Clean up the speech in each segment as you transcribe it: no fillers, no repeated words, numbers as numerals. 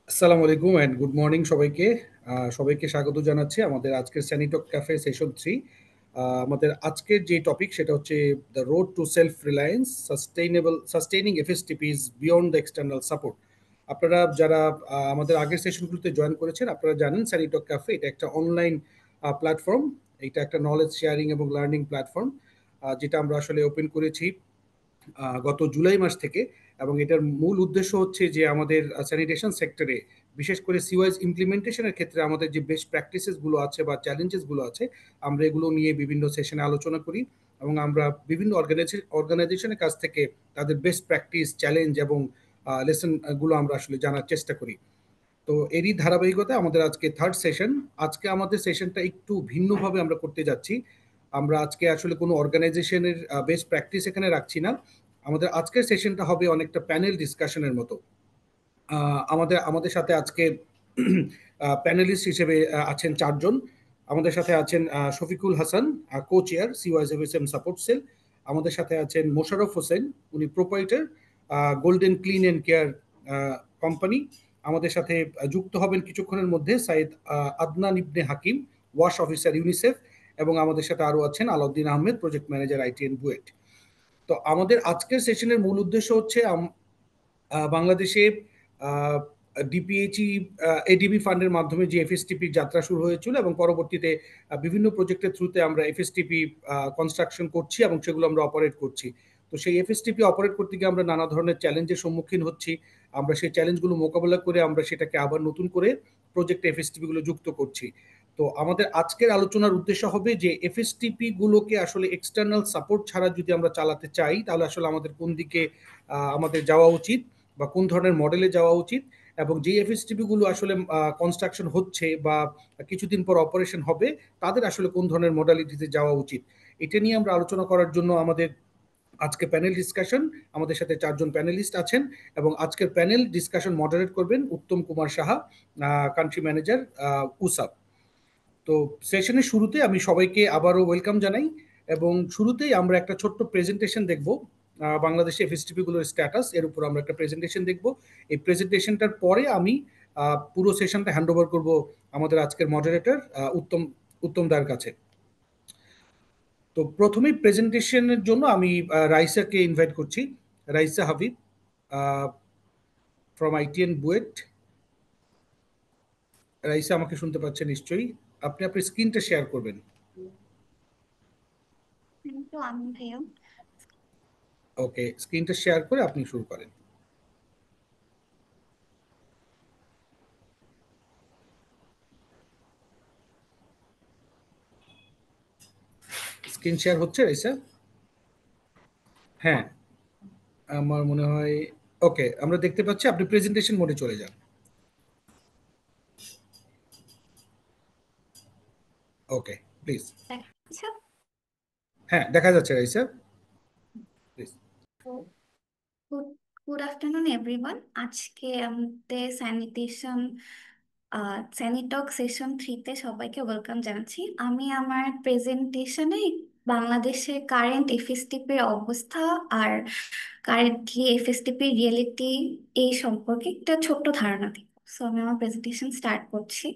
আসসালামু আলাইকুম and good morning সবাইকে। সবাইকে স্বাগত জানাচ্ছি আমাদের আজকের স্যানিটক ক্যাফে সেশন 3। আমাদের আজকের যে টপিক সেটা হচ্ছে the road to self reliance sustaining FSTPs beyond the external support. আপনারা যারা আমাদের আগের সেশনগুলোতে জয়েন করেছেন আপনারা জানেন স্যানিটক ক্যাফে এটা একটা অনলাইন প্ল্যাটফর্ম। এটা একটা নলেজ শেয়ারিং এবং লার্নিং প্ল্যাটফর্ম যেটা আমরা আসলে ওপেন করেছি গত জুলাই মাস থেকে। এবং এটার মূল উদ্দেশ্য হচ্ছে যে আমাদের স্যানিটেশন সেক্টরে বিশেষ করে সিওয়াইজ ইমপ্লিমেন্টেশনের ক্ষেত্রে আমাদের যে বেস্ট প্র্যাকটিসেসগুলো আছে বা চ্যালেঞ্জেসগুলো আছে আমরা এগুলো নিয়ে বিভিন্ন সেশনে আলোচনা করি এবং আমরা বিভিন্ন অর্গানাইজেশনের কাছ থেকে তাদের বেস্ট প্র্যাকটিস চ্যালেঞ্জ এবং লেসনগুলো আমরা আসলে জানার চেষ্টা করি। তো এরই ধারাবাহিকতা আমাদের আজকে থার্ড সেশন। আজকে আমাদের সেশনটা একটু ভিন্নভাবে আমরা করতে যাচ্ছি। আমরা আজকে আসলে কোনো অর্গানাইজেশনের বেস্ট প্র্যাকটিস এখানে রাখছি না। আমাদের আজকের সেশনটা হবে অনেকটা প্যানেল ডিসকাশনের মতো। আমাদের আমাদের সাথে আজকে প্যানেলিস্ট হিসেবে আছেন চারজন। আমাদের সাথে আছেন Shafiqul Hasan, co chair CYFSM support cell. আমাদের সাথে আছেন মোশাররফ হোসেন, উনি proprietor golden clean and care company. আমাদের সাথে যুক্ত হবেন কিছুক্ষণের মধ্যে সাইদ আদনান ইবনে হাকিম, ওয়াশ অফিসার ইউনিসেফ। এবং আমাদের সাথে আরও আছেন Alauddin Ahmed, project manager IT and BUET. তো আমাদের আজকের সেশনের মূল উদ্দেশ্য হচ্ছে বাংলাদেশে ডিপিএইচই এডিবি ফান্ডের মাধ্যমে যে এফএসটিপি যাত্রা শুরু হয়েছিল এবং পরবর্তীতে বিভিন্ন প্রজেক্টের থ্রুতে আমরা এফএসটিপি কনস্ট্রাকশন করছি এবং সেগুলো আমরা অপারেট করছি। তো সেই এফএসটিপি অপারেট করতে গিয়ে আমরা নানা ধরনের চ্যালেঞ্জের সম্মুখীন হচ্ছি। আমরা সেই চ্যালেঞ্জগুলো মোকাবেলা করে আমরা সেটাকে আবার নতুন করে প্রজেক্টে এফএসটিপি গুলো যুক্ত করছি। তো আমাদের আজকের আলোচনার উদ্দেশ্য হবে যে এফএসটিপি গুলোকে আসলে এক্সটার্নাল সাপোর্ট ছাড়া যদি আমরা চালাতে চাই তাহলে আসলে আমাদের কোন দিকে আমাদের যাওয়া উচিত বা কোন ধরনের মডেলে যাওয়া উচিত, এবং যে এফএসটিপি গুলো আসলে কনস্ট্রাকশন হচ্ছে বা কিছুদিন পর অপারেশন হবে তাদের আসলে কোন ধরনের মডালিটিতে যাওয়া উচিত, এটা নিয়ে আমরা আলোচনা করার জন্য আমাদের আজকে প্যানেল ডিসকাশন। আমাদের সাথে চারজন প্যানেলিস্ট আছেন এবং আজকের প্যানেল ডিসকাশন মডারেট করবেন উত্তম কুমার সাহা, কান্ট্রি ম্যানেজার উসাব। তো সেশনের শুরুতে আমি সবাইকে আবারও ওয়েলকাম জানাই এবং শুরুতেই আমরা একটা ছোট্ট প্রেজেন্টেশন দেখব বাংলাদেশে এফএসটিপি গুলোর স্ট্যাটাস, এর উপর আমরা একটা প্রেজেন্টেশন দেখব। এই প্রেজেন্টেশনটার পরে আমি পুরো সেশনটা হ্যান্ড ওভার করবো আমাদের আজকের মডারেটর উত্তম উত্তম দার কাছে। তো প্রথমেই প্রেজেন্টেশনের জন্য আমি রাইসাকে ইনভাইট করছি। Raisa Habib from ITN BUET. রাইসা আমাকে শুনতে পাচ্ছেন নিশ্চয়ই? আপনি আপনার স্ক্রিনটা শেয়ার করবেন। তো আমি ভাইয়া ওকে, স্ক্রিনটা শেয়ার করে আপনি শুরু করেন। স্ক্রিন শেয়ার হচ্ছে রাইসা? হ্যাঁ, আমার মনে হয় ওকে আমরা দেখতে পাচ্ছি। আপনি প্রেজেন্টেশন মোডে চলে যান। Okay please. দেখাচ্ছি। হ্যাঁ দেখা যাচ্ছে Raisa, please. Good good afternoon everyone. আজকে আমাদের স্যানিটক সেশন 3-তে সবাইকে ওয়েলকাম জানাচ্ছি। আমি আমার প্রেজেন্টেশনে বাংলাদেশের কারেন্ট এফএসটিপির অবস্থা আর কারেন্টলি এফএসটিপি রিয়েলিটি এই সম্পর্কে একটা ছোট্ট ধারণা দিব। সো আমি আমার প্রেজেন্টেশন স্টার্ট করছি।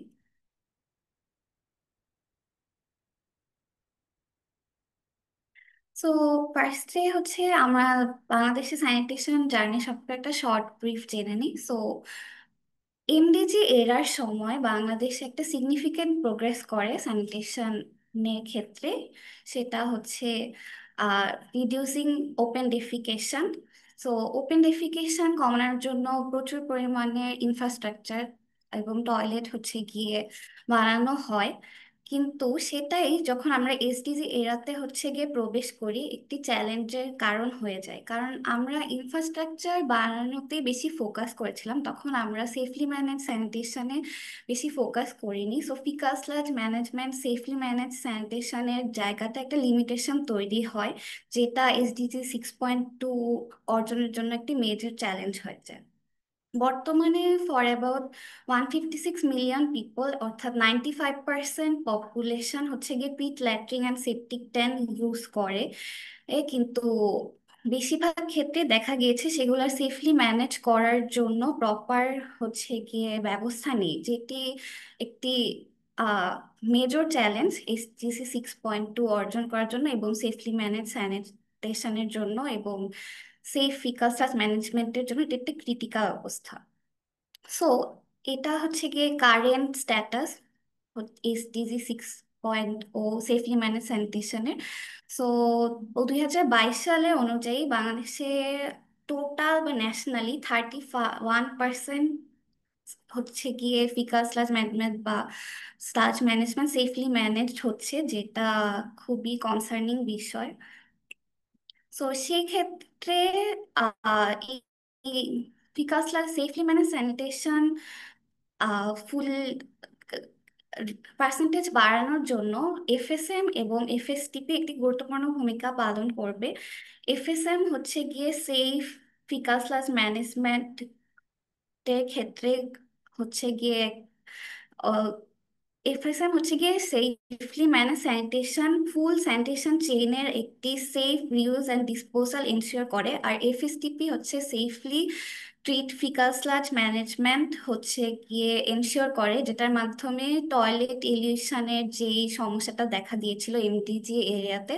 সো ফার্স্টে হচ্ছে আমরা বাংলাদেশে স্যানিটেশন জার্নি সম্পর্কে একটা শর্ট ব্রিফ জেনে নিই। সো এমডিজি এরার সময় বাংলাদেশ একটা সিগনিফিকেন্ট প্রোগ্রেস করে স্যানিটেশনের ক্ষেত্রে। সেটা হচ্ছে reducing open defecation. So open defecation কমানোর জন্য প্রচুর পরিমাণে ইনফ্রাস্ট্রাকচার এবং টয়লেট হচ্ছে গিয়ে বানানো হয়। কিন্তু সেটাই যখন আমরা এসডিজি এরাতে হচ্ছে গিয়ে প্রবেশ করি একটি চ্যালেঞ্জের কারণ হয়ে যায়, কারণ আমরা ইনফ্রাস্ট্রাকচার বানানোতে বেশি ফোকাস করেছিলাম, তখন আমরা সেফলি ম্যানেজ স্যানিটেশনে বেশি ফোকাস করিনি। So focus slash management safely manage স্যানিটেশনের জায়গাতে একটা লিমিটেশন তৈরি হয়, যেটা এসডিজি 6.2 অর্জনের জন্য একটি মেজর চ্যালেঞ্জ হয়ে যায়। বর্তমানে ফর অ্যাবাউট 156 মিলিয়ন পিপল অর্থাৎ 95% পপুলেশন হচ্ছে গিয়ে pit latrine and septic tank use করে। কিন্তু বেশিরভাগ ক্ষেত্রে দেখা গিয়েছে সেগুলো সেফলি ম্যানেজ করার জন্য প্রপার হচ্ছে গিয়ে ব্যবস্থা নেই, যেটি একটি মেজর চ্যালেঞ্জ এসজিসি 6.2 অর্জন করার জন্য এবং সেফলি ম্যানেজ স্যানিটেশনের জন্য এবং সেফ ফিকাল স্ট্রাস ম্যানেজমেন্টের জন্য এটি একটি ক্রিটিক্যাল অবস্থা। সো এটা হচ্ছে গিয়ে current status SDG 6.0 safely manage স্যানিটেশনের। সো 2022 সালে অনুযায়ী বাংলাদেশে টোটাল বা ন্যাশনালি 31% হচ্ছে গিয়ে ফিকাল স্লাজ ম্যানেজমেন্ট বা স্লাজ ম্যানেজমেন্ট সেফলি ম্যানেজড হচ্ছে, যেটা খুবই কনসার্নিং বিষয়। সো সেই ক্ষেত্রে এই faecal sludge safely manage sanitation full percentage বাড়ানোর জন্য এফএসএম এবং এফএসটিপি একটি গুরুত্বপূর্ণ ভূমিকা পালন করবে। এফএসএম হচ্ছে গিয়ে সেফ ফিকাল স্লাজ ম্যানেজমেন্টের ক্ষেত্রে হচ্ছে গিয়ে এফএসএম হচ্ছে গিয়ে সেফলি ম্যানেজ স্যানিটেশন ফুল স্যানিটেশন চেইনের একটি safe reuse and disposal ensure করে। আর এফএসটিপি হচ্ছে safely treat faecal sludge management হচ্ছে গিয়ে এনশিওর করে, যেটার মাধ্যমে টয়লেট ইলিউশনের যে সমস্যাটা দেখা দিয়েছিল এমডিজি এরিয়াতে,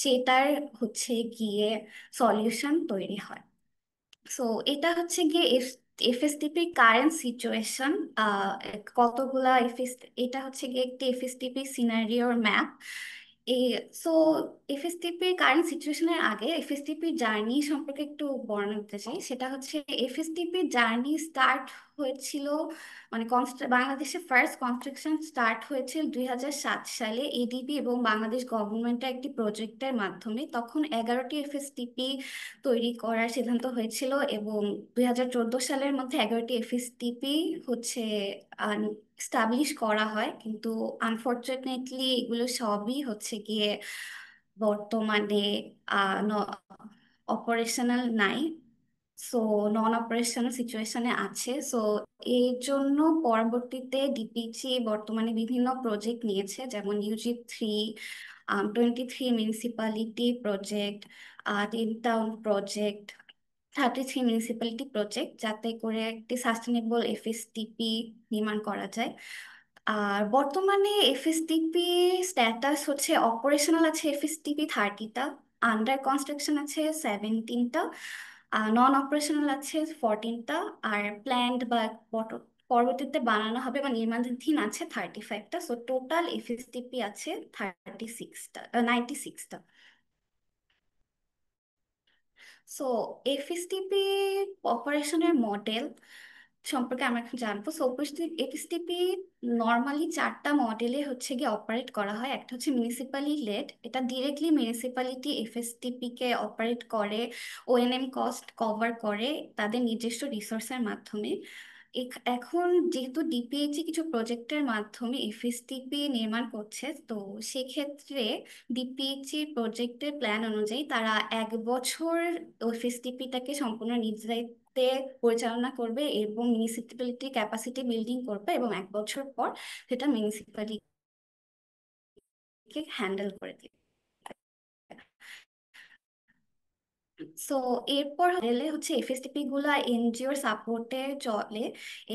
সেটার হচ্ছে গিয়ে সলিউশন তৈরি হয়। সো এটা হচ্ছে গিয়ে এফএসটিপি কারেন্ট সিচুয়েশন। কতগুলা এটা হচ্ছে গিয়ে একটি এফএসটিপি সিনারিওর ম্যাপ। এই সো এফএসটিপি কারেন্ট সিচুয়েশনের আগে এফএসটিপি জার্নি সম্পর্কে একটু বর্ণনা দিতে চাই। সেটা হচ্ছে এফএসটিপি জার্নি স্টার্ট হয়েছিল, মানে বাংলাদেশে ফার্স্ট কনস্ট্রাকশন স্টার্ট হয়েছিল 2007 সালে এডিবি এবং বাংলাদেশ গভর্নমেন্টের একটি প্রজেক্টের মাধ্যমে। তখন 11টি এফএসটিপি তৈরি করার সিদ্ধান্ত হয়েছিল এবং 2014 সালের মধ্যে 11টি এফএসটিপি হচ্ছে স্টাবলিশ করা হয়, কিন্তু আনফর্চুনেটলি এগুলো সবই হচ্ছে গিয়ে বর্তমানে অপারেশনাল নাই। সো নন অপারেশনাল সিচুয়েশনে আছে। সো এই জন্য পরবর্তীতে ডিপিজি বর্তমানে বিভিন্ন প্রজেক্ট নিয়েছে, যেমন UG3, 23 municipality project, 10 town project, 33 municipality project, যাতে করে একটি সাস্টেনেবল এফএসটিপি নির্মাণ করা যায়। আর বর্তমানে এফএসটিপি স্ট্যাটাস হচ্ছে অপারেশনাল আছে এফএসটিপি 30টা, আন্ডার কনস্ট্রাকশন আছে 17টা, নন অপারেশনাল আছে 14টা, আর প্ল্যান্ড বা পরবর্তীতে বানানো হবে বা নির্মাণাধীন আছে 35টা। সো টোটাল এফএসটিপি আছে 96টা। সো এফএসটিপি অপারেশনের মডেল সম্পর্কে আমরা এখন জানবো। সো এফএসটিপি নর্মালি 4টা মডেলে হচ্ছে গিয়ে অপারেট করা হয়। একটা হচ্ছে মিউনিসিপালি লেড, এটা ডিরেক্টলি মিউনিসিপ্যালিটি এফএসটিপি কে অপারেট করে, ওএনএম কস্ট কভার করে তাদের নিজস্ব রিসোর্সের মাধ্যমে। এখন যেহেতু ডিপিএইচই কিছু প্রজেক্টের মাধ্যমে এফএসটিপি নির্মাণ করছে, তো সেক্ষেত্রে ডিপিএইচি প্রজেক্টের প্ল্যান অনুযায়ী তারা 1 বছর এফএসটিপিটাকে সম্পূর্ণ নিজ দায়িত্বে পরিচালনা করবে এবং মিউনিসিপ্যালিটি ক্যাপাসিটি বিল্ডিং করবে, এবং 1 বছর পর সেটা মিউনিসিপ্যালিটিকে হ্যান্ডেল করে দিবে। সো এরপর রেলে হচ্ছে এফএসটিপি গুলা এনজিওর সাপোর্টে চলে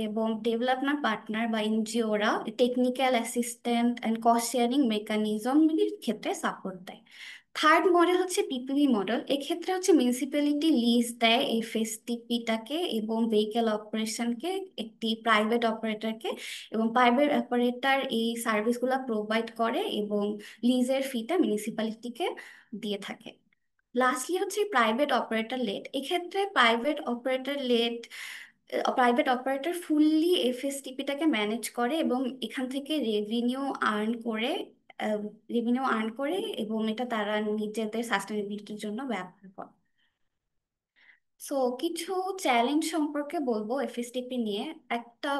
এবং ডেভেলপমেন্ট পার্টনার বা এনজিওরা technical assistant and cost sharing মেকানিজমের ক্ষেত্রে সাপোর্ট দেয়। থার্ড মডেল হচ্ছে পিপিপি মডেল। এক্ষেত্রে হচ্ছে মিউনিসিপ্যালিটি লিজ দেয় এফএসটিপিটাকে এবং ভেহিকেল অপারেশনকে একটি প্রাইভেট অপারেটরকে, এবং প্রাইভেট অপারেটর এই সার্ভিসগুলো প্রোভাইড করে এবং লিজের ফিটা মিউনিসিপ্যালিটিকে দিয়ে থাকে। লাস্টলি হচ্ছে প্রাইভেট অপারেটর লেড। এক্ষেত্রে প্রাইভেট অপারেটর ফুললি এফএসটিপিটাকে ম্যানেজ করে এবং এখান থেকে রেভিনিউ আর্ন করে এবং এটা তারা নিজেদের সাস্টেনেবিলিটির জন্য ব্যবহার করে। সো কিছু চ্যালেঞ্জ সম্পর্কে বলবো এফএসটিপি নিয়ে। একটা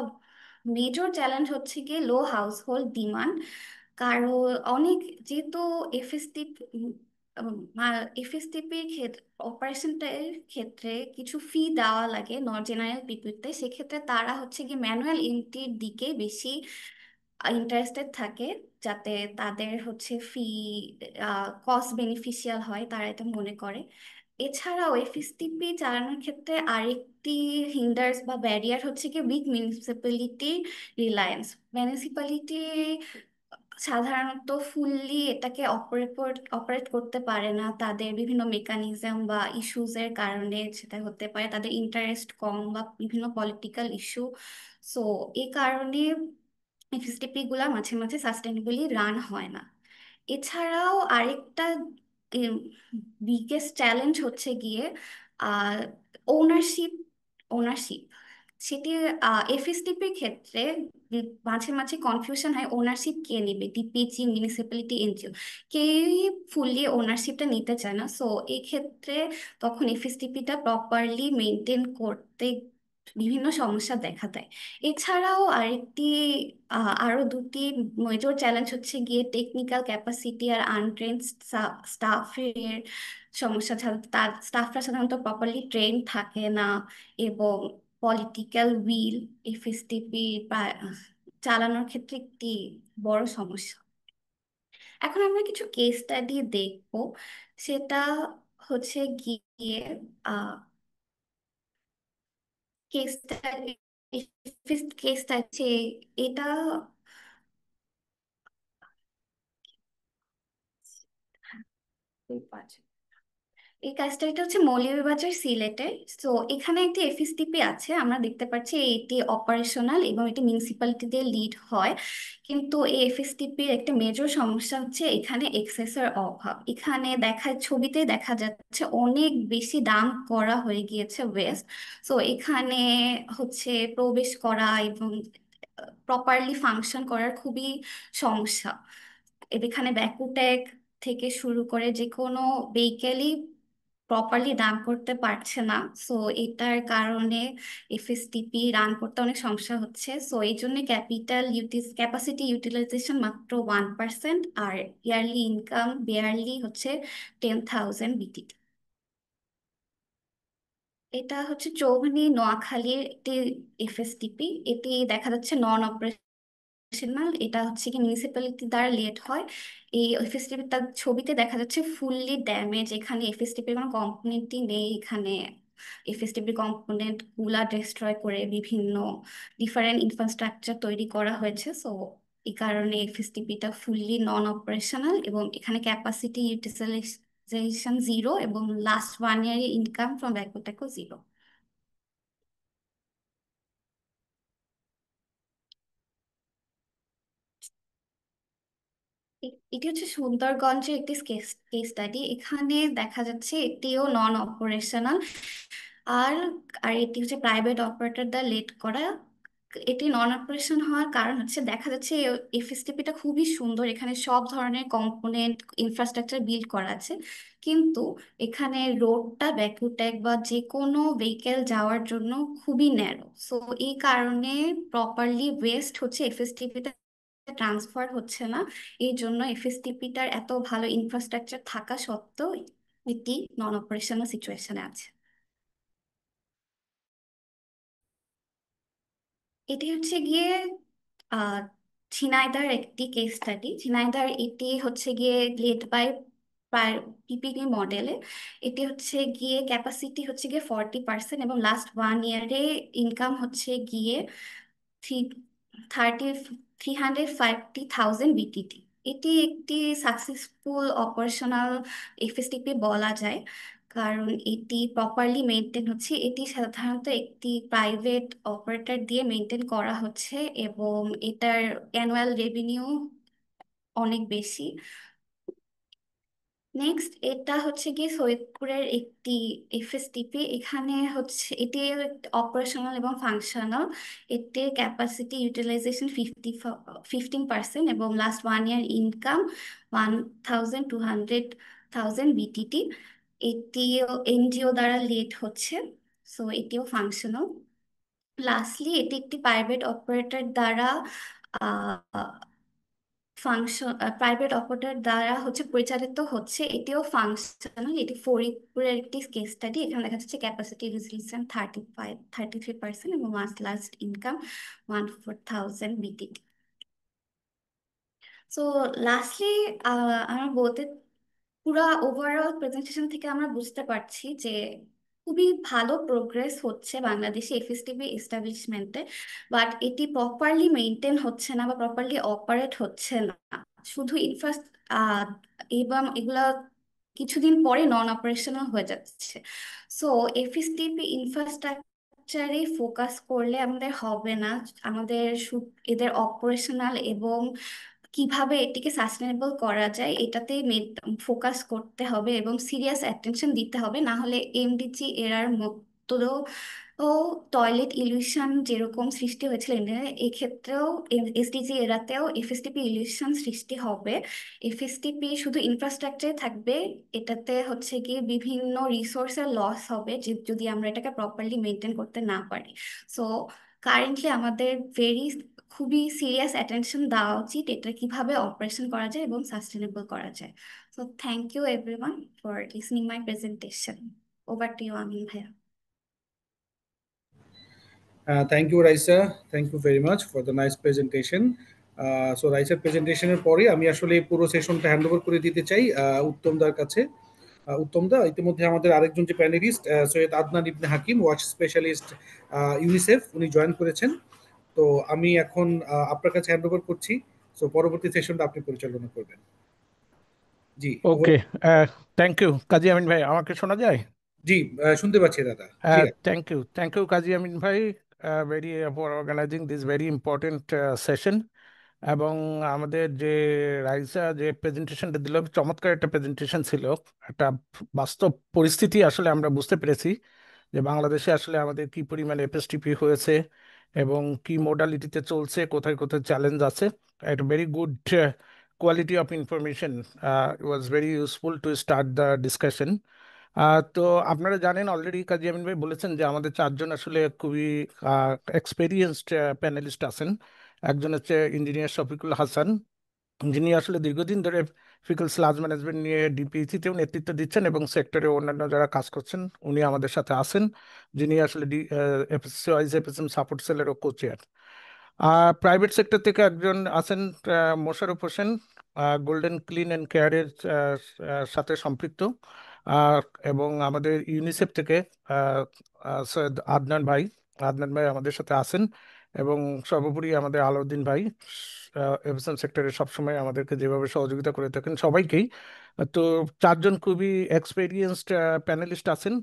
মেজর চ্যালেঞ্জ হচ্ছে গিয়ে লো হাউস হোল্ড ডিমান্ড। কারণ অনেক যেহেতু এফএসটিপি এফএসটিপির ক্ষেত্রে অপারেশনটার ক্ষেত্রে কিছু ফি দেওয়া লাগে নন জেনারেল পিপুলতে, সেক্ষেত্রে তারা হচ্ছে গিয়ে ম্যানুয়াল এন্ট্রির দিকে বেশি ইন্টারেস্টেড থাকে, যাতে তাদের হচ্ছে ফি কস্ট বেনিফিশিয়াল হয়, তারা এটা মনে করে। এছাড়াও এফএসটিপি চালানোর ক্ষেত্রে আরেকটি হিন্ডার্স বা ব্যারিয়ার হচ্ছে কি উইক মিউনিসিপ্যালিটি রিলায়েন্স। মিউনিসিপ্যালিটি সাধারণত ফুললি এটাকে অপারেট করতে পারে না, তাদের বিভিন্ন মেকানিজম বা ইস্যুজের কারণে। সেটা হতে পারে তাদের ইন্টারেস্ট কম বা বিভিন্ন পলিটিক্যাল ইস্যু। সো এই কারণে এফএসটিপি গুলা মাঝে মাঝে সাস্টেনেবলি রান হয় না। এছাড়াও আরেকটা বিগেস্ট চ্যালেঞ্জ হচ্ছে গিয়ে ওনারশিপ ওনারশিপ সেটি এফএসডিপির ক্ষেত্রে মাঝে মাঝে কনফিউশন হয় ওনারশিপ কে নেবে, ডিপিজি, মিউনিসিপ্যালিটি, এনজিও, কেউই ফুললি ওনারশিপটা নিতে চায় না। সো এই ক্ষেত্রে তখন এফএসডিপিটা প্রপারলি মেনটেন করতে বিভিন্ন সমস্যা দেখা দেয়। এছাড়াও আরো দুটি মেজর চ্যালেঞ্জ হচ্ছে গিয়ে টেকনিক্যাল ক্যাপাসিটি আর আনট্রেন্ড স্টাফের সমস্যা। তার স্টাফরা সাধারণত প্রপারলি ট্রেন থাকে না, এবং পলিটিক্যাল উইল এফএসটিপি চালানোর ক্ষেত্রে একটি বড় সমস্যা। এখন আমরা কিছু কেস স্টাডি দেখবো। সেটা হচ্ছে গিয়ে কেস স্টাডি কেস স্টাডি এটা এই কাজটা এটা হচ্ছে মৌলভীবাজার সিলেটের। তো এখানে একটি এফএসটিপি আছে, আমরা দেখতে পাচ্ছি এটি অপারেশনাল এবং এটি মিউনিসিপ্যালিটি দিয়ে লিড হয়। কিন্তু এই এফএসটিপির একটা মেজর সমস্যা হচ্ছে এখানে এক্সেসের অভাব। এখানে ছবিতে দেখা যাচ্ছে অনেক বেশি দাম করা হয়ে গিয়েছে ওয়েস্ট। সো এখানে হচ্ছে প্রবেশ করা এবং প্রপারলি ফাংশন করার খুবই সমস্যা। এখানে ব্যাকু ট্যাগ থেকে শুরু করে যে কোনো ভেহিকেলই প্রপারলি রান করতে পারছে না। সো এটার কারণে এফএসটিপি রান করতে অনেক সমস্যা হচ্ছে। সো এই জন্য ক্যাপাসিটি ইউটিলাইজেশন মাত্র 1%, আর ইয়ারলি ইনকাম বেয়ারলি হচ্ছে 10,000 বিটিটি। এটা হচ্ছে চৌধুরী নোয়াখালীর একটি এফএসটিপি। এটি দেখা যাচ্ছে নন অপারেশনাল, এটা হচ্ছে কি মিউনিসিপ্যালিটি দ্বারা লেট হয়। এই এফএসটিপি তার ছবিতে দেখা যাচ্ছে ফুললি ড্যামেজ, এখানে এফএসটিপির কোনো কম্পোনেন্টই নেই। এখানে এফএসটিপি কম্পোনেন্ট গুলা ডিস্ট্রয় করে বিভিন্ন ডিফারেন্ট ইনফ্রাস্ট্রাকচার তৈরি করা হয়েছে। সো এই কারণে এফএসটিপিটা ফুললি নন অপারেশনাল, এবং এখানে ক্যাপাসিটি ইউটিলাইজেশন জিরো, এবং লাস্ট 1 ইয়ার ইনকাম ফ্রম ব্যাকওয়াটারও জিরো। এটি হচ্ছে সুন্দরগঞ্জের একটি কেস কেস স্টাডি। এখানে দেখা যাচ্ছে এটিও নন অপারেশনাল, আর আর এটি হচ্ছে প্রাইভেট অপারেটর দ্বারা লেড করা। এটি নন অপারেশন হওয়ার কারণ হচ্ছে দেখা যাচ্ছে এফএসটিপিটা খুবই সুন্দর, এখানে সব ধরনের কম্পোনেন্ট ইনফ্রাস্ট্রাকচার বিল্ড করা আছে, কিন্তু এখানে রোডটা ব্যাকউট্যাক বা যে কোনো ভেহিকেল যাওয়ার জন্য খুবই ন্যারো। সো এই কারণে প্রপারলি ওয়েস্ট হচ্ছে এফএসটিপিটা ট্রান্সফার হচ্ছে না। এই জন্য এফএসটিপিটার এত ভালো ইনফ্রাস্ট্রাকচার থাকা সত্ত্বেও এটি নন অপারেশনাল সিচুয়েশনে আছে। এটি হচ্ছে গিয়ে আহ ঝিনাইদার একটি কেস স্টাডি। ঝিনাইদার এটি হচ্ছে গিয়ে লেড বাই পিপিপি মডেলে। এটি হচ্ছে গিয়ে ক্যাপাসিটি হচ্ছে গিয়ে 40%, এবং লাস্ট 1 ইয়ারে ইনকাম হচ্ছে গিয়ে থ্রি 350,000 বিটিটি। এটি একটি সাকসেসফুল অপারেশনাল এফএসটিপি বলা যায়, কারণ এটি প্রপারলি মেনটেন হচ্ছে। এটি সাধারণত একটি প্রাইভেট অপারেটর দিয়ে মেনটেন করা হচ্ছে, এবং এটার অ্যানুয়াল রেভিনিউ অনেক বেশি। নেক্সট এটা হচ্ছে গিয়ে সৈয়দপুরের একটি এফএসটিপি। এখানে হচ্ছে এটি অপারেশনাল এবং ফাংশনাল। এটির ক্যাপাসিটি ইউটিলাইজেশন 15%, এবং লাস্ট 1 ইয়ার ইনকাম 1,200,000 বিটিটি। এটিও এনজিও দ্বারা লিড হচ্ছে। সো এটিও ফাংশনাল। লাস্টলি এটি একটি প্রাইভেট অপারেটর দ্বারা প্রাইভেট অপারেটর দ্বারা হচ্ছে পরিচালিত হচ্ছে। এটিও ফাংশনাল। এটি ফরিদপুরের একটি কেস স্টাডি। এখানে দেখা যাচ্ছে ক্যাপাসিটি ইউটিলাইজেশন 33%, এবং last income 14,000 BTT. So lastly আমরা বলতে পুরা ওভারঅল প্রেজেন্টেশন থেকে আমরা বুঝতে পারছি যে খুবই ভালো প্রোগ্রেস হচ্ছে বাংলাদেশে এফএসটিপি এস্টাবলিশমেন্টে, বাট এটি প্রপারলি মেনটেন হচ্ছে না বা প্রপারলি অপারেট হচ্ছে না। শুধু এবং এগুলা কিছুদিন পরে নন অপারেশনাল হয়ে যাচ্ছে। সো এফএসটিপি ইনফ্রাস্ট্রাকচারে ফোকাস করলে আমাদের হবে না। আমাদের এদের অপারেশনাল এবং কিভাবে এটিকে সাস্টেনেবল করা যায় এটাতে ফোকাস করতে হবে এবং সিরিয়াস অ্যাটেনশন দিতে হবে, না হলে এমডিজি এরার মতো ও টয়লেট ইলিউশন যেরকম সৃষ্টি হয়েছিল ইন্ডিয়ায়, এক্ষেত্রেও এসডিজি এরাতেও এফএসটিপি ইলিউশন সৃষ্টি হবে। এফএসটিপি শুধু ইনফ্রাস্ট্রাকচারে থাকবে, এটাতে হচ্ছে গিয়ে বিভিন্ন রিসোর্সের লস হবে যদি আমরা এটাকে প্রপারলি মেনটেন করতে না পারি। সো কারেন্টলি আমাদের খুবই সিরিয়াস অ্যাটেনশন দেওয়া উচিত এটা কিভাবে অপারেশন করা যায় এবং সাস্টেনেবল করা যায়। So thank you everyone for listening my presentation. Over to you Amin ভাইয়া। Thank you Raisa, thank you very much for the nice presentation. So রাইসার প্রেজেন্টেশনের পরে আমি আসলে পুরো সেশনটা হ্যান্ড ওভার করে দিতে চাই উত্তমদার কাছে। উত্তমদা, ইতিমধ্যে আমাদের আরেকজন যে প্যানেলিস্ট সৈয়দ আদনান ইবনে হাকিম, ওয়াচ স্পেশালিস্ট ইউনিসেফ, উনি জয়েন করেছেন। তো আমি এখন আপনার কাছে হ্যান্ড ওভার করছি। সো পরবর্তী সেশনটা আপনি পরিচালনা করবেন। জি, ওকে, থ্যাংক ইউ কাজী আমিন ভাই। আমাকে শোনা যায়? জি, শুনতে পাচ্ছি দাদা। জি। থ্যাংক ইউ কাজী আমিন ভাই, very for organising this very important session. এবং আমাদের যে রাইসা যে প্রেজেন্টেশনটা দিল, চমৎকার একটা প্রেজেন্টেশন ছিল। একটা বাস্তব পরিস্থিতি আসলে আমরা বুঝতে পেরেছি যে বাংলাদেশে আসলে আমাদের কি পরিমাণে এফএসটিপি হয়েছে এবং কি মোডালিটিতে চলছে, কোথায় কোথায় চ্যালেঞ্জ আছে। একটা very good quality of information, was very useful to start the discussion. তো আপনারা জানেন অলরেডি, কাজী আমিন ভাই বলেছেন যে আমাদের চারজন আসলে খুবই এক্সপেরিয়েন্সড প্যানেলিস্ট আছেন। একজন হচ্ছে ইঞ্জিনিয়ার শফিকুল হাসান, যিনি আসলে দীর্ঘদিন ধরে ফিকল স্লাজ ম্যানেজমেন্ট নিয়ে ডিপিইসিতেও নেতৃত্ব দিচ্ছেন এবং সেক্টরে অন্যান্য যারা কাজ করছেন উনি আমাদের সাথে আছেন, যিনি আসলে এফএসসিওয়াইজ এফএসএম সাপোর্ট সেলেরও কোচেয়ার। প্রাইভেট সেক্টর থেকে একজন আছেন Mosharraf Hossain, golden clean and কেয়ারের সাথে সম্পৃক্ত। আহ, এবং আমাদের ইউনিসেফ থেকে আহ, সৈয়দ আদনান ভাই আমাদের সাথে আছেন। এবং সর্বোপরি আমাদের আলাউদ্দিন ভাই, এভিয়েশন সেক্টরে সবসময় আমাদেরকে যেভাবে সহযোগিতা করে থাকেন সবাইকেই। তো চারজন খুবই এক্সপেরিয়েন্সড প্যানেলিস্ট আছেন।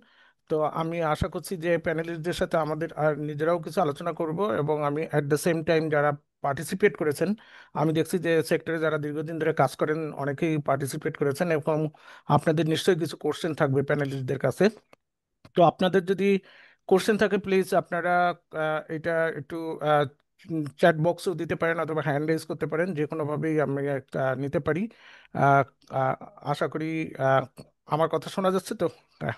তো আমি আশা করছি যে প্যানেলিস্টদের সাথে আমাদের আর নিজেরাও কিছু আলোচনা করব, এবং আমি অ্যাট দ্য সেম টাইম যারা পার্টিসিপেট করেছেন, আমি দেখছি যে সেক্টরে যারা দীর্ঘদিন ধরে কাজ করেন অনেকেই পার্টিসিপেট করেছেন, এবং আপনাদের নিশ্চয়ই কিছু কোশ্চেন থাকবে প্যানেলিস্টদের কাছে। তো আপনাদের যদি কোশ্চেন থাকে প্লিজ আপনারা এটা একটু চ্যাট বক্সেও দিতে পারেন অথবা হ্যান্ড রেজ করতে পারেন, যে কোনোভাবেই আমি নিতে পারি। আহ, আহ, আশা করি আহ, আমার কথা শোনা যাচ্ছে তো? হ্যাঁ,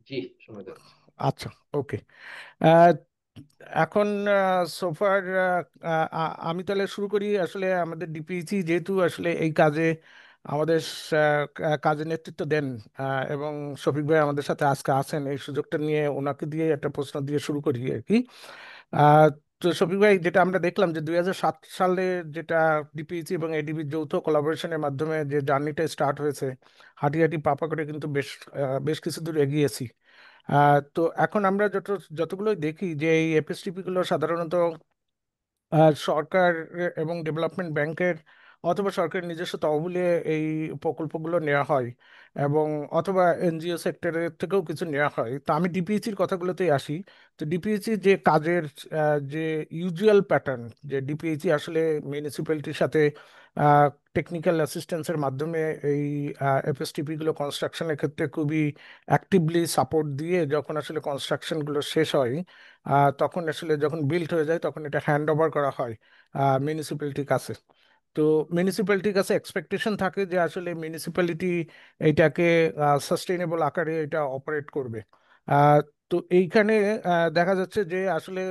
জি, শোনা যাচ্ছে। আচ্ছা, ওকে। এখন সোফার আমি তাহলে শুরু করি। আসলে আমাদের ডিপিইসি যেহেতু আসলে এই কাজে আমাদের কাজে নেতৃত্ব দেন, এবং শফিক ভাই আমাদের সাথে আজকে আছেন, এই সুযোগটা নিয়ে ওনাকে দিয়ে একটা প্রশ্ন দিয়ে শুরু করি আর কি। আহ, তো শফিক ভাই, যেটা আমরা দেখলাম যে 2007 সালে যেটা ডিপিইসি এবং এডিবির যৌথ কোলাবোরেশনের মাধ্যমে যে জার্নিটা স্টার্ট হয়েছে, হাঁটি হাঁটি পাপা করে কিন্তু বেশ কিছু দূর এগিয়েছি। তো এখন আমরা যতগুলোই দেখি যে এই এফএসটিপি গুলো সাধারণত সরকার এবং ডেভেলপমেন্ট ব্যাংকের অথবা সরকারের নিজস্ব তহবিলে এই প্রকল্পগুলো নেওয়া হয়, এবং অথবা এনজিও সেক্টরের থেকেও কিছু নেওয়া হয়। তো আমি ডিপিএসির কথাগুলোতেই আসি। তো ডিপিএসি যে কাজের যে ইউজুয়াল প্যাটার্ন, যে ডিপিএসি আসলে মিউনিসিপ্যালিটির সাথে টেকনিক্যাল অ্যাসিস্ট্যান্সের মাধ্যমে এই এফএসটিপি গুলো কনস্ট্রাকশনের ক্ষেত্রে খুবই অ্যাক্টিভলি সাপোর্ট দিয়ে যখন আসলে কনস্ট্রাকশনগুলো শেষ হয়, তখন আসলে যখন বিল্ড হয়ে যায় তখন এটা হ্যান্ড ওভার করা হয় মিউনিসিপ্যালিটির কাছে। তো মিউনিসিপ্যালিটির কাছে এক্সপেকটেশন থাকে যে আসলে মিউনিসিপ্যালিটি এইটাকে সাস্টেইনেবল আকারে এটা অপারেট করবে। আহ, তো এইখানে দেখা যাচ্ছে যে আসলে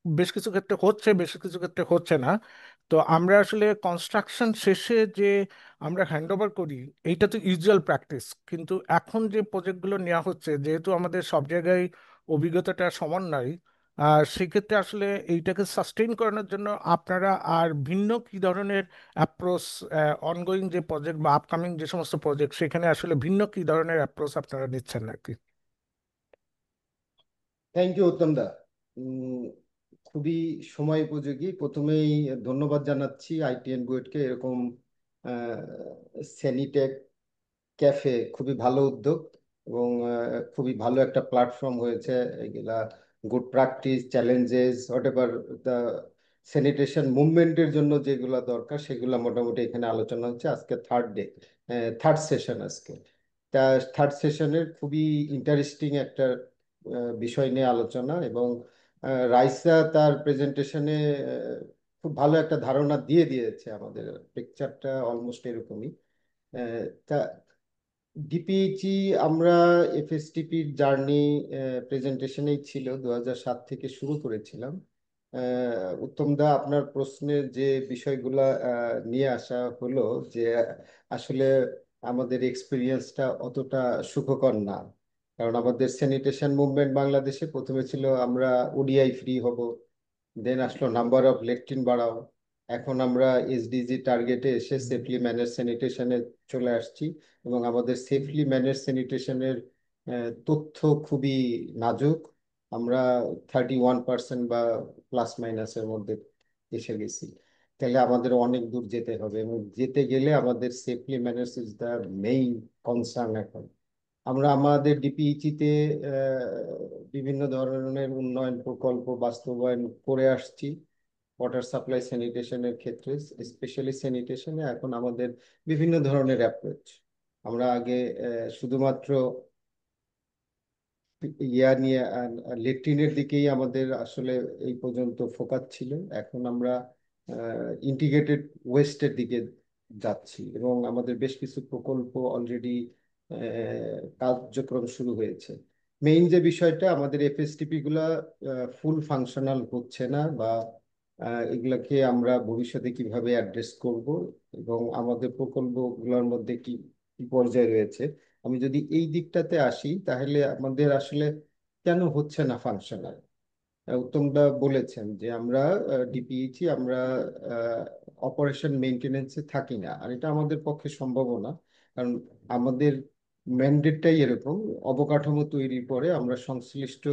বেশ কিছু ক্ষেত্রে হচ্ছে, বেশ কিছু ক্ষেত্রে হচ্ছে না। তো আমরা আসলে কনস্ট্রাকশন শেষে যে আমরা হ্যান্ড ওভার করি, এইটা তো ইউজুয়াল প্র্যাকটিস, কিন্তু এখন যে প্রজেক্টগুলো নেওয়া হচ্ছে যেহেতু আমাদের সব জায়গায় অভিজ্ঞতাটা সমান নয়, আর সেক্ষেত্রে আসলে এইটাকে সাস্টেইন করানোর জন্য আপনারা আর ভিন্ন কি ধরনের অ্যাপ্রোচ, অনগোয়িং যে প্রজেক্ট বা আপকামিং যে সমস্ত প্রজেক্ট, সেখানে আসলে ভিন্ন কি ধরনের অ্যাপ্রোচ আপনারা নিচ্ছেন নাকি? থ্যাংক ইউ উত্তম দা। খুবই সময় উপযোগী। প্রথমেই ধন্যবাদ জানাচ্ছি আইটিএন বুয়েটকে, এরকম স্যানিটেক ক্যাফে খুবই ভালো উদ্যোগ এবং খুবই ভালো একটা প্ল্যাটফর্ম হয়েছে। এগুলা good practice, challenges, whatever the sanitation মুভমেন্টের জন্য যেগুলো দরকার সেগুলো মোটামুটি এখানে আলোচনা হচ্ছে। আজকে থার্ড সেশন আজকে। তা থার্ড সেশনের খুবই ইন্টারেস্টিং একটা বিষয় নিয়ে আলোচনা, এবং রাইসা তার প্রেজেন্টেশনে খুব ভালো একটা ধারণা দিয়ে দিয়েছে। আমাদের পিকচারটা অলমোস্ট এরকমই। তা ডিপিএইচই, আমরা এফএসটিপির জার্নি প্রেজেন্টেশনেই ছিল, 2007 থেকে শুরু করেছিলাম। উত্তম দা, আপনার প্রশ্নের যে বিষয়গুলা নিয়ে আসা হলো, যে আসলে আমাদের এক্সপিরিয়েন্সটা অতটা সুখকর না। কারণ আমাদের স্যানিটেশন মুভমেন্ট বাংলাদেশে প্রথমে ছিল আমরা ওডিআই ফ্রি হব, দেন আসলো নাম্বার অফ লেট্রিন বাড়াও, এখন আমরা এসডিজি টার্গেটে এসে সেফলি ম্যানেজ স্যানিটেশনে চলে আসছি। এবং আমাদের সেফলি ম্যানেজ স্যানিটেশনের তথ্য খুবই নাজুক। আমরা 31% বা প্লাস মাইনাসের মধ্যে এসে গেছি। তাহলে আমাদের অনেক দূর যেতে হবে, এবং যেতে গেলে আমাদের safely manage is the main concern এখন। আমরা আমাদের ডিপিইচিতে বিভিন্ন ধরনের উন্নয়ন প্রকল্প বাস্তবায়ন করে আসছি ওয়াটার সাপ্লাই স্যানিটেশনের ক্ষেত্রে, স্পেশালি স্যানিটেশনে এখন আমাদের বিভিন্ন ধরনের অ্যাপ্রোচ। আমরা আগে শুধুমাত্র ইয়া নিয়ে লেট্রিনের দিকেই আমাদের আসলে এই পর্যন্ত ফোকাস ছিল। এখন আমরা ইন্টিগ্রেটেড ওয়েস্টের দিকে যাচ্ছি, এবং আমাদের বেশ কিছু প্রকল্প অলরেডি কার্যক্রম শুরু হয়েছে। মেইন যে বিষয়টা, আমাদের এফএসটিপি গুলা ফুল ফাংশনাল হচ্ছে না, বা এগুলাকে আমরা ভবিষ্যতে কিভাবে অ্যাড্রেস করব, এবং আমাদের প্রকল্পগুলোর মধ্যে কি কি পর্যায়ে রয়েছে। আমি যদি এই দিকটাতে আসি, তাহলে আমাদের আসলে কেন হচ্ছে না ফাংশনাল। উত্তমদা বলেছেন যে আমরা ডিপিইচি, আমরা অপারেশন মেইনটেনেন্সে থাকি না, আর এটা আমাদের পক্ষে সম্ভব না। কারণ আমাদের ম্যান্ডেটটাই এরকম। অবকাঠামো তৈরির পরে আমরা সংশ্লিষ্ট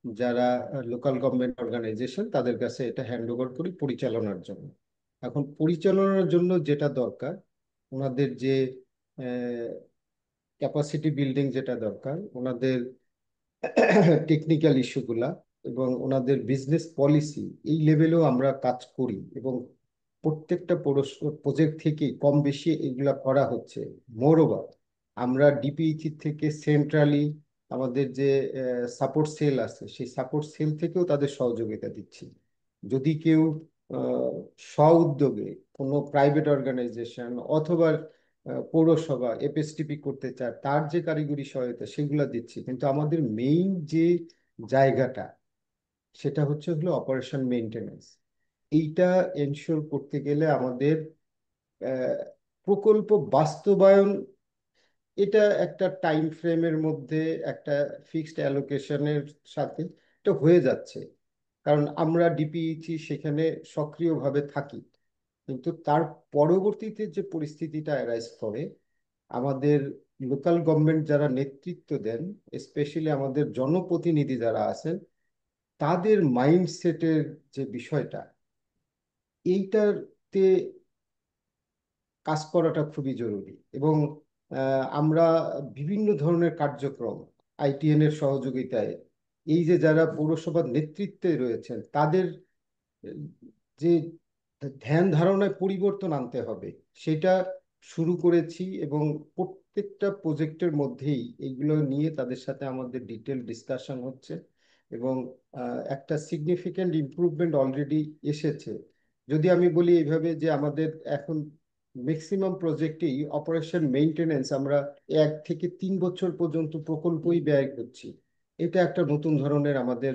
যারা লোকাল গভর্নমেন্ট অর্গানাইজেশন, তাদের কাছে এটা হ্যান্ড ওভার করি পরিচালনার জন্য। এখন পরিচালনার জন্য যেটা দরকার, ওনাদের যে ক্যাপাসিটি বিল্ডিং যেটা দরকার, ওনাদের টেকনিক্যাল ইস্যুগুলা, এবং ওনাদের বিজনেস পলিসি, এই লেভেলেও আমরা কাজ করি, এবং প্রত্যেকটা প্রজেক্ট থেকে কম বেশি এগুলা করা হচ্ছে। মোরওভার, আমরা ডিপিইচি থেকে সেন্ট্রালি আমাদের যে সাপোর্ট সেল আছে, সেই সাপোর্ট সেল থেকেও তাদের সহযোগিতা দিচ্ছি। যদি কেউ আহ, স্ব উদ্যোগে কোনো প্রাইভেট অর্গানাইজেশন অথবা পৌরসভা এফএসটিপি করতে চায়, তার যে কারিগরি সহায়তা সেগুলো দিচ্ছি। কিন্তু আমাদের মেইন যে জায়গাটা, সেটা হলো অপারেশন মেইনটেনেন্স। এইটা এনশিওর করতে গেলে আমাদের আহ, প্রকল্প বাস্তবায়ন, এটা একটা টাইম ফ্রেমের মধ্যে একটা ফিক্সড অ্যালোকেশনের সাথে এটা হয়ে যাচ্ছে। কারণ আমরা ডিপিইচি সেখানে সক্রিয়ভাবে থাকি, কিন্তু তার পরবর্তীতে যে পরিস্থিতিটা অ্যারাইজ করে, আমাদের লোকাল গভর্নমেন্ট যারা নেতৃত্ব দেন, স্পেশালি আমাদের জনপ্রতিনিধি যারা আছেন, তাদের মাইন্ডসেটের যে বিষয়টা, এইটাতে কাজ করাটা খুবই জরুরি। এবং আমরা বিভিন্ন ধরনের কার্যক্রম আইটিএন এর সহযোগিতায়, এই যে যারা পৌরসভার নেতৃত্বে রয়েছেন, তাদের যে ধ্যান ধারণায় পরিবর্তন আনতে হবে, সেটা শুরু করেছি। এবং প্রত্যেকটা প্রজেক্টের মধ্যেই এগুলো নিয়ে তাদের সাথে আমাদের ডিটেল ডিসকাশন হচ্ছে, এবং একটা সিগনিফিক্যান্ট ইমপ্রুভমেন্ট অলরেডি এসেছে। যদি আমি বলি এইভাবে, যে আমাদের এখন ম্যাক্সিমাম প্রজেক্টেই অপারেশন মেইনটেনেন্স আমরা 1 থেকে 3 বছর পর্যন্ত প্রকল্পই ব্যয় করছি। এটা একটা নতুন ধরনের আমাদের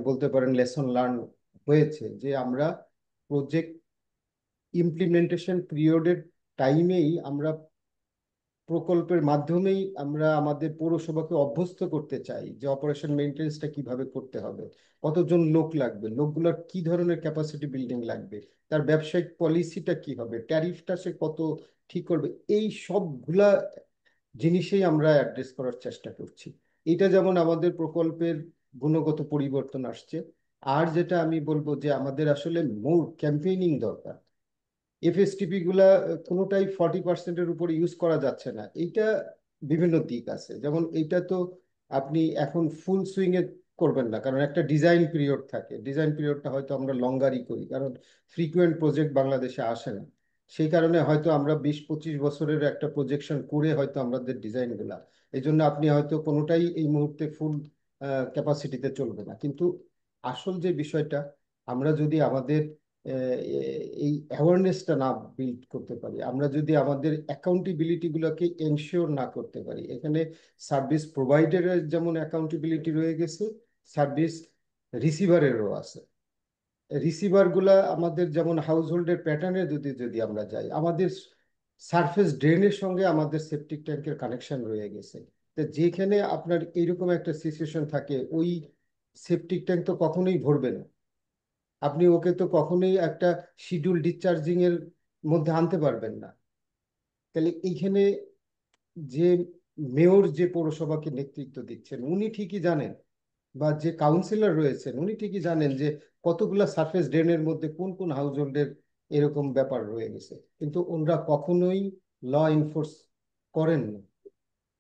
বলতে পারেন লেসন লার্ন হয়েছে, যে আমরা প্রজেক্ট ইমপ্লিমেন্টেশন পিরিয়ডের টাইমেই আমরা প্রকল্পের মাধ্যমেই আমরা আমাদের পৌরসভাকে অভ্যস্ত করতে চাই যে অপারেশন মেইনটেনেন্সটা কিভাবে করতে হবে, কতজন লোক লাগবে, লোকগুলোর কি ধরনের ক্যাপাসিটি বিল্ডিং লাগবে, তার ব্যবসায়িক পলিসিটা কি হবে, ট্যারিফটা সে কত ঠিক করবে, এই সবগুলা জিনিসেই আমরা অ্যাড্রেস করার চেষ্টা করছি। এটা যেমন আমাদের প্রকল্পের গুণগত পরিবর্তন আসছে। আর যেটা আমি বলবো যে আমাদের আসলে মোর ক্যাম্পেইনিং দরকার। এফএসটিপি গুলা কোনোটাই 40%-এর উপরে ইউজ করা যাচ্ছে না। এইটা বিভিন্ন দিক আছে, যেমন এইটা তো আপনি এখন ফুল সুইং এ করবেন না, কারণ একটা ডিজাইন পিরিয়ড থাকে। ডিজাইন পিরিয়ডটা হয়তো আমরা লঙ্গারই করি, কারণ ফ্রিকুয়েন্ট প্রজেক্ট বাংলাদেশে আসে না। সেই কারণে হয়তো আমরা 20-25 বছরের একটা প্রজেকশন করে হয়তো আমাদের ডিজাইন গুলা, এই জন্য আপনি হয়তো কোনোটাই এই মুহূর্তে ফুল ক্যাপাসিটিতে চলবে না। কিন্তু আসল যে বিষয়টা, আমরা যদি আমাদের এই অ্যাওয়ারনেসটা না বিল্ড করতে পারি, আমরা যদি আমাদের অ্যাকাউন্টেবিলিটি গুলোকে এনশিওর না করতে পারি, এখানে সার্ভিস প্রোভাইডারের যেমন অ্যাকাউন্টেবিলিটি রয়ে গেছে, সার্ভিস রিসিভারেরও আছে। রিসিভার গুলা আমাদের যেমন হাউস হোল্ডের প্যাটার্নে যদি যদি আমরা যাই, আমাদের সারফেস ড্রেনের সঙ্গে আমাদের সেপটিক ট্যাঙ্কের কানেকশন রয়ে গেছে। তো যেখানে আপনার এইরকম একটা সিচুয়েশন থাকে, ওই সেপটিক ট্যাঙ্ক তো কখনোই ভরবে না, আপনি ওকে তো কখনোই একটা শিডিউল ডিসচার্জিং এর মধ্যে আনতে পারবেন না। তাহলে এইখানে যে মেয়র যে পৌরসভাকে নেতৃত্ব দিচ্ছেন উনি ঠিকই জানেন, বা যে কাউন্সিলর রয়েছেন উনি ঠিকই জানেন যে কতগুলা সারফেস ড্রেনের মধ্যে কোন কোন হাউস হোল্ডের এরকম ব্যাপার রয়ে গেছে, কিন্তু ওনারা কখনোই ল এনফোর্স করেন না,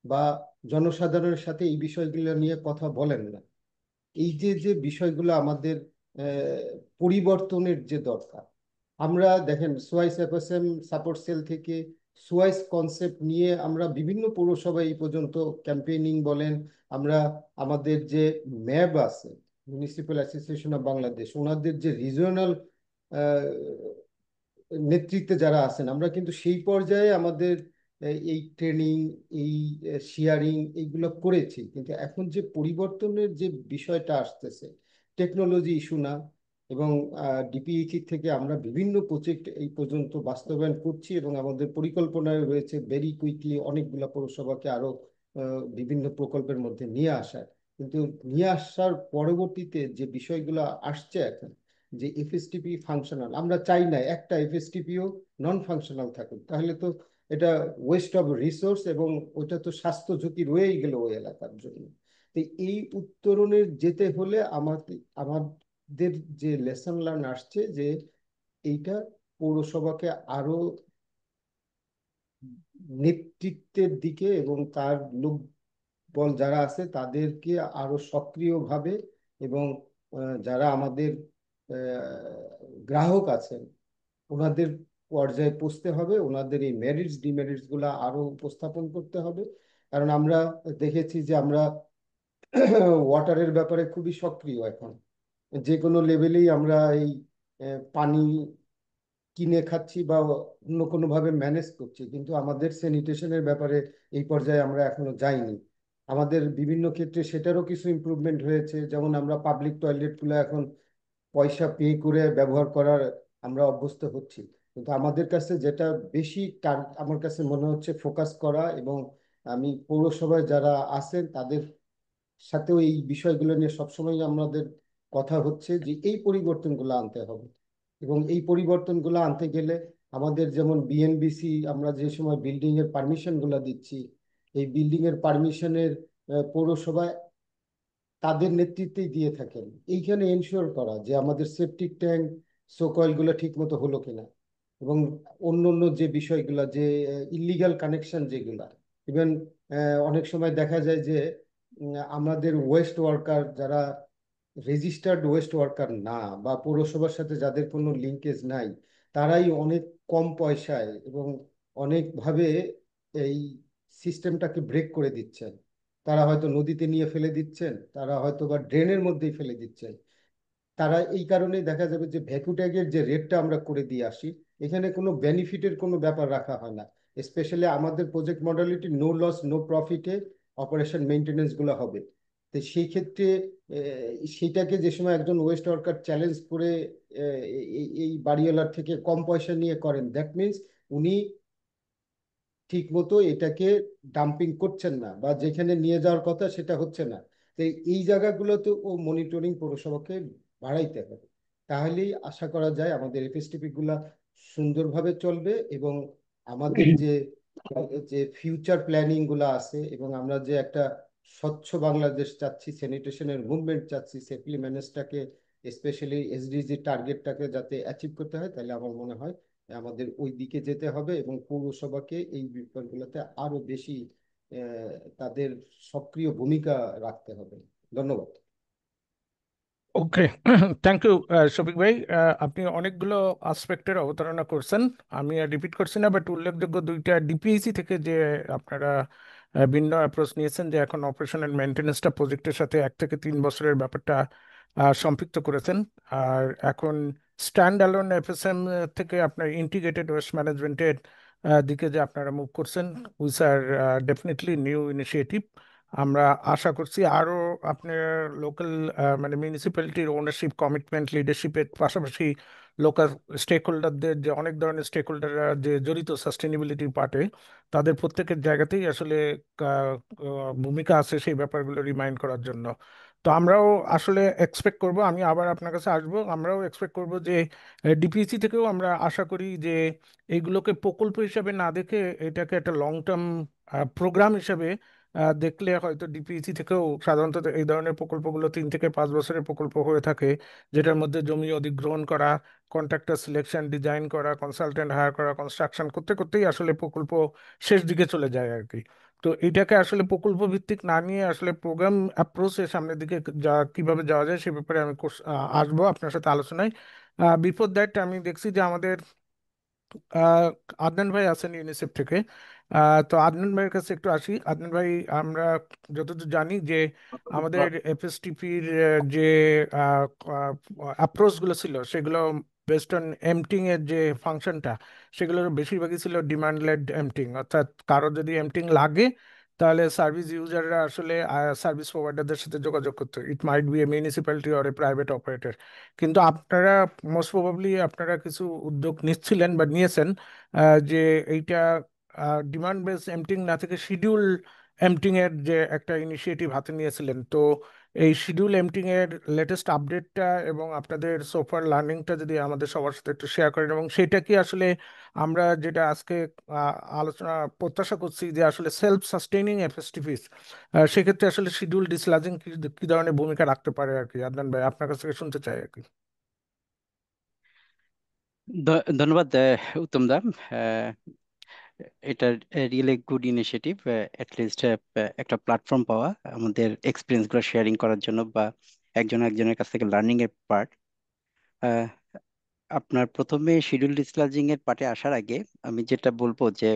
বা জনসাধারণের সাথে এই বিষয়গুলো নিয়ে কথা বলেন না। এই যে যে বিষয়গুলো আমাদের পরিবর্তনের যে দরকার, আমরা দেখেন সোয়াইস এফএসএম সাপোর্ট সেল থেকে সোয়াইস কনসেপ্ট নিয়ে আমরা বিভিন্ন পৌরসভায় এই পর্যন্ত ক্যাম্পেইনিং বলেন, আমরা আমাদের যে ম্যাব আছে, মিউনিসিপ্যাল অ্যাসোসিয়েশন অফ বাংলাদেশ, ওনাদের যে রিজিওনাল নেতৃত্বে যারা আছেন, আমরা কিন্তু সেই পর্যায়ে আমাদের এই ট্রেনিং, এই শেয়ারিং এইগুলো করেছি। কিন্তু এখন যে পরিবর্তনের যে বিষয়টা আসতেছে, টেকনোলজি ইস্যু না, এবং ডিপিইচি থেকে আমরা বিভিন্ন প্রজেক্ট এই পর্যন্ত বাস্তবায়ন করছি, এবং আমাদের পরিকল্পনায় রয়েছে ভেরি কুইকলি অনেকগুলো পৌরসভাকে আরো বিভিন্ন প্রকল্পের মধ্যে নিয়ে আসার। কিন্তু নিয়ে আসার পরবর্তীতে যে বিষয়গুলো আসছে এখন, যে এফএসটিপি ফাংশনাল, আমরা চাই না একটা এফএসটিপিও নন ফাংশনাল থাকুক, তাহলে তো এটা ওয়েস্ট অফ রিসোর্স, এবং ওটা তো স্বাস্থ্য ঝুঁকি রয়েই গেল ওই এলাকার জন্য। তো এই উত্তরণের যেতে হলে আমাদের যে লেসন লার্ন আসছে, যে এইটা পৌরসভাকে আরো নেতৃত্বের দিকে, এবং তার লোক বল যারা আছে তাদেরকে আরো সক্রিয়ভাবে, এবং যারা আমাদের গ্রাহক আছেন ওনাদের পর্যায়ে পৌঁছতে হবে, ওনাদের এই মেরিটস ডিমেরিটস গুলা আরো উপস্থাপন করতে হবে। কারণ আমরা দেখেছি যে আমরা ওয়াটারের ব্যাপারে খুবই সক্রিয় এখন, যে কোনো লেভেলেই আমরা এই পানি কিনে খাচ্ছি বা অন্য কোনোভাবে ম্যানেজ করছি, কিন্তু আমাদের স্যানিটেশনের ব্যাপারে এই পর্যায়ে আমরা এখনো যাইনি। আমাদের বিভিন্ন ক্ষেত্রে সেটারও কিছু ইমপ্রুভমেন্ট হয়েছে, যেমন আমরা পাবলিক টয়লেটগুলো এখন পয়সা পে করে ব্যবহার করার আমরা অভ্যস্ত হচ্ছি। কিন্তু আমাদের কাছে যেটা বেশি আমার কাছে মনে হচ্ছে ফোকাস করা, এবং আমি পৌরসভায় যারা আছেন তাদের সাথেও এই বিষয়গুলো নিয়ে সবসময় আমাদের কথা হচ্ছে যে এই পরিবর্তনগুলো আনতে হবে। এবং এই পরিবর্তনগুলো আনতে গেলে আমাদের যেমন বিএনবিসি, আমরা যে সময় বিল্ডিং এর পারমিশন গুলো দিচ্ছি, এই বিল্ডিং এর পারমিশনের পৌরসভায় তাদের নেতৃত্বেই দিয়ে থাকেন। এইখানে এনশিওর করা যে আমাদের সেপটিক ট্যাঙ্ক সোকয়েল গুলো ঠিক মতো হলো কিনা, এবং অন্য অন্য যে বিষয়গুলো, যে ইলিগাল কানেকশন যেগুলা, ইভেন অনেক সময় দেখা যায় যে আমাদের ওয়েস্ট ওয়ার্কার যারা রেজিস্টার্ড ওয়েস্ট ওয়ার্কার না, বা পৌরসভার সাথে যাদের কোনো লিঙ্কেজ নাই, তারাই অনেক কম পয়সায় এবং অনেকভাবে এই সিস্টেমটাকে ব্রেক করে দিচ্ছেন। তারা হয়তো নদীতে নিয়ে ফেলে দিচ্ছেন, তারা হয়তো বা ড্রেনের মধ্যেই ফেলে দিচ্ছেন। তারা এই কারণেই দেখা যাবে যে ভ্যাকু ট্যাগের যে রেটটা আমরা করে দিয়ে আসি, এখানে কোনো বেনিফিটের কোনো ব্যাপার রাখা হয় না। স্পেশালি আমাদের project modality no loss no প্রফিটে অপারেশন মেইনটেনেন্স গুলো হবে। তো সেই ক্ষেত্রে সেইটাকে যে সময় একজন ওয়েস্ট ওয়ার্কার চ্যালেঞ্জ করে এই বাড়িওয়ালার থেকে কম পয়সা নিয়ে করেন, দ্যাট মিনস উনি ঠিক মতো এটাকে ডাম্পিং করছেন না, বা যেখানে নিয়ে যাওয়ার কথা সেটা হচ্ছে না। তো এই জায়গাগুলোতে ও মনিটরিং পৌরসভাকে বাড়াইতে হবে। তাহলেই আশা করা যায় আমাদের এফএসটিপি গুলা সুন্দরভাবে চলবে, এবং আমাদের যে যে ফিউচার প্ল্যানিং গুলা আছে, এবং আমরা যে একটা স্বচ্ছ বাংলাদেশ চাচ্ছি, স্যানিটেশনের মুভমেন্ট চাচ্ছি, সেফলি ম্যানেজটাকে, স্পেশালি এসডিজি টার্গেটটাকে যাতে অ্যাচিভ করতে হয়, তাহলে আমার মনে হয় আমাদের ওই দিকে যেতে হবে, এবং পৌরসভাকে এই ব্যাপারগুলোতে আরো বেশি তাদের সক্রিয় ভূমিকা রাখতে হবে। ধন্যবাদ। ওকে, থ্যাংক ইউ শফিক ভাই। আপনি অনেকগুলো আসপেক্টের অবতারণা করছেন, আমি আর রিপিট করছি না, বাট উল্লেখযোগ্য দুইটা ডিপিএসি থেকে যে আপনারা ভিন্ন অ্যাপ্রোচ নিয়েছেন, যে এখন অপারেশন অ্যান্ড মেনটেন্যান্সটা প্রজেক্টের সাথে 1 থেকে 3 বছরের ব্যাপারটা সম্পৃক্ত করেছেন। আর এখন স্ট্যান্ড অ্যালোন এফএসএম থেকে আপনার ইন্টিগ্রেটেড ওয়েস্ট ম্যানেজমেন্টের দিকে যে আপনারা মুভ করছেন, which are definitely new initiative. আমরা আশা করছি আরও আপনার লোকাল মানে মিউনিসিপ্যালিটির ওনারশিপ, কমিটমেন্ট, লিডারশিপের পাশাপাশি লোকাল স্টেক হোল্ডারদের, যে অনেক ধরনের স্টেক হোল্ডাররা যে জড়িত সাস্টেনেবিলিটির পার্টে, তাদের প্রত্যেকের জায়গাতেই আসলে ভূমিকা আছে সেই ব্যাপারগুলো রিমাইন্ড করার জন্য। তো আমরাও আসলে এক্সপেক্ট করব, আমি আবার আপনার কাছে আসবো, আমরাও এক্সপেক্ট করব যে ডিপিএসসি থেকেও আমরা আশা করি যে এইগুলোকে প্রকল্প হিসাবে না দেখে এটাকে একটা লং টার্ম প্রোগ্রাম হিসাবে দেখলে হয়তো ডিপিইসি থেকেও সাধারণত এই ধরনের প্রকল্পগুলো 3 থেকে 5 বছরের প্রকল্প হয়ে থাকে, যেটার মধ্যে জমি অধিগ্রহণ করা, কন্ট্রাক্টর সিলেকশন, ডিজাইন করা, কনসালটেন্ট হায়ার করা, কনস্ট্রাকশন করতে করতেই আসলে প্রকল্প শেষ দিকে চলে যায় আর কি। তো এটাকে আসলে প্রকল্প ভিত্তিক না নিয়ে আসলে প্রোগ্রাম অ্যাপ্রোচে সামনের দিকে কিভাবে যাওয়া যায় সে ব্যাপারে আমি আসবো আপনার সাথে আলোচনায়। বিফোর দ্যাট আমি দেখছি যে আমাদের আহ, আদনান ভাই আছেন ইউনিসেফ থেকে। তো আদনান ভাইয়ের কাছে একটু আসি। আদনান ভাই, আমরা যতদূর জানি যে আমাদের এফএসটিপির যে অ্যাপ্রোচগুলো ছিল সেগুলো বেসড অন এমটিং এর যে ফাংশনটা, সেগুলোর বেশিরভাগই ছিল ডিমান্ড লেড এমটিং, অর্থাৎ কারো যদি এমটিং লাগে তাহলে সার্ভিস ইউজাররা আসলে সার্ভিস প্রোভাইডারদের সাথে যোগাযোগ করতো, it might be a municipality or a private operator. কিন্তু আপনারা মোস্ট প্রবাবলি আপনারা কিছু উদ্যোগ নিচ্ছিলেন বা নিয়েছেন, যে এইটা ডিমান্ড বেস এমটিং না থেকে শিডিউল এমটিং এর যে একটা ইনিশিয়েটিভ হাতে নিয়েছিলেন। তো এই শিডিউল এমটিং এর লেটেস্ট আপডেটটা এবং আপনাদের সোফার লার্নিংটা যদি আমাদের সবার সাথে একটু শেয়ার করেন, এবং সেটা কি আসলে আমরা যেটা আজকে আলোচনা প্রত্যাশা করছি যে আসলে সেলফ সাস্টেইনিং এফএসটিপিস, সেক্ষেত্রে আসলে শিডিউল ডিসলাজিং কি কি ধরনের ভূমিকা রাখতে পারে আর কি। আদনান ভাই, আপনার কাছ থেকে শুনতে চাই আর কি। ধন্যবাদ উত্তম দা। এটা রিয়েলি গুড ইনিশিয়েটিভ, লিস্ট একটা প্ল্যাটফর্ম পাওয়া আমাদের এক্সপিরিয়েন্স গুলো শেয়ারিং করার জন্য, বা একজন একজনের কাছ থেকে লার্নিং এর পার্ট। আপনার প্রথমে শিডিউল ডিসক্লোজিং এর পার্টে আসার আগে আমি যেটা বলবো যে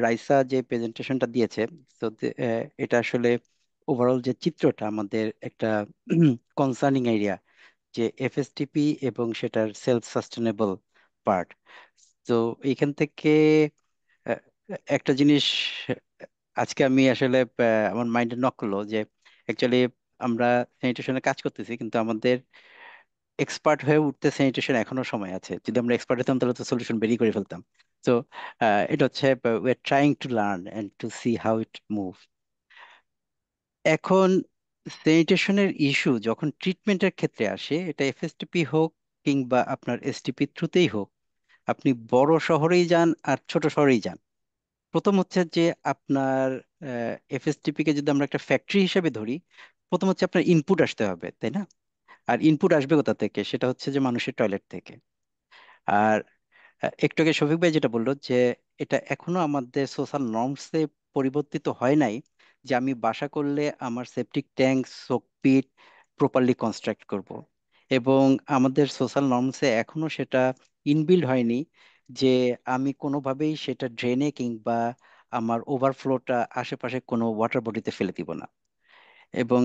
রাইসা যে প্রেজেন্টেশনটা দিয়েছে, তো এটা আসলে ওভারঅল যে চিত্রটা আমাদের একটা কনসার্নিং এরিয়া, যে এফএসটিপি এবং সেটার সেলফ সাস্টেনেবল পার্ট। তো এইখান থেকে আহ, একটা জিনিস আজকে আমি আসলে আমার মাইন্ডে নক করলো যে অ্যাকচুয়ালি আমরা স্যানিটেশনে কাজ করতেছি, কিন্তু আমাদের এক্সপার্ট হয়ে উঠতে স্যানিটেশন এখনো সময় আছে। যদি আমরা এক্সপার্ট হতাম তাহলে তো সলিউশন বেরিয়ে করে ফেলতাম। তো এটা হচ্ছে we are trying to learn and to see how it move. এখন স্যানিটেশনের ইস্যু যখন ট্রিটমেন্টের ক্ষেত্রে আসে, এটা এফএসটিপি হোক কিংবা আপনার এসটিপি থ্রুতেই হোক, আপনি বড় শহরেই যান আর ছোট শহরেই যান, প্রথম হচ্ছে যে আপনার এফএসটিপি কে যদি আমরা একটা ফ্যাক্টরি হিসেবে ধরি, প্রথম হচ্ছে আপনার ইনপুট আসতে হবে, তাই না? আর ইনপুট আসবে কোথা থেকে? সেটা হচ্ছে যে মানুষের টয়লেট থেকে। আর একটু আগে শফিক ভাই যেটা বললো যে এটা এখনো আমাদের সোশ্যাল নর্মসে পরিবর্তিত হয় নাই, যে আমি বাসা করলে আমার septic tank, soak pit properly construct করব। এবং আমাদের সোশ্যাল নর্মসে এখনো সেটা ইনবিল্ড হয়নি যে আমি কোনোভাবেই সেটা ড্রেনে কিংবা আমার ওভারফ্লোটা আশেপাশে কোনো ওয়াটার বডিতে ফেলে দিব না। এবং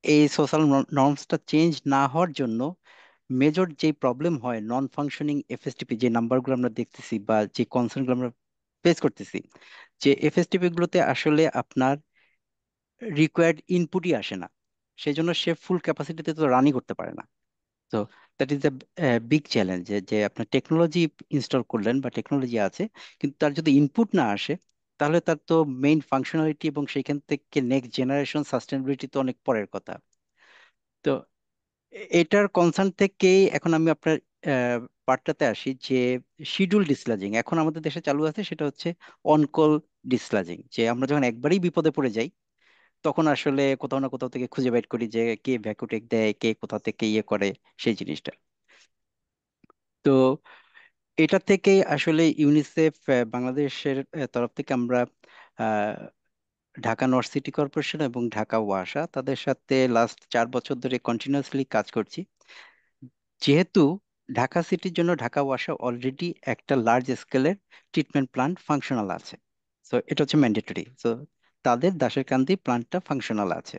এই সোশ্যাল নর্মসটা চেঞ্জ না হওয়ার জন্য মেজর যে প্রবলেম হয়, নন ফাংশনিং এফএসটিপি যে নাম্বারগুলো আমরা দেখতেছি বা যে কনসার্নগুলো আমরা ফেস করতেছি, যে এফএসটিপি গুলোতে আসলে আপনার রিকোয়ার্ড ইনপুটই আসে না, সেই জন্য সে ফুল ক্যাপাসিটিতে তো রানই করতে পারে না। তো that is the big challenge, যে আপনার টেকনোলজি ইনস্টল করলেন বা টেকনোলজি আছে, কিন্তু তার যদি ইনপুট না আসে তাহলে তার তো মেইন ফাংশনালিটি এবং সেইখান থেকে নেক্সট জেনারেশন সাস্টেনেবিলিটি তো অনেক পরের কথা। তো এটার কনসার্ন থেকেই এখন আমি আপনার পার্টটাতে আসি, যে শিডিউল ডিসলাজিং এখন আমাদের দেশে চালু আছে। সেটা হচ্ছে অনকল ডিসলাজিং, যে আমরা যখন একবারেই বিপদে পড়ে যাই তখন আসলে কোথাও না কোথাও থেকে খুঁজে বের করি যে কে ভ্যাকুটেক দেয়, কে কোথা থেকে ইয়ে করে সেই জিনিসটা। তো এটা থেকেই আসলে ইউনিসেফ বাংলাদেশের তরফ থেকে আমরা আহ, ঢাকা নর্থ সিটি কর্পোরেশন এবং ঢাকা ওয়াসা তাদের সাথে লাস্ট 4 বছর ধরে কন্টিনিউয়াসলি কাজ করছি। যেহেতু ঢাকা সিটির জন্য ঢাকা ওয়াসা অলরেডি একটা লার্জ স্কেলের ট্রিটমেন্ট প্ল্যান্ট ফাংশনাল আছে, তো এটা হচ্ছে ম্যান্ডেটরি। তো তাদের দাসেরকান্দি প্ল্যান্টটা ফাংশনাল আছে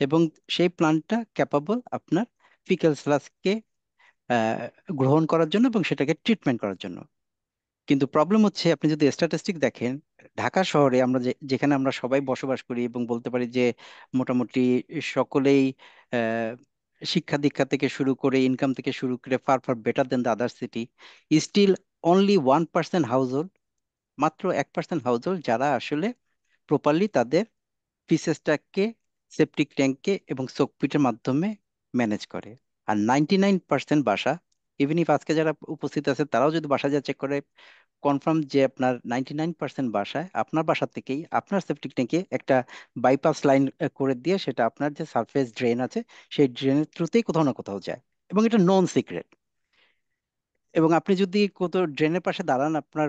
এবং সেই প্ল্যান্টটা ক্যাপাবল আপনার ফিক্যাল স্লাসকে গ্রহণ করার জন্য এবং সেটাকে ট্রিটমেন্ট করার জন্য। কিন্তু প্রবলেম হচ্ছে, আপনি যদি স্ট্যাটিস্টিক দেখেন, ঢাকা শহরে আমরা যেখানে আমরা সবাই বসবাস করি এবং বলতে পারি যে মোটামুটি সকলেই আহ, শিক্ষা দীক্ষা থেকে শুরু করে ইনকাম থেকে শুরু করে far far better than the other city, still only 1% household, মাত্র 1% হাউস হোল্ড যারা আসলে প্রপারলি তাদের ফিসেসটাকে সেপটিক ট্যাঙ্কে এবং সোকপিটের মাধ্যমে ম্যানেজ করে। আর 99% বাসা, ইভেন ইফ আজকে যারা উপস্থিত আছে তারাও যদি বাসা যা চেক করে, কনফার্ম যে আপনার 99% বাসায় আপনার বাসা থেকেই আপনার সেপটিক ট্যাঙ্কে একটা বাইপাস লাইন করে দিয়ে সেটা আপনার যে সারফেস ড্রেন আছে সেই ড্রেনের থ্রুতেই কোথাও না কোথাও যায়, এবং এটা নন সিক্রেট। এবং আপনি যদি কোথাও ড্রেনের পাশে দাঁড়ান, আপনার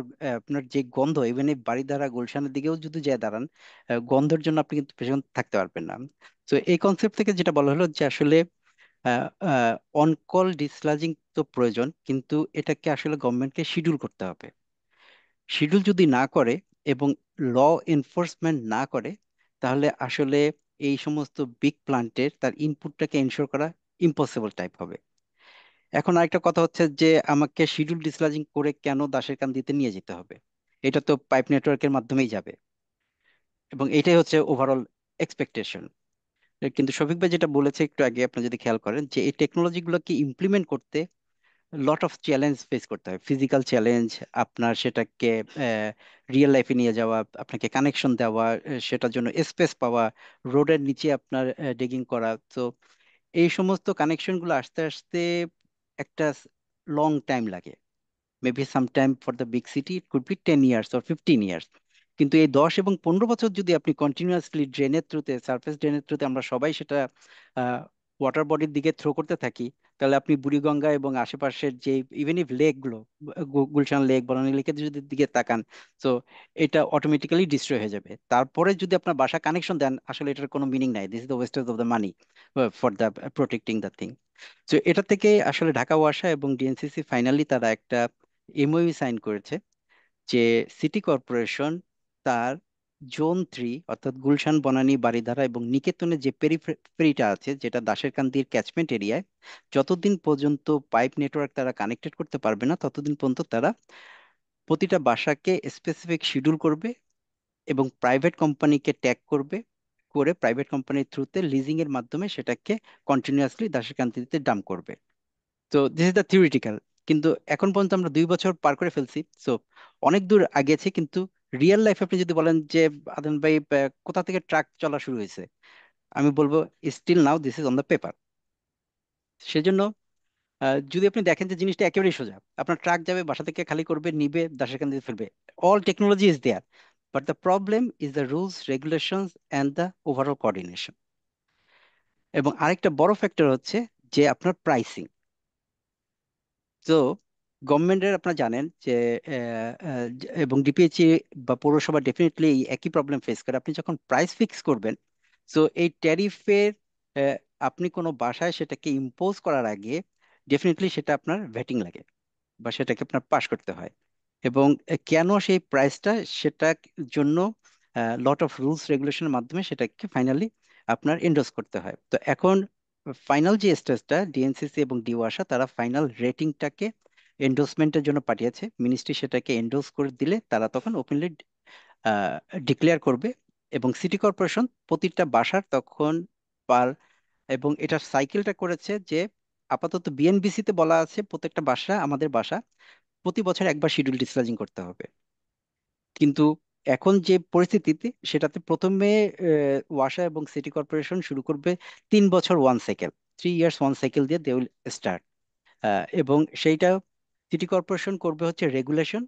যে গন্ধ, ইভেন এই বাড়িধারা গুলশানের দিকেও যদি যায় দাঁড়ান, গন্ধের জন্য আপনি কিন্তু পেছনে থাকতে পারবেন না। তো এই কনসেপ্ট থেকে যেটা বলা হলো যে আসলে অনকল ডিসলাজিং তো প্রয়োজন, কিন্তু এটাকে আসলে গভর্নমেন্টকে শিডিউল করতে হবে। শিডিউল যদি না করে এবং ল এনফোর্সমেন্ট না করে, তাহলে আসলে এই সমস্ত বিগ প্লান্টের তার ইনপুটটাকে এনশোর করা ইম্পসিবল টাইপ হবে। এখন আরেকটা কথা হচ্ছে যে আমাকে শিডিউল ডিসলাজিং করে কেন দাসের কান দিতে নিয়ে যেতে হবে? এটা তো পাইপ নেটওয়ার্কের মাধ্যমেই যাবে, এবং এটাই হচ্ছে ওভারঅল এক্সপেকটেশন। কিন্তু শফিক ভাই যেটা বলেছে একটু আগে, আপনি যদি খেয়াল করেন, যে এই টেকনোলজিগুলোকে ইমপ্লিমেন্ট করতে লট অফ চ্যালেঞ্জ ফেস করতে হয়, ফিজিক্যাল চ্যালেঞ্জ, আপনার সেটাকে রিয়েল লাইফে নিয়ে যাওয়া, আপনাকে কানেকশন দেওয়া, সেটার জন্য স্পেস পাওয়া, রোডের নিচে আপনার ডিগিং করা। তো এই সমস্ত কানেকশনগুলো আসতে আসতে একটা লং টাইম লাগে। Maybe sometime for the big city it could B 10 years or 15 years. কিন্তু এই 10 এবং 15 বছর যদি আপনি কন্টিনিউয়াসলি ড্রেনের থ্রুতে, সার্ফেস ড্রেনের থ্রুতে আমরা সবাই সেটা ওয়াটার বডির দিকে থ্রো করতে থাকি, তাহলে আপনি বুড়িগঙ্গা এবং আশেপাশের যে ইভেন ইফ লেক গুলো, গুলশান লেক, বনানী লেকের যদি দিকে তাকান, তো এটা অটোমেটিক্যালি ডিস্ট্রয় হয়ে যাবে। তারপরে যদি আপনার বাসা কানেকশন দেন, আসলে এটার কোনো মিনিং নাই, this is the wastage of the money for the protecting the thing. তো এটা থেকে আসলে ঢাকা ওয়াসা এবং ডিএনসিসি ফাইনালি তারা একটা এমওইউ সাইন করেছে, যে সিটি কর্পোরেশন তার জোন 3 অর্থাৎ গুলশান, বনানী, বারিধারা এবং নিকেতনের যে পেরিফেরিটা আছে, যেটা দাসেরকান্দির ক্যাচমেন্ট এরিয়ায়, যতদিন পর্যন্ত পাইপ নেটওয়ার্ক তারা কানেক্টেড করতে পারবে না ততদিন পর্যন্ত তারা প্রতিটা বাসাকে স্পেসিফিক শিডিউল করবে এবং প্রাইভেট কোম্পানিকে ট্যাগ করবে, করে প্রাইভেট কোম্পানির থ্রুতে লিজিং এর মাধ্যমে সেটাকে কন্টিনিউয়াসলি দাসেরকান্দিতে ডাম্প করবে। তো দিস ইজ দ্য থিওরিটিক্যাল। কিন্তু এখন পর্যন্ত আমরা 2 বছর পার করে ফেলছি, সো অনেক দূর আগিয়েছে। কিন্তু রিয়েল লাইফে আপনি যদি বলেন যে আদন ভাই কোথা থেকে ট্রাক চলা শুরু হয়েছে, আমি বলবো still now this is on the paper. সেজন্য যদি আপনি দেখেন যে জিনিসটা একেবারেই সোজা, আপনার ট্রাক যাবে, বাসা থেকে খালি করবে, নিবে, দাসের কান দিয়ে ফেলবে, all technology is there, but the problem is the rules, regulations and the overall coordination. এবং আরেকটা বড় ফ্যাক্টর হচ্ছে যে আপনার প্রাইসিং। তো গভর্নমেন্টের আপনারা জানেন যে এবং ডিপিএইচই বা পৌরসভা ডেফিনেটলি এই একই প্রবলেম ফেস করে। আপনি যখন প্রাইস ফিক্স করবেন, সো এই ট্যারিফের আপনি কোনো বাসায় সেটাকে ইম্পোজ করার আগে ডেফিনেটলি সেটা আপনার ভেটিং লাগে বা সেটাকে আপনার পাস করতে হয়। এবং কেন সেই প্রাইসটা, সেটার জন্য লট অফ রুলস রেগুলেশনের মাধ্যমে সেটাকে ফাইনালি আপনার এন্ডোর্স করতে হয়। তো এখন ফাইনাল যে স্টেজটা, ডিএনসিসি এবং ডিওয়াসা তারা ফাইনাল রেটিংটাকে এন্ডোর্সমেন্টের জন্য পাঠিয়েছে, মিনিস্ট্রি সেটাকে এন্ডোর্স করে দিলে তারা তখন ওপেনলি ডিক্লেয়ার করবে, এবং সিটি কর্পোরেশন প্রতিটা বাসার তখন পার, এবং এটার সাইকেলটা করেছে যে আপাতত বিএনবিসি তে বলা আছে প্রত্যেকটা বাসা, আমাদের বাসা প্রতি বছর একবার শিডিউল ডিসচার্জিং করতে হবে। কিন্তু এখন যে পরিস্থিতিতে সেটাতে প্রথমে ওয়াসা এবং সিটি কর্পোরেশন শুরু করবে 3 বছর 1 সাইকেল, 3 ইয়ার্স 1 সাইকেল দিয়ে দে উইল স্টার্ট। এবং সেইটা সিটি কর্পোরেশন করবে হচ্ছে রেগুলেশন।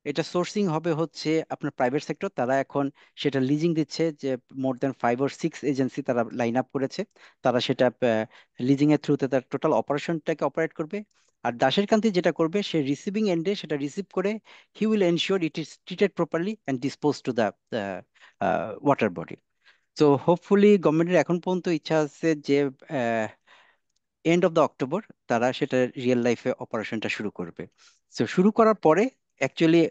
এটা সোর্সিং হবে হচ্ছে আপনার প্রাইভেট সেক্টর, তারা এখন সেটা লিজিং দিচ্ছে, যে মোর দ্যান 5 or 6 এজেন্সি তারা লাইন আপ করেছে, তারা সেটা লিজিং এর থ্রুতে তার টোটাল অপারেশনটাকে অপারেট করবে। আর দাসের কান্তি যেটা করবে, সে রিসিভিং এন্ডে সেটা রিসিভ করে he will ensure it is treated properly and dispose to the water body. তো হোপফুলি গভর্নমেন্টের এখন পর্যন্ত ইচ্ছা আছে যে এন্ড অফ দ্য অক্টোবর তারা সেটা রিয়েল লাইফে অপারেশনটা শুরু করবে। তো শুরু করার পরে actually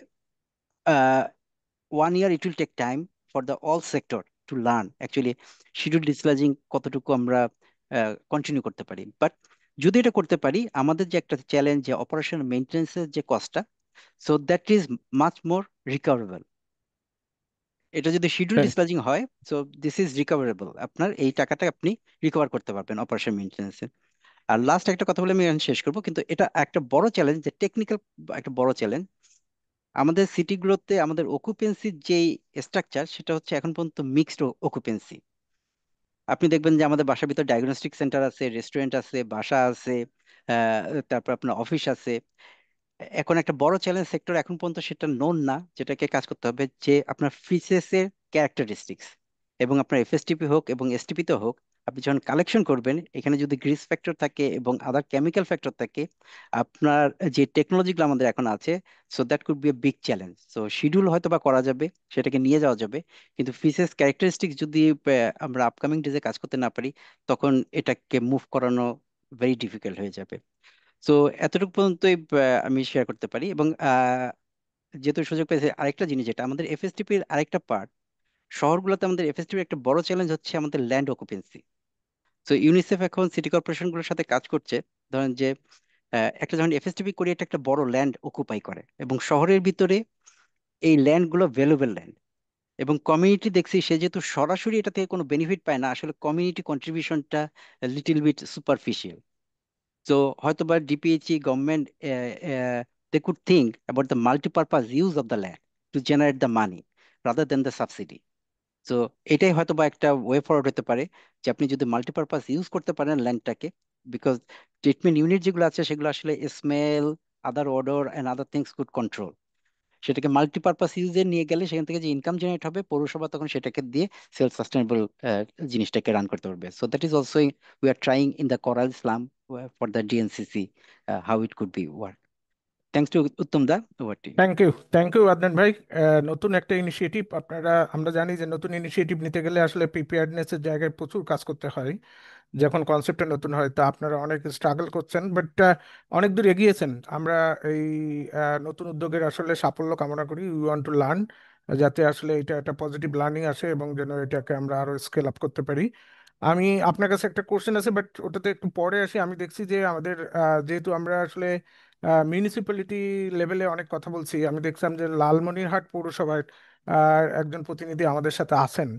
1 year it will take time for the all sector to learn actually schedule dispatching কতটুকু আমরা কন্টিনিউ করতে পারি। বাট যদি এটা করতে পারি, আমাদের যে একটা চ্যালেঞ্জ যে অপারেশন মেইনটেনেন্সের যে কস্টটা, so that is much more recoverable. এটা যদি শিডিউল হ্যাঁ, ডিসপ্যাচিং হয়, সো দিস ইজ রিকভারেবল, আপনার এই টাকাটা আপনি রিকভার করতে পারবেন অপারেশন মেইনটেনেন্সে। আর লাস্ট একটা কথা বলে আমি এখন শেষ করবো, কিন্তু এটা একটা বড় চ্যালেঞ্জ, যে টেকনিক্যাল একটা বড় চ্যালেঞ্জ আমাদের সিটিগুলোতে। আমাদের অকুপেন্সির যেই স্ট্রাকচার, সেটা হচ্ছে এখন পর্যন্ত মিক্সড অকুপেন্সি। আপনি দেখবেন যে আমাদের বাসার ভিতর ডায়াগনস্টিক সেন্টার আছে, রেস্টুরেন্ট আছে, বাসা আছে, তারপর আপনার অফিস আছে। এখন একটা বড় চ্যালেঞ্জ সেক্টর এখন পর্যন্ত সেটা নোন না, যেটাকে কাজ করতে হবে, যে আপনার ফিসেসের ক্যারেক্টারিস্টিক্স এবং আপনার এফএসটিপি হোক এবং এসটিপি তে হোক, আপনি যখন কালেকশন করবেন, এখানে যদি গ্রিস ফ্যাক্টর থাকে এবং আদার কেমিক্যাল ফ্যাক্টর থাকে, আপনার যে টেকনোলজিগুলো আমাদের এখন আছে, so that could B a big challenge. So schedule হয়তো বা করা যাবে, সেটাকে নিয়ে যাওয়া যাবে, কিন্তু ফিসেস ক্যারেক্টারিস্টিক্স যদি আমরা আপকামিং ডেজে কাজ করতে না পারি, তখন এটাকে মুভ করানো ভেরি ডিফিকাল্ট হয়ে যাবে। তো এতটুকু পর্যন্তই আমি শেয়ার করতে পারি। এবং যেহেতু সুযোগ পেয়েছে, আরেকটা জিনিস যেটা আমাদের এফএসটিপির আরেকটা পার্ট, শহরগুলোতে আমাদের এফএসটিপির একটা বড় চ্যালেঞ্জ হচ্ছে আমাদের ল্যান্ড অকুপেন্সি। তো ইউনিসেফ এখন সিটি কর্পোরেশনগুলোর সাথে কাজ করছে, ধরেন যে একটা যখন এফএসটিপি করি, একটা একটা বড় ল্যান্ড অকুপাই করে, এবং শহরের ভিতরে এই ল্যান্ডগুলো ভ্যালুয়েবল ল্যান্ড, এবং কমিউনিটি দেখছি সে যেহেতু সরাসরি এটা থেকে কোনো বেনিফিট পায় না, আসলে কমিউনিটি কন্ট্রিবিউশনটা লিটিল বিট সুপারফিশিয়াল। So, হয়তোবা DPHE government they could think about the multi-purpose use of the land to generate the money rather than the subsidy. So, এটাই হয়তোবা একটা ওয়ে ফরওয়ার্ড হতে পারে, যে আপনি যদি মাল্টিপারপাস ইউজ করতে পারেন ল্যান্ডটাকে, বিকজ ট্রিটমেন্ট ইউনিট যেগুলো আছে সেগুলো আসলে smell, other order and other things could control. সেটাকে মাল্টিপারপাস ইউজে নিয়ে গেলে সেখান থেকে যে ইনকাম জেনারেট হবে, পৌরসভা তখন সেটাকে দিয়ে সেলফ সাস্টেনেবল জিনিসটাকে রান করতে পারবে। So that is also we are trying in the coral slum for the DNCC how it could be work. Thanks to Uttam দা, over to you. Thank you Adnan ভাই। নতুন একটা ইনিশিয়েটিভ আপনারা, আমরা জানি যে নতুন ইনিশিয়েটিভ নিতে গেলে আসলে প্রিপেয়ারনেসের জায়গায় প্রচুর কাজ করতে হয় যখন কনসেপ্টটা নতুন হয়। তা আপনারা অনেক স্ট্রাগল করছেন, বাট অনেক দূর এগিয়েছেন। আমরা এই নতুন উদ্যোগের আসলে সাফল্য কামনা করি। উই ওয়ান্ট টু লার্ন, যাতে আসলে এটা একটা পজিটিভ লার্নিং আসে এবং যেন এটাকে আমরা আরো স্কেল আপ করতে পারি। আমি আপনার কাছে একটা কোশ্চেন আছে, বাট ওটাতে একটু পরে আসি। আমি দেখছি যে আমাদের যেহেতু আমরা আসলে মিউনিসিপ্যালিটি লেভেলে অনেক কথা বলছি, আমি দেখলাম যে লালমনিরহাট পৌরসভায় একজন প্রতিনিধি আমাদের সাথে আছেন।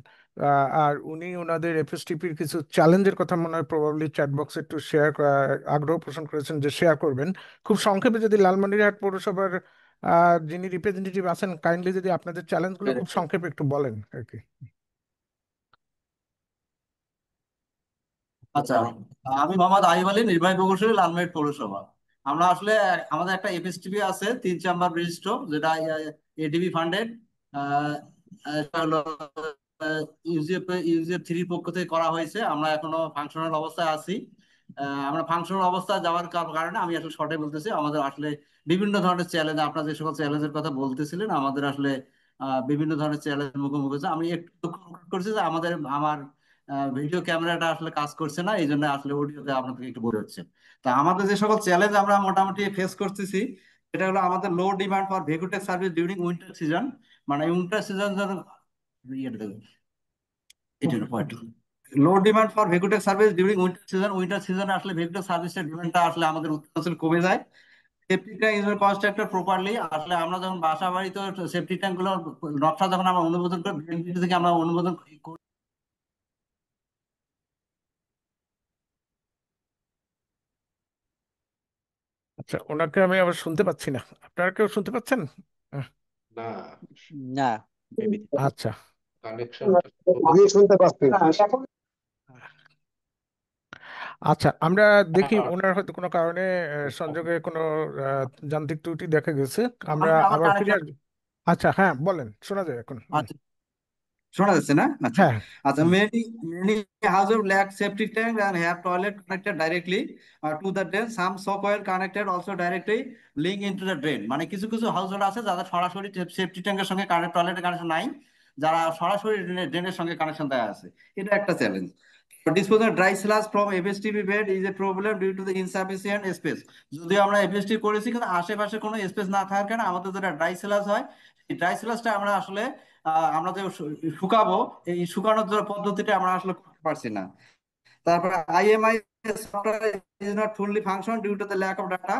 আর উনি ওনাদের এফএসটিপির কিছু চ্যালেঞ্জের কথা মনে হয় প্রবাবলি চ্যাট বক্সে একটু শেয়ার, আগ্রহ পোষণ করেছেন যে শেয়ার করবেন। খুব সংক্ষেপে যদি লালমনিরহাট পৌরসভার যিনি রিপ্রেজেন্টেটিভ আছেন, কাইন্ডলি যদি আপনাদের চ্যালেঞ্জগুলো খুব সংক্ষেপে একটু বলেন আর কি। আচ্ছা, আমি মোহাম্মদ আইব আলী, নির্বাহী প্রকৌশলী, লালমাটির পৌরসভা। আমরা আসলে আমাদের একটা এফএসটিপি আছে 3 চেম্বার বিশিষ্ট, যেটা এডিবি ফান্ডেড, ইউজিএফ ইউজিএফ থ্রির পক্ষ থেকে করা হয়েছে। আমরা এখনো ফাংশনাল অবস্থায় আছি। আমরা ফাংশনাল অবস্থায় যাওয়ার কারণে আমি আসলে শর্টে বলতেছি, আমাদের আসলে বিভিন্ন ধরনের চ্যালেঞ্জ, আপনার যে সকল চ্যালেঞ্জের কথা বলতেছিলেন, আমাদের আসলে বিভিন্ন ধরনের চ্যালেঞ্জ মুখোমুখি হচ্ছে। আমি একটু দুঃখ প্রকাশ করছি যে আমার ভিডিও ক্যামেরাটা আসলে কাজ করছে না, এই জন্য আসলে অডিওতে আপনাদের একটু বলে হচ্ছে। তা আমাদের যে সকল চ্যালেঞ্জ আমরা মোটামুটি ফেস করতেছি, এটা হলো আমাদের low demand for vehicular service during winter season. মানে winter season low demand for vehicular service during winter season. Winter সিজনে আসলে ভেহিকুলার সার্ভিসের ডিমান্ডটা আসলে আমাদের উত্তরাঞ্চল কমে যায়। Safety tank is constructed properly. আসলে আমরা যখন বাসা বাড়িতে সেফটি ট্যাঙ্ক গুলো নকশা যখন আমরা অনুমোদন করি, BNPT থেকে আমরা অনুমোদন করি। আচ্ছা, ওনাকে আমি আবার শুনতে পাচ্ছি না। আপনারা কেউ শুনতে পাচ্ছেন? আহ, না, না, মেবি আচ্ছা আমি শুনতে পাচ্ছি। আচ্ছা, আমরা দেখি ওনার হয়তো কোনো কারণে সংযোগে কোনো যান্ত্রিক ত্রুটি দেখা গেছে, আমরা আমার আবার ফিরে কানেকশন আসবো। আচ্ছা, হ্যাঁ বলেন, শোনা যায় এখন। আচ্ছা, শোনা যাচ্ছে না? আচ্ছা হ্যাঁ। আচ্ছা many household lack septic tank and have toilet connected directly to the drain. Some soil connected also directly link into the drain. মানে কিছু কিছু হাউসহোল্ড আছে যাদের সরাসরি সেফটি ট্যাঙ্কের সঙ্গে টয়লেটের কানেকশন নাই, যারা সরাসরি ড্রেনের সঙ্গে কানেকশন দেওয়া আছে। এটা একটা challenge. Disposal dry sludge from FSTP bed is a problem due to the insufficient space. যদিও আমরা FST করেছি কিন্তু আশেপাশে কোনো স্পেস না থাকার কারণে আমাদের যেটা ড্রাই স্লাজ হয়, এই ড্রাই স্লাজটা আমরা আসলে আমরা যে শুকাবো, এই শুকানোর যে পদ্ধতিটা আমরা আসলে করতে পারছি না। তারপরে IMI software is not fully function due to the lack of data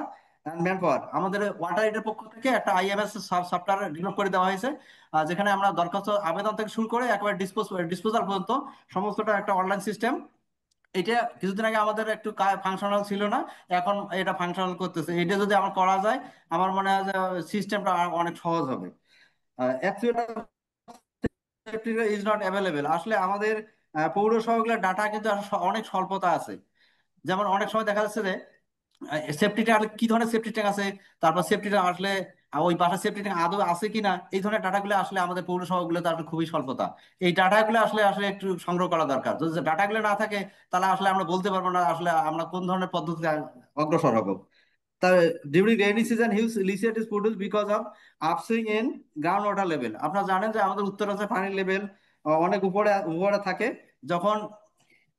and manpower. আমাদের ওয়াটার এর পক্ষ থেকে একটা IMS সফটওয়্যার ডেভেলপ করে দেওয়া হয়েছে, যেখানে আমরা দরখাস্ত আবেদন থেকে শুরু করে একেবারে ডিসপোজাল পর্যন্ত সমস্তটা একটা অনলাইন সিস্টেম। এটা কিছুদিন আগে আমাদের একটু ফাংশনাল ছিল না, এখন এটা ফাংশনাল করতেছে। এটা যদি আমার করা যায়, আমার মনে হয় যে সিস্টেমটা অনেক সহজ হবে। Is not available. আসলে আমাদের পৌরসভাগুলোর ডাটা কিন্তু অনেক স্বল্পতা আছে। যেমন অনেক সময় দেখা যাচ্ছে যে সেফটি ট্যাঙ্ক কি ধরনের সেফটি ট্যাঙ্ক আছে, তারপর সেফটি ট্যাঙ্ক আসলে ওই বাসার সেফটি ট্যাঙ্ক আদৌ আছে কিনা, এই ধরনের ডাটাগুলো আসলে আমাদের পৌরসভাগুলোতে আসলে খুবই স্বল্পতা। এই ডাটাগুলো আসলে আসলে একটু সংগ্রহ করা দরকার। যদি ডাটাগুলো না থাকে তাহলে আসলে আমরা বলতে পারবো না আসলে আমরা কোন ধরনের পদ্ধতিতে অগ্রসর হবো। During rainy season huge leachate is produce because of upswing in ground water level. আপনারা জানেন যে আমাদের উত্তরাঞ্চলে পানির লেভেল অনেক উপরে উপরে থাকে। যখন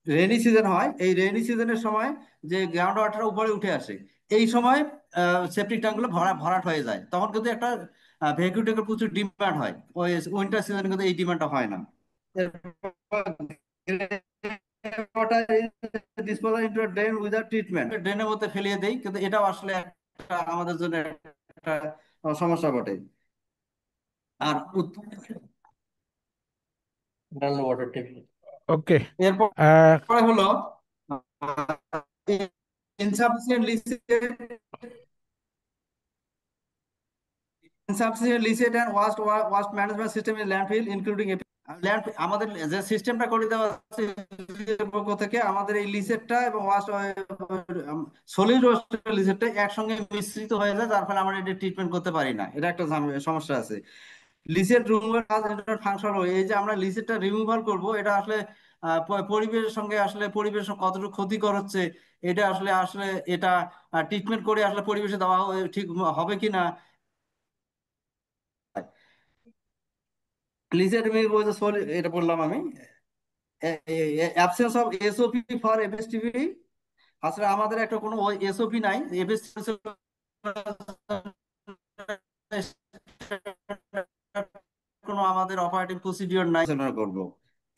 রেইনি সিজন হয়, এই রেইনি সিজনের সময় যে গ্রাউন্ড ওয়াটার উপরে উঠে আসে, এই সময় সেপ্টিক ট্যাঙ্ক গুলো ভরাট হয়ে যায়। তখন কিন্তু একটা ভেহিকিউটের প্রচুর ডিমান্ড হয়। ওই উইন্টার সিজনে কিন্তু এই ডিমান্ডটা হয় না। Disposal into drain without treatment, ড্রেনের মধ্যে ফেলিয়ে দেই, কিন্তু এটাও আসলে একটা আমাদের জন্য একটা সমস্যা বটে। আর ওকে। এরপরে হলো insufficient licit and waste management system in landfill including আমাদের যে সিস্টেমটা করে দেওয়া আছে পক্ষ থেকে, আমাদের এই লিসেটটা এবং ওয়াস্ট সলিড ওয়েস্ট লিসেটটা একসঙ্গে মিশ্রিত হয়ে যায়, যার ফলে আমরা এটা ট্রিটমেন্ট করতে পারি না। এটা একটা সমস্যা আছে। লিসেট রিমুভাল ফাংশন, এই যে আমরা লিসেটটা রিমুভাল করব, এটা আসলে পরিবেশের সঙ্গে আসলে পরিবেশ কতটুকু ক্ষতিকর হচ্ছে, এটা আসলে আসলে এটা ট্রিটমেন্ট করে আসলে পরিবেশে দেওয়া ঠিক হবে কিনা। লিসেট রিমুভাল এটা বললাম আমি। Absence of SOP for FSTP, আসলে আমাদের একটা কোনো SOP নাই। কোনো আমাদের অপারেটিং প্রসিডিওর নাই করব।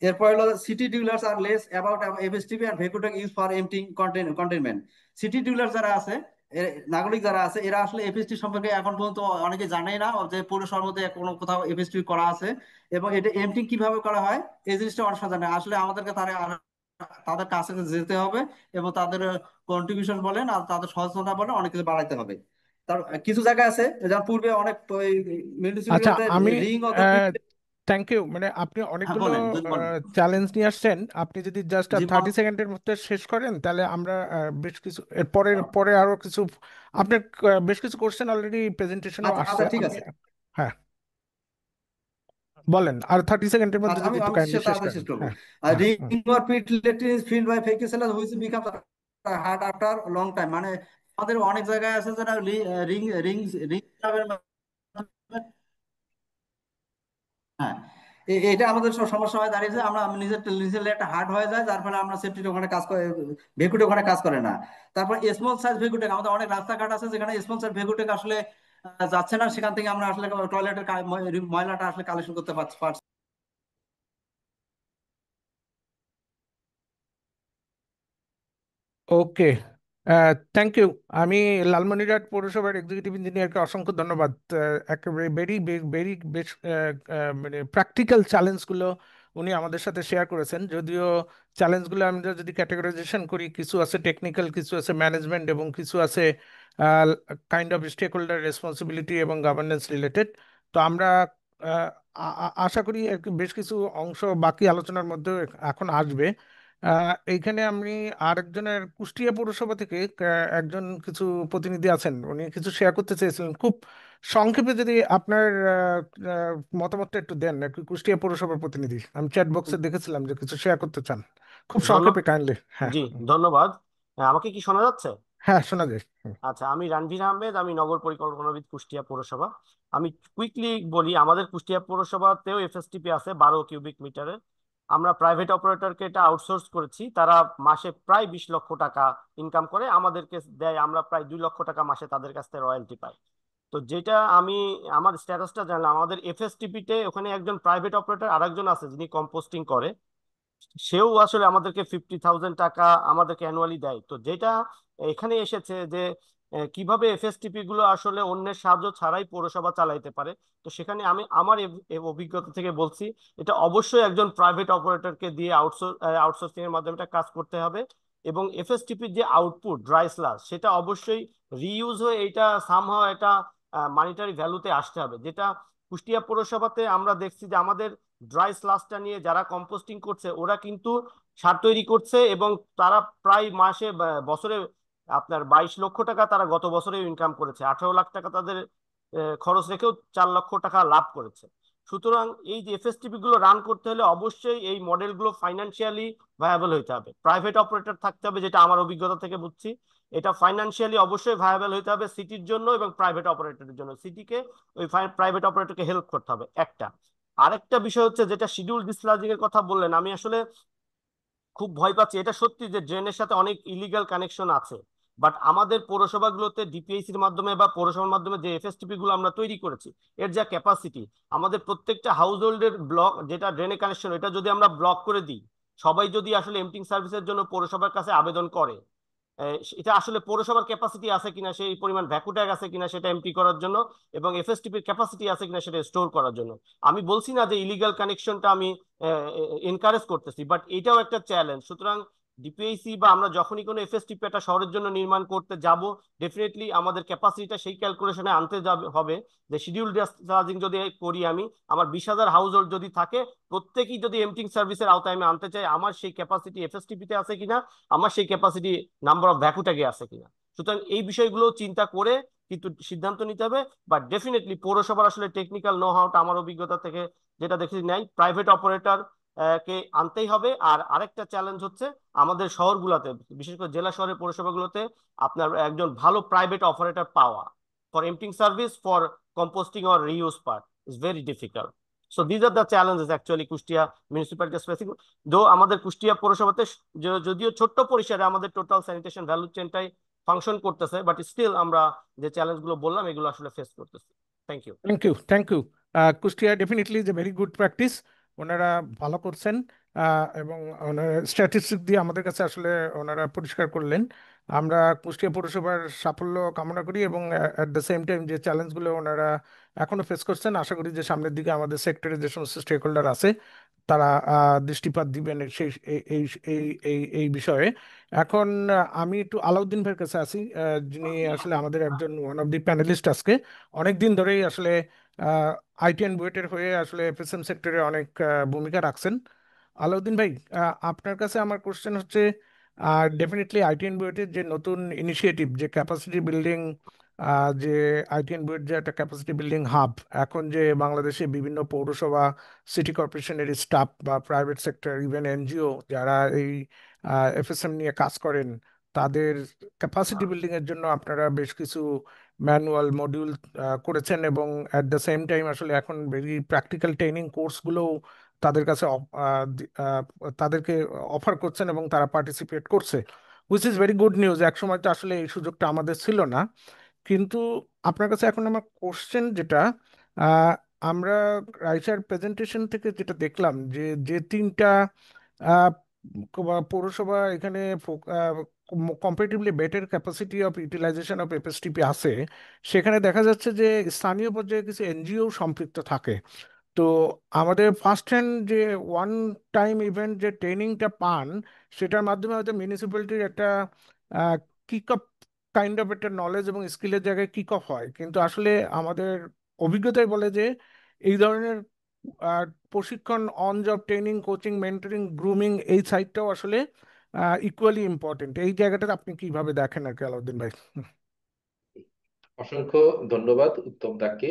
এরপর হলো city dwellers are less about FSTP and vehicle use for emptying containment. City dweller যারা আছে, নাগরিক যারা আছে, এরা আসলে FST সম্পর্কে এখন পর্যন্ত অনেকে জানে না যে পৌরসভার মধ্যে কোনো কোথাও FST করা আছে এবং এটা এমপ্টিং কিভাবে করা হয় এই জিনিসটা অনেক জানে। আসলে আমাদেরকে তাদের কাছে যেতে হবে এবং তাদের কন্ট্রিবিউশন বলেন আর তাদের সচেতনতা বলেন অনেক কিছু বাড়াইতে হবে। তার কিছু জায়গা আছে যেমন পূর্বে অনেক আচ্ছা, মিউনিসিপ্যালিটিতে আমি রিং অথবা থ্যাংক ইউ। মানে আপনি হ্যাঁ অনেকগুলো বলেন যদি বলেন। চ্যালেঞ্জ নিয়ে আসছেন, আপনি যদি জাস্ট জি 30 সেকেন্ডের মধ্যে শেষ করেন তাহলে আমরা বেশ কিছু এর পরে পরে আরো কিছু, আপনার বেশ কিছু কোশ্চেন অলরেডি প্রেজেন্টেশনও আচ্ছা আসছে। আচ্ছা ঠিক আমি আছে। হ্যাঁ বলেন, আর 30 সেকেন্ডের মধ্যে আচ্ছা যদি আমি একটু আমি কাইন্ডলি শেষ তাড়াতাড়ি করেন। শেষ করবো। হ্যাঁ হ্যাঁ ring or pit latrine is filled by faecal sludge which becomes hard after long time. মানে আমাদের অনেক জায়গায় আছে যারা রিং রিং রিং হ্যাঁ এটা আমাদের সব সমস্যা হয়ে দাঁড়িয়েছে। আমরা নিজের নিজের একটা হার্ড হয়ে যায়, যার ফলে আমরা সেফটির ওখানে কাজ করে, ভেকুটে ওখানে কাজ করে না। তারপর স্মল সাইজ ভেকুটেক, আমাদের অনেক রাস্তাঘাট আছে যেখানে স্মল সাইজ ভেকুটেক আসলে যাচ্ছে না, সেখান থেকে আমরা আসলে টয়লেটের ময়লাটা আসলে কালেকশন করতে পারছি। ওকে, থ্যাংক ইউ। আমি লালমনিরহাট পৌরসভার এক্সিকিউটিভ ইঞ্জিনিয়ারকে অসংখ্য ধন্যবাদ। একেবারে ভেরি ভেরি বেশ মানে প্র্যাকটিক্যাল চ্যালেঞ্জগুলো উনি আমাদের সাথে শেয়ার করেছেন। যদিও চ্যালেঞ্জগুলো আমরা যদি ক্যাটেগরাইজেশন করি, কিছু আছে টেকনিক্যাল, কিছু আছে ম্যানেজমেন্ট এবং কিছু আছে kind of stakeholder responsibility এবং গভর্নেন্স রিলেটেড। তো আমরা আশা করি বেশ কিছু অংশ বাকি আলোচনার মধ্যে এখন আসবে। এইখানে আমি আরেকজনের কুষ্টিয়া পৌরসভা থেকে একজন কিছু প্রতিনিধি আছেন, উনি কিছু শেয়ার করতে চেয়েছিলেন। খুব সংক্ষেপে যদি আপনার মতামতটা একটু দেন, একটু কুষ্টিয়া পৌরসভার প্রতিনিধি, আমি চ্যাট বক্সে দেখেছিলাম যে কিছু শেয়ার করতে চান, খুব ধন্য সংক্ষেপে কাইন্ডলি। হ্যাঁ। জি, ধন্যবাদ। আমাকে কি শোনা যাচ্ছে? হ্যাঁ, শোনা যায়। আচ্ছা, আমি রানভীর আহমেদ, আমি নগর পরিকল্পনাবিদ, কুষ্টিয়া পৌরসভা। আমি কুইকলি বলি, আমাদের কুষ্টিয়া পৌরসভাতেও এফএসটিপি আছে 12 কিউবিক মিটারের। আমরা প্রাইভেট অপারেটরকে এটা আউটসোর্স করেছি, তারা মাসে প্রায় 20 লক্ষ টাকা ইনকাম করে আমাদেরকে দেয়, আমরা প্রায় 2 লক্ষ টাকা মাসে তাদের কাছ থেকে রয়্যালটি পাই। তো যেটা আমি আমার স্ট্যাটাসটা জানলাম, আমাদের এফএসটিপি তে ওখানে একজন প্রাইভেট অপারেটর আরেকজন আছে যিনি কম্পোস্টিং করে, সেও আসলে আমাদেরকে 50,000 টাকা আমাদেরকে অ্যানুয়ালি দেয়। তো যেটা এখানে এসেছে যে কিভাবে এফএসটিপি গুলো আসলে অন্যের সাহায্য ছাড়াই পৌরসভা চালাইতে পারে। তো সেখানে আমি আমার অভিজ্ঞতা থেকে বলছি, এটা অবশ্যই একজন প্রাইভেট অপারেটরকে দিয়ে আউটসোর্সিং এর মাধ্যমে এটা কাজ করতে হবে। এবং এফএসটিপির যে আউটপুট ড্রাই স্লাস, সেটা অবশ্যই রিইউজ হয়ে এটা সামহাও এটা মানিটারি ভ্যালুতে আসতে হবে। যেটা কুষ্টিয়া পৌরসভাতে আমরা দেখছি যে আমাদের ড্রাই স্লাসটা নিয়ে যারা কম্পোস্টিং করছে ওরা কিন্তু সার তৈরি করছে, এবং তারা প্রায় মাসে বছরে আপনার 22 লক্ষ টাকা তারা গত বছরে ইনকাম করেছে, 18 লাখ টাকা তাদের খরচ রেখেও 4 লক্ষ টাকা লাভ করেছে। সুতরাং এই যে এফএসটিপি গুলো রান করতে হলে অবশ্যই এই মডেলগুলো ফাইন্যান্সিয়ালি ভায়াবল হইতে হবে, প্রাইভেট অপারেটর থাকতে হবে, যেটা আমার অভিজ্ঞতা থেকে বুঝছি। এটা ফাইন্যান্সিয়ালি অবশ্যই ভায়াবল হইতে হবে সিটির জন্য এবং প্রাইভেট অপারেটরের জন্য। সিটিকে ওই প্রাইভেট অপারেটরকে হেল্প করতে হবে একটা। আরেকটা বিষয় হচ্ছে, যেটা শিডিউল ডিসচার্জিং এর কথা বললেন, আমি আসলে খুব ভয় পাচ্ছি। এটা সত্যি যে ড্রেনের সাথে অনেক ইলিগাল কানেকশন আছে, বাট আমাদের পৌরসভাগুলোতে ডিপিএসির মাধ্যমে বা পৌরসভার মাধ্যমে যে এফএসটিপি গুলো আমরা তৈরি করেছি, এর যা ক্যাপাসিটি, আমাদের প্রত্যেকটা হাউস হোল্ডের ব্লক যেটা ড্রেনে কানেকশন, এটা যদি আমরা ব্লক করে দিই, সবাই যদি আসলে এমটিং সার্ভিসের জন্য পৌরসভার কাছে আবেদন করে, এটা আসলে পৌরসভার ক্যাপাসিটি আছে কিনা, সেই পরিমাণ ভ্যাকু ট্যাগ আছে কিনা সেটা এমটি করার জন্য, এবং এফএসটিপির ক্যাপাসিটি আছে কিনা সেটা স্টোর করার জন্য। আমি বলছি না যে ইলিগাল কানেকশনটা আমি এনকারেজ করতেছি, বাট এটাও একটা চ্যালেঞ্জ। সুতরাং ডিপিএসি বা আমরা যখনই কোনো এফএসটিপি একটা শহরের জন্য নির্মাণ করতে যাব, ডেফিনেটলি আমাদের ক্যাপাসিটিটা সেই ক্যালকুলেশনে আনতে যাবে হবে, যে শিডিউল চার্জিং যদি করি আমি, আমার 20,000 হাউস হোল্ড যদি থাকে, প্রত্যেকেই যদি এমটিং সার্ভিসের আওতায় আমি আনতে চাই, আমার সেই ক্যাপাসিটি এফএসটিপিতে আছে কিনা, আমার সেই ক্যাপাসিটি নাম্বার অফ ভ্যাকুটাকে আছে কিনা। সুতরাং এই বিষয়গুলো চিন্তা করে কিন্তু সিদ্ধান্ত নিতে হবে। বাট ডেফিনেটলি পৌরসভার আসলে টেকনিক্যাল নো হাউটা আমার অভিজ্ঞতা থেকে যেটা দেখেছি, নাই, প্রাইভেট অপারেটর কে আনতেই হবে। আর আরেকটা চ্যালেঞ্জ হচ্ছে আমাদের শহরগুলোতে, বিশেষ করে জেলা শহরের পৌরসভাগুলোতে আপনার একজন ভালো প্রাইভেট অপারেটর পাওয়া for emptying service, for composting or reuse part is very difficult. So these are the challenges actually Kushtia municipality specific. Though আমাদের কুষ্টিয়া পৌরসভাতে যদিও ছোট্ট পরিসরে আমাদের টোটাল স্যানিটেশন ভ্যালু চেনটাই ফাংশন করতেছে, বাট স্টিল আমরা যে চ্যালেঞ্জ গুলো বললাম এগুলো আসলে ফেস করতেছি। Thank you. Thank you, thank you. Kushtia definitely is a very good practice, ওনারা ভালো করছেন। এবং ওনারা স্ট্যাটিস্টিক দিয়ে আমাদের কাছে আসলে ওনারা পরিষ্কার করলেন। আমরা কুষ্টিয়া পৌরসভার সাফল্য কামনা করি, এবং অ্যাট দ্য সেম টাইম যে চ্যালেঞ্জগুলো ওনারা এখনো ফেস করছেন, আশা করি যে সামনের দিকে আমাদের সেক্টরে যে সমস্ত স্টেক হোল্ডার আছে তারা দৃষ্টিপাত দিবেন সেই এই এই এই এই এই বিষয়ে। এখন আমি একটু আলাউদ্দিন ভাইয়ের কাছে আছি, যিনি আসলে আমাদের একজন ওয়ান অফ দি প্যানেলিস্ট আজকে। অনেক দিন ধরেই আসলে আইটি অ্যান্ড বুয়েটের হয়ে আসলে এফএসএম সেক্টরে অনেক ভূমিকা রাখছেন। আলাউদ্দিন ভাই, আপনার কাছে আমার কোশ্চেন হচ্ছে, ডেফিনেটলি আইটি অ্যান্ড বুয়েটের যে নতুন ইনিশিয়েটিভ, যে ক্যাপাসিটি বিল্ডিং, যে আইটি অ্যান্ড বুয়েট যে একটা ক্যাপাসিটি বিল্ডিং হাব, এখন যে বাংলাদেশে বিভিন্ন পৌরসভা, সিটি কর্পোরেশনের স্টাফ বা প্রাইভেট সেক্টর, ইভেন এনজিও যারা এই এফএসএম নিয়ে কাজ করেন, তাদের ক্যাপাসিটি বিল্ডিং এর জন্য আপনারা বেশ কিছু ম্যানুয়াল মডিউল করেছেন, এবং অ্যাট দ্য সেম টাইম আসলে এখন ভেরি প্র্যাকটিক্যাল ট্রেনিং কোর্সগুলোও তাদের কাছে তাদেরকে অফার করছেন, এবং তারা পার্টিসিপেট করছে, which is very good news. এক সময় তো আসলে এই সুযোগটা আমাদের ছিল না। কিন্তু আপনার কাছে এখন আমার কোশ্চেন যেটা, আহ, আমরা রাইসার প্রেজেন্টেশন থেকে যেটা দেখলাম, যে যে তিনটা আহ, পৌরসভা এখানে comparatively better capacity of utilization of FSTP আছে, সেখানে দেখা যাচ্ছে যে স্থানীয় পর্যায়ে কিছু এনজিও সম্পৃক্ত থাকে। তো আমাদের ফার্স্ট হ্যান্ড যে ওয়ান টাইম ইভেন্ট যে ট্রেনিংটা পান, সেটার মাধ্যমে হয়তো মিউনিসিপ্যালিটির একটা কিক আপ কাইন্ড অফ একটা নলেজ এবং স্কিলের জায়গায় কিক অফ হয়, কিন্তু আসলে আমাদের অভিজ্ঞতাই বলে যে এই ধরনের আর প্রশিক্ষণ, on job training, coaching, mentoring, grooming, এই সাইডটাও আসলে ইকুয়ালি ইম্পর্টেন্ট। এই জায়গাটা আপনি কিভাবে দেখেন আর কি, আলাউদ্দিন ভাই? অসংখ্য ধন্যবাদ উত্তম দাকে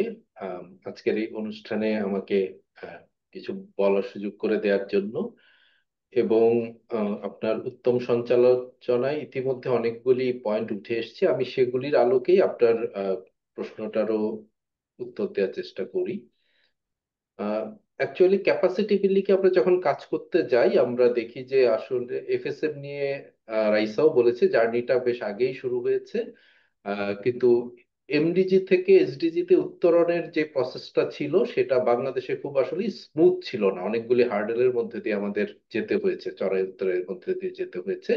আজকের এই অনুষ্ঠানে আমাকে আহ, কিছু বলার সুযোগ করে দেওয়ার জন্য। এবং আপনার উত্তম সঞ্চালনায় ইতিমধ্যে অনেকগুলি পয়েন্ট উঠে এসেছে, আমি সেগুলির আলোকেই আপনার প্রশ্নটারও উত্তর দেওয়ার চেষ্টা করি। অ্যাকচুয়ালি ক্যাপাসিটি বিল্ডিং আমরা যখন কাজ করতে যাই আমরা দেখি যে আসলে এফএসএম নিয়ে রাইসাও বলেছে জার্নিটা বেশ আগেই শুরু হয়েছে, কিন্তু এমডিজি থেকে এসডিজি তে উত্তরণের যে প্রসেসটা ছিল সেটা বাংলাদেশে খুব আসলে স্মুথ ছিল না, অনেকগুলি হার্ডেলের মধ্যে দিয়ে আমাদের যেতে হয়েছে, চড়াই উত্তরের মধ্যে দিয়ে যেতে হয়েছে।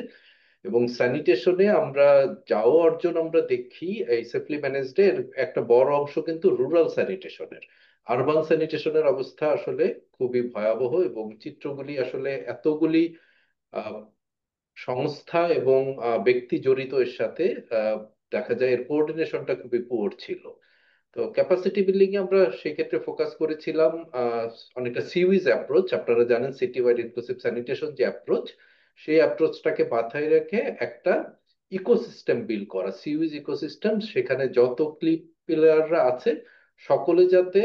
এবং স্যানিটেশনে আমরা যাও অর্জন আমরা দেখি এই সেফলি ম্যানেজড এর একটা বড় অংশ কিন্তু রুরাল স্যানিটেশনের। আরবান স্যানিটেশনের অবস্থা আসলে খুবই ভয়াবহ, এবং চিত্রগুলি আসলে এতগুলি আহ, সংস্থা এবং ব্যক্তি জড়িত এর সাথে আহ, দেখা যায় এর কোঅর্ডিনেশনটা খুবই পুয়ার ছিল। তো ক্যাপাসিটি বিল্ডিং এ আমরা সেক্ষেত্রে ফোকাস করেছিলাম অনেকটা সিউইজ অ্যাপ্রোচ, আপনারা জানেন সিটি ওয়াইড ইনক্লুসিভ স্যানিটেশন যে অ্যাপ্রোচ, সেই অ্যাপ্রোচটাকে মাথায় রেখে একটা ইকোসিস্টেম বিল্ড করা, সিউইজ ইকোসিস্টেম, সেখানে যত ক্লিপ পিলাররা আছে সকলে যাতে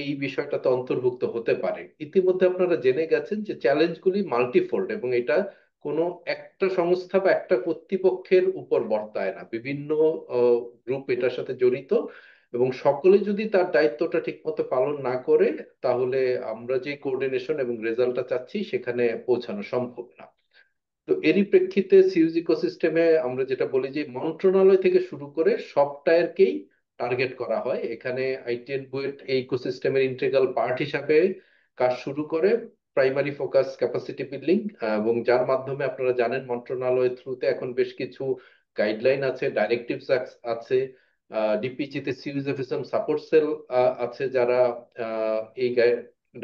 এই বিষয়টাতে অন্তর্ভুক্ত হতে পারে। ইতিমধ্যে আপনারা জেনে গেছেন যে চ্যালেঞ্জগুলি মাল্টিফোল্ড, এবং এটা কোনো একটা সংস্থা বা একটা কর্তৃপক্ষের উপর বর্তায় না, বিভিন্ন গ্রুপ এটার সাথে জড়িত, এবং সকলে যদি তার দায়িত্বটা ঠিকমতো পালন না করে তাহলে আমরা যে কোঅর্ডিনেশন এবং রেজাল্টটা চাচ্ছি সেখানে পৌঁছানো সম্ভব না। তো এরই প্রেক্ষিতে সিউজ ইকোসিস্টেমে আমরা যেটা বলি যে মন্ত্রণালয় থেকে শুরু করে সব টায়ারকেই টার্গেট করা হয়। এখানে আইটি এন্ড বুয়েট এই ইকোসিস্টেমের ইন্টিগ্রাল পার্ট হিসাবে কাজ শুরু করে, প্রাইমারি ফোকাস ক্যাপাসিটি বিল্ডিং, এবং যার মাধ্যমে আপনারা জানেন মন্ত্রণালয়ের থ্রুতে এখন বেশ কিছু গাইডলাইন আছে, ডাইরেক্টিভস আছে, ডিপিজিতে সিউজ অফিসার সাপোর্ট সেল আছে যারা এই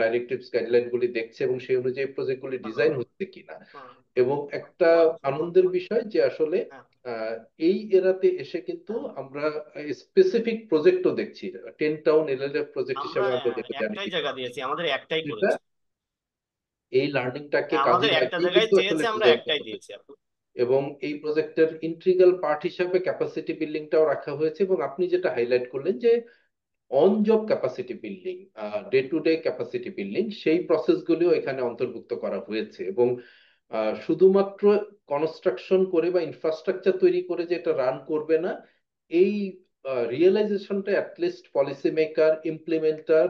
ডাইরেক্টিভস গাইডলাইন গুলি দেখছে এবং সেই অনুযায়ী প্রজেক্ট গুলি ডিজাইন হচ্ছে কিনা। এবং একটা আনন্দের বিষয় যে আসলে আহ, এই এরাতে এসে কিন্তু আমরা স্পেসিফিক প্রজেক্টও দেখছি, 10 টাউন এলএলএফ প্রজেক্ট আমরা হিসেবে আমরা যেটা জানি, একটাই জায়গা দিয়েছি, আমাদের একটাই সেটা করেছি। এই লার্নিংটাকে আমাদের কাজে একটা লাগিয়ে জায়গায় কিন্তু আসলে চেয়েছে, আমরা ডিজাইন একটাই করা দিয়েছি হয়েছে। আপু। এবং এই প্রজেক্টের ইন্টিগ্রাল পার্ট হিসাবে ক্যাপাসিটি বিল্ডিংটাও রাখা হয়েছে, এবং আপনি যেটা হাইলাইট করলেন যে on job capacity building, day to day capacity building, সেই প্রসেসগুলিও এখানে অন্তর্ভুক্ত করা হয়েছে। এবং শুধুমাত্র কনস্ট্রাকশন করে বা ইনফ্রাস্ট্রাকচার তৈরি করে যে এটা রান করবে না, এই রিয়েলাইজেশনটা অ্যাটলিস্ট পলিসি মেকার, ইমপ্লিমেন্টার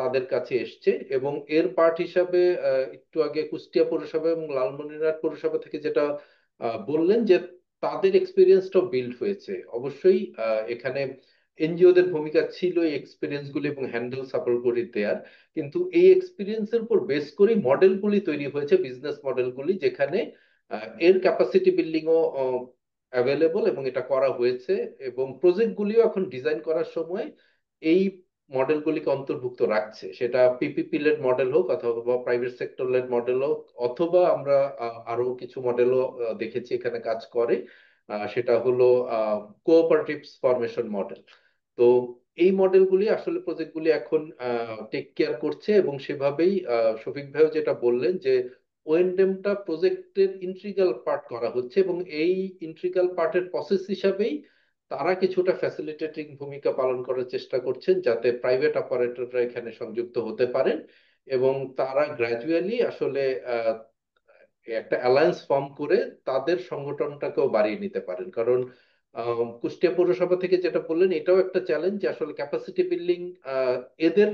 তাদের কাছে এসছে। এবং এর পার্ট হিসাবে একটু আগে কুষ্টিয়া পৌরসভা এবং লালমনিরহাট পৌরসভা থেকে যেটা বললেন যে তাদের এক্সপিরিয়েন্সটাও বিল্ড হয়েছে, অবশ্যই এখানে এনজিওদের ভূমিকা ছিল এই এক্সপিরিয়েন্স গুলি এবং হ্যান্ডেল সাপোর্ট করে দেওয়ার, কিন্তু এই এক্সপিরিয়েন্সের উপর বেস করে মডেলগুলি তৈরি হয়েছে, বিজনেস মডেলগুলি, যেখানে এর ক্যাপাসিটি বিল্ডিংও অ্যাভেলেবল এবং এটা করা হয়েছে। এবং প্রজেক্টগুলিও এখন ডিজাইন করার সময় এই মডেলগুলিকে অন্তর্ভুক্ত রাখছে, সেটা পিপিপি লেড মডেল হোক অথবা প্রাইভেট সেক্টর লেড মডেল হোক, অথবা আমরা আরো কিছু মডেলও দেখেছি এখানে কাজ করে, সেটা হলো কোঅপারেটিভস ফরমেশন মডেল। তো এই মডেলগুলি আসলে প্রজেক্টগুলি এখন টেক কেয়ার করছে, এবং সেভাবেই শফিক ভাইও যেটা বললেন যে ওএনডেমটা প্রজেক্টের ইন্ট্রিগাল পার্ট করা হচ্ছে, এবং এই ইন্ট্রিগাল পার্টের প্রসেস হিসাবেই তারা কিছুটা ফ্যাসিলিটেটিং ভূমিকা পালন করার চেষ্টা করছেন যাতে প্রাইভেট অপারেটররা এখানে সংযুক্ত হতে পারেন, এবং তারা গ্র্যাজুয়ালি আসলে একটা অ্যালায়েন্স ফর্ম করে তাদের সংগঠনটাকেও বাড়িয়ে নিতে পারেন। কারণ কুষ্টিয়া পৌরসভা থেকে যেটা বললেন এটাও একটা চ্যালেঞ্জ যে আসলে ক্যাপাসিটি বিল্ডিং এদের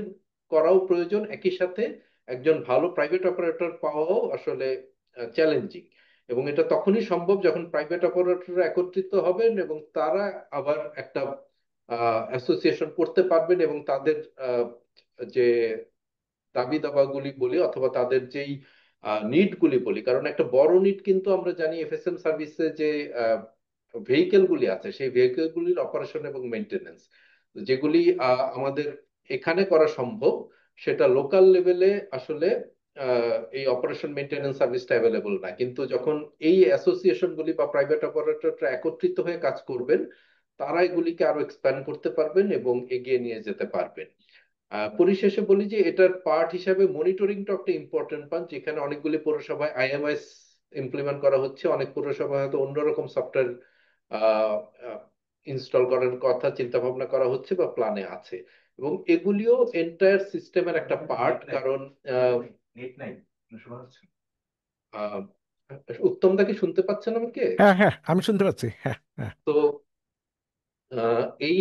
করাও প্রয়োজন, একই সাথে একজন ভালো প্রাইভেট অপারেটর পাওয়াও আসলে চ্যালেঞ্জিং। এবং এটা তখনই সম্ভব যখন প্রাইভেট অপারেটররা একত্রিত হবেন এবং তারা আবার একটা অ্যাসোসিয়েশন করতে পারবেন, এবং তাদের যে দাবি দাবাগুলি বলি অথবা তাদের যেই নিড গুলি বলি, কারণ একটা বড় নিড কিন্তু আমরা জানি এফএসএম সার্ভিসে যে ভেহিকেল গুলি আছে সেই ভেহিকেল গুলির অপারেশন এবং মেনটেনেন্স, যেগুলি আমাদের এখানে করা সম্ভব, সেটা লোকাল লেভেলে আসলে এই অপারেশন মেনটেনেন্স সার্ভিসটা অ্যাভেলেবল না। কিন্তু যখন এই অ্যাসোসিয়েশন গুলি বা প্রাইভেট অপারেটররা একত্রিত হয়ে কাজ করবেন তারা এগুলিকে আরো এক্সপ্যান্ড করতে পারবেন এবং এগিয়ে নিয়ে যেতে পারবেন। পরিশেষে বলি যে এটার পার্ট হিসাবে মনিটরিংটা একটা ইম্পর্টেন্ট পার্ট, যেখানে অনেকগুলি পৌরসভায় আইএমএস ইমপ্লিমেন্ট করা হচ্ছে, অনেক পৌরসভায় হয়তো অন্যরকম সফটওয়্যার ইনস্টল করার কথা চিন্তা ভাবনা করা হচ্ছে বা প্ল্যানে আছে, এবং এগুলিও এন্টায়ার সিস্টেমের একটা পার্ট। কারণ আহ, উত্তম দা কি শুনতে পাচ্ছেন আমাকে? হ্যাঁ হ্যাঁ, আমি শুনতে পাচ্ছি, হ্যাঁ হ্যাঁ। তো এই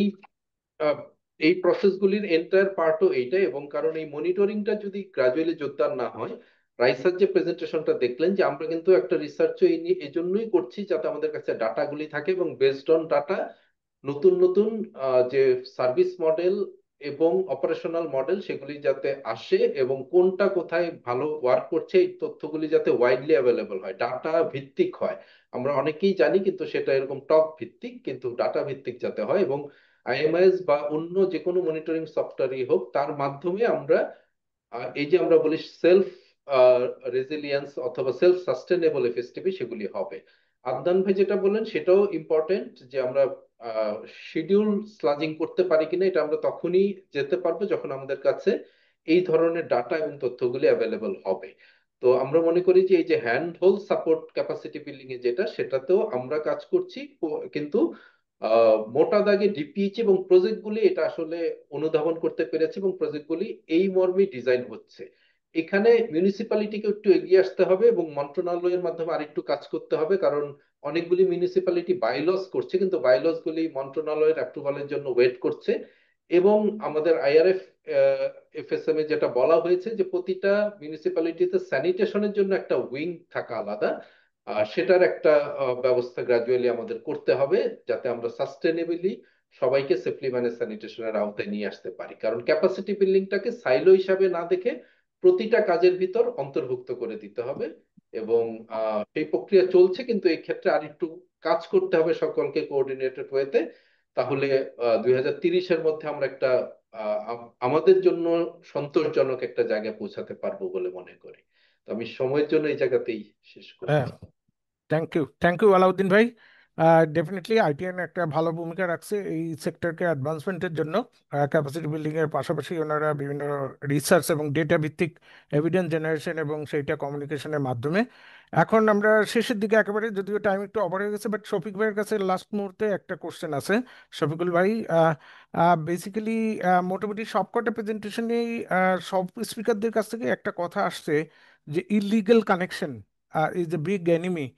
আহ, এই প্রসেসগুলির এন্টায়ার পার্টও এইটাই, এবং কারণ এই মনিটরিংটা যদি গ্রাজুয়ালি জোরদার না হয়, রাইসার যে প্রেজেন্টেশনটা দেখলেন, যে আমরা কিন্তু একটা রিসার্চও এই জন্যই করছি যাতে আমাদের কাছে ডাটাগুলি থাকে, এবং বেসড অন ডাটা নতুন নতুন যে সার্ভিস মডেল এবং অপারেশনাল মডেল সেগুলি যাতে আসে, এবং কোনটা কোথায় ভালো ওয়ার্ক করছে এই তথ্যগুলি যাতে ওয়াইডলি অ্যাভেলেবল হয়, ডাটা ভিত্তিক হয়। আমরা অনেকেই জানি কিন্তু সেটা এরকম টক ভিত্তিক, কিন্তু ডাটা ভিত্তিক যাতে হয়, এবং আইএমএস বা অন্য যে কোনো মনিটরিং সফটওয়্যারই হোক তার মাধ্যমে আমরা এই যে আমরা বলি সেলফ রেজিলিয়েন্স অথবা সেলফ সাস্টেনেবল এফএসটিপি সেগুলি হবে। আদনান ভাই যেটা বললেন সেটাও ইম্পর্টেন্ট, যে আমরা শিডিউল স্লাজিং করতে পারি কিনা, এটা আমরা তখনই যেতে পারবো যখন আমাদের কাছে এই ধরনের ডাটা এবং তথ্যগুলি অ্যাভেলেবল হবে। তো আমরা মনে করি যে এই যে hand hold support capacity building এ যেটা, সেটাতেও আমরা কাজ করছি, কিন্তু মোটা দাগে ডিপিএইচ এবং প্রজেক্টগুলি এটা আসলে অনুধাবন করতে পেরেছে, এবং প্রজেক্টগুলি এই মর্মে ডিজাইন হচ্ছে। এখানে মিউনিসিপ্যালিটিকে একটু এগিয়ে আসতে হবে এবং মন্ত্রণালয়ের মাধ্যমে আরেকটু কাজ করতে হবে, কারণ অনেকগুলি মিউনিসিপ্যালিটি বাইলস করছে কিন্তু বাইলস গুলি মন্ত্রণালয়ের অ্যাপ্রুভালের জন্য ওয়েট করছে। এবং আমাদের আইআরএফ এফএসএম এ যেটা বলা হয়েছে যে প্রতিটা মিউনিসিপ্যালিটিতে স্যানিটেশনের জন্য একটা উইং থাকা আলাদা, সেটার একটা ব্যবস্থা গ্রাজুয়ালি আমাদের করতে হবে, যাতে আমরা সাস্টেনেবলি সবাইকে সেফলি ম্যানেজ স্যানিটেশনের আওতায় নিয়ে আসতে পারি। কারণ ক্যাপাসিটি বিল্ডিংটাকে সাইলো হিসাবে না দেখে প্রতিটা কাজের ভিতর অন্তর্ভুক্ত করে দিতে হবে, এবং সেই প্রক্রিয়া চলছে, কিন্তু এই ক্ষেত্রে আরেকটু কাজ করতে হবে সকলকে কোঅর্ডিনেটেড ওয়েতে। তাহলে 2030-এর মধ্যে আমরা একটা আমাদের জন্য সন্তোষজনক একটা জায়গায় পৌঁছাতে পারবো বলে মনে করি। তো আমি সময়ের জন্য এই জায়গাতেই শেষ হ্যাঁ, করছি। থ্যাংক ইউ আলাউদ্দিন ভাই। ডেফিনেটলি আইটিএন একটা ভালো ভূমিকা রাখছে এই সেক্টরকে অ্যাডভান্সমেন্টের জন্য। ক্যাপাসিটি বিল্ডিং এর পাশাপাশি ওনারা বিভিন্ন রিসার্চ এবং ডেটা ভিত্তিক এভিডেন্স জেনারেশন এবং সেইটা কমিউনিকেশনের মাধ্যমে। এখন আমরা শেষের দিকে একেবারে, যদিও টাইম একটু ওভার হয়ে গেছে, বাট শফিক ভাইয়ের কাছে লাস্ট মুহূর্তে একটা কোশ্চেন আছে। শফিকুল ভাই, বেসিক্যালি মোটামুটি সবকটা প্রেজেন্টেশনেই সব স্পিকারদের কাছ থেকে একটা কথা আসছে যে illegal connection is a big enemy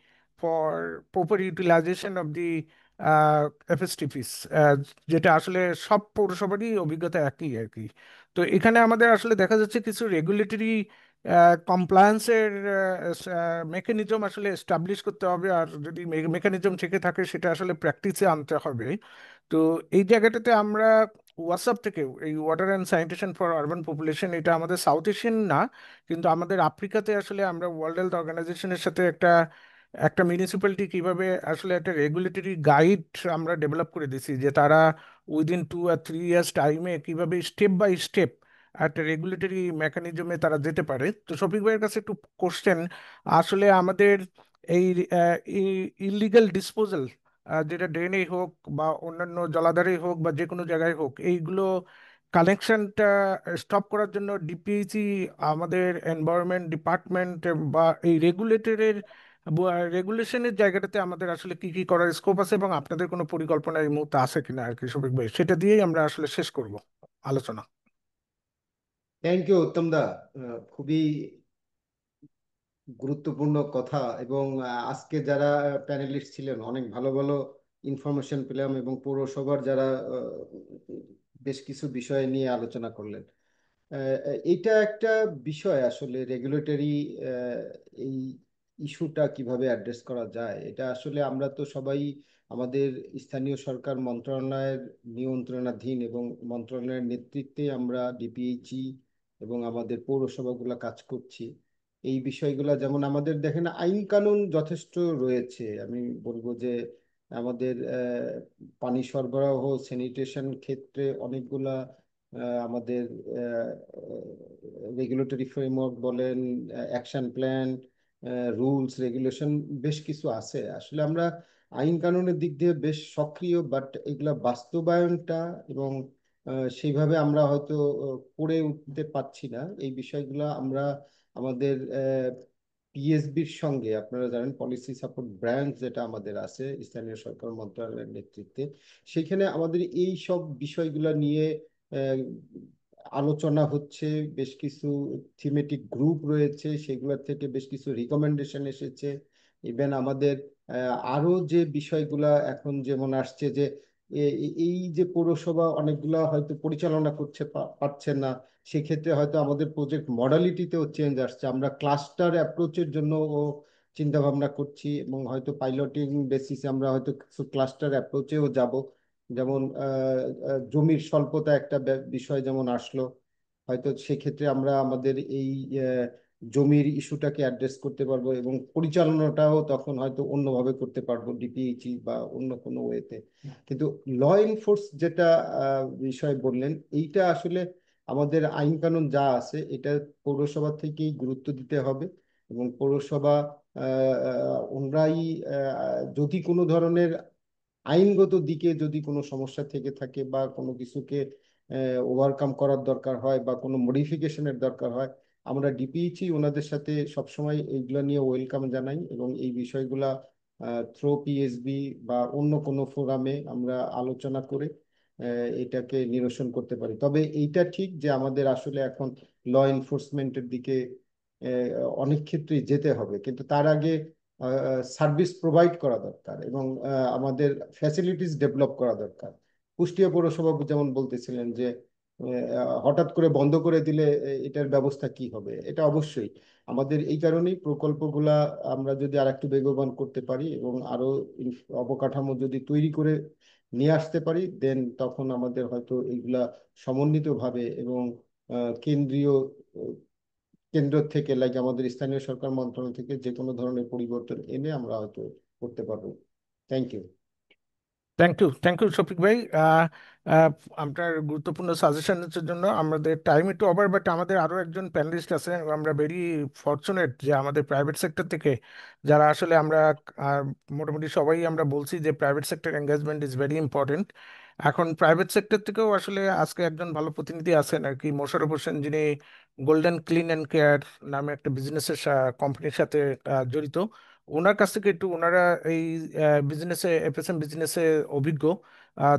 for proper utilization of the FSTPs, যেটা আসলে সব পৌরসভারই অভিজ্ঞতা একই আর কি। তো এখানে আমাদের আসলে দেখা যাচ্ছে কিছু রেগুলেটরি কমপ্লায়েন্সের মেকানিজম আসলে এস্টাবলিশ করতে হবে, আর যদি মেকানিজম থেকে থাকে সেটা আসলে প্র্যাকটিসে আনতে হবে। তো এই জায়গাটাতে আমরা ওয়াসাপ থেকে, এই water and sanitation for urban population, এটা আমাদের সাউথ এশিয়ান না, কিন্তু আমাদের আফ্রিকাতে আসলে আমরা ওয়ার্ল্ড হেলথ অর্গানাইজেশনের সাথে একটা একটা মিউনিসিপ্যালিটি কিভাবে আসলে একটা রেগুলেটরি গাইড আমরা ডেভেলপ করে দিছি, যে তারা উইদিন 2 আর 3 ইয়ার্স টাইমে কিভাবে স্টেপ বাই স্টেপ একটা রেগুলেটরি মেকানিজমে তারা যেতে পারে। তো শফিক ভাইয়ের কাছে একটু কোশ্চেন, আসলে আমাদের এই ইলিগাল ডিসপোজাল, যেটা ড্রেনেই হোক বা অন্যান্য জলাধারেই হোক বা যে কোনো জায়গায় হোক, এইগুলো কানেকশনটা স্টপ করার জন্য ডিপিএইচই, আমাদের এনভায়রনমেন্ট ডিপার্টমেন্ট বা এই রেগুলেশনের জায়গাটাতে আমাদের আসলে কি কি করার স্কোপ আছে, এবং আপনাদের কোনো পরিকল্পনা এই মুহূর্তে আছে কিনা আর কি শফিক ভাই, সেটা দিয়েই আমরা আসলে শেষ করব আলোচনা। থ্যাংক ইউ উত্তম দা, খুবই গুরুত্বপূর্ণ কথা। এবং আজকে যারা প্যানেলিস্ট ছিলেন অনেক ভালো ভালো ইনফরমেশন পেলাম, এবং পৌরসভার যারা বেশ কিছু বিষয় নিয়ে আলোচনা করলেন। এইটা একটা বিষয় আসলে রেগুলেটরি, এই ইস্যুটা কিভাবে অ্যাড্রেস করা যায়, এটা আসলে আমরা তো সবাই আমাদের স্থানীয় সরকার মন্ত্রণালয়ের নিয়ন্ত্রণাধীন, এবং মন্ত্রণালয়ের নেতৃত্বে আমরা ডিপিএইচই এবং আমাদের পৌরসভাগুলো কাজ করছি। এই বিষয়গুলো যেমন আমাদের দেখেন আইন কানুন যথেষ্ট রয়েছে, আমি বলবো যে আমাদের পানি সরবরাহ স্যানিটেশন ক্ষেত্রে অনেকগুলা আমাদের রেগুলেটরি ফ্রেমওয়ার্ক বলেন, অ্যাকশন প্ল্যান, রুলস রেগুলেশন বেশ কিছু আছে। আসলে আমরা আইন কানুনের দিক দিয়ে বেশ সক্রিয়, বাট এগুলা বাস্তবায়নটা এবং সেইভাবে আমরা হয়তো করে উঠতে পারছি না। এই বিষয়গুলো আমরা আমাদের পিএসবির সঙ্গে, আপনারা জানেন পলিসি সাপোর্ট ব্রাঞ্চ যেটা আমাদের আছে স্থানীয় সরকার মন্ত্রণালয়ের নেতৃত্বে, সেখানে আমাদের এই সব বিষয়গুলো নিয়ে আহ, আলোচনা হচ্ছে। বেশ কিছু থিমেটিক গ্রুপ রয়েছে, সেগুলোর থেকে বেশ কিছু রিকমেন্ডেশন এসেছে। ইভেন আমাদের আরো যে বিষয়গুলা এখন যেমন আসছে যে এই যে পৌরসভা অনেকগুলা হয়তো পরিচালনা করছে পারছে না, সেক্ষেত্রে হয়তো আমাদের প্রজেক্ট মডালিটিতেও চেঞ্জ আসছে। আমরা ক্লাস্টার অ্যাপ্রোচের জন্য চিন্তা ভাবনা করছি, এবং হয়তো পাইলটিং বেসিসে আমরা হয়তো কিছু ক্লাস্টার অ্যাপ্রোচেও যাব। যেমন জমির স্বল্পতা একটা বিষয় যেমন আসলো, হয়তো সেক্ষেত্রে আমরা আমাদের এই আহ, জমির ইস্যুটাকে অ্যাড্রেস করতে পারবো, এবং পরিচালনাটাও তখন হয়তো অন্যভাবে করতে পারবো ডিপিএইচই বা অন্য কোনো ওয়েতে। কিন্তু ল এনফোর্স যেটা বিষয় বললেন, এইটা আসলে আমাদের আইন কানুন যা আছে এটা পৌরসভা থেকেই গুরুত্ব দিতে হবে। এবং পৌরসভা ওনরাই যদি কোনো ধরনের আইনগত দিকে যদি কোনো সমস্যা থেকে থাকে বা কোনো কিছুকে ওভারকাম করার দরকার হয় বা কোনো মডিফিকেশনের দরকার হয়, আমরা ডিপিএইচই ওনাদের সাথে সবসময় এইগুলো নিয়ে ওয়েলকাম জানাই, এবং এই বিষয়গুলা থ্রো পিএসবি বা অন্য কোনো ফোরামে আমরা আলোচনা করে এটাকে নিরসন করতে পারি। তবে এইটা ঠিক যে আমাদের আসলে এখন ল এনফোর্সমেন্টের দিকে অনেক ক্ষেত্রেই যেতে হবে, কিন্তু তার আগে সার্ভিস প্রোভাইড করা দরকার, এবং আমাদের ফ্যাসিলিটিস ডেভেলপ করা দরকার। কুষ্টিয়া পৌরসভা যেমন বলতেছিলেন যে হঠাৎ করে বন্ধ করে দিলে এটার ব্যবস্থা কি হবে, এটা অবশ্যই আমাদের এই কারণেই প্রকল্পগুলা আমরা যদি আর একটু বেগবান করতে পারি এবং আরো অবকাঠামো যদি তৈরি করে নিয়ে আসতে পারি, দেন তখন আমাদের হয়তো এইগুলা সমন্বিতভাবে এবং কেন্দ্রীয় কেন্দ্র থেকে লাইক আমাদের স্থানীয় সরকার মন্ত্রণালয় থেকে যে কোনো ধরনের পরিবর্তন এনে আমরা হয়তো করতে পারবো। Thank you. Thank you Shafiq ভাই। আহ, আহ, আপনার গুরুত্বপূর্ণ সাজেশনের জন্য। আমাদের টাইম একটু ওভার, বাট আমাদের আরো একজন প্যানেলিস্ট আছে। আমরা ভেরি ফরচুনেট যে আমাদের প্রাইভেট সেক্টর থেকে যারা আসলে আমরা আহ, মোটামুটি সবাই আমরা বলছি যে private sector engagement is very important. এখন প্রাইভেট সেক্টর থেকেও আসলে আজকে একজন ভালো প্রতিনিধি আছেন আর কি, মোশাররফ হোসেন, যিনি গোল্ডেন ক্লিন অ্যান্ড কেয়ার নামে একটা বিজনেসের কোম্পানির সাথে জড়িত। ওনার কাছ থেকে একটু, ওনারা এই বিজনেসে, এফএসএম বিজনেসে অভিজ্ঞ।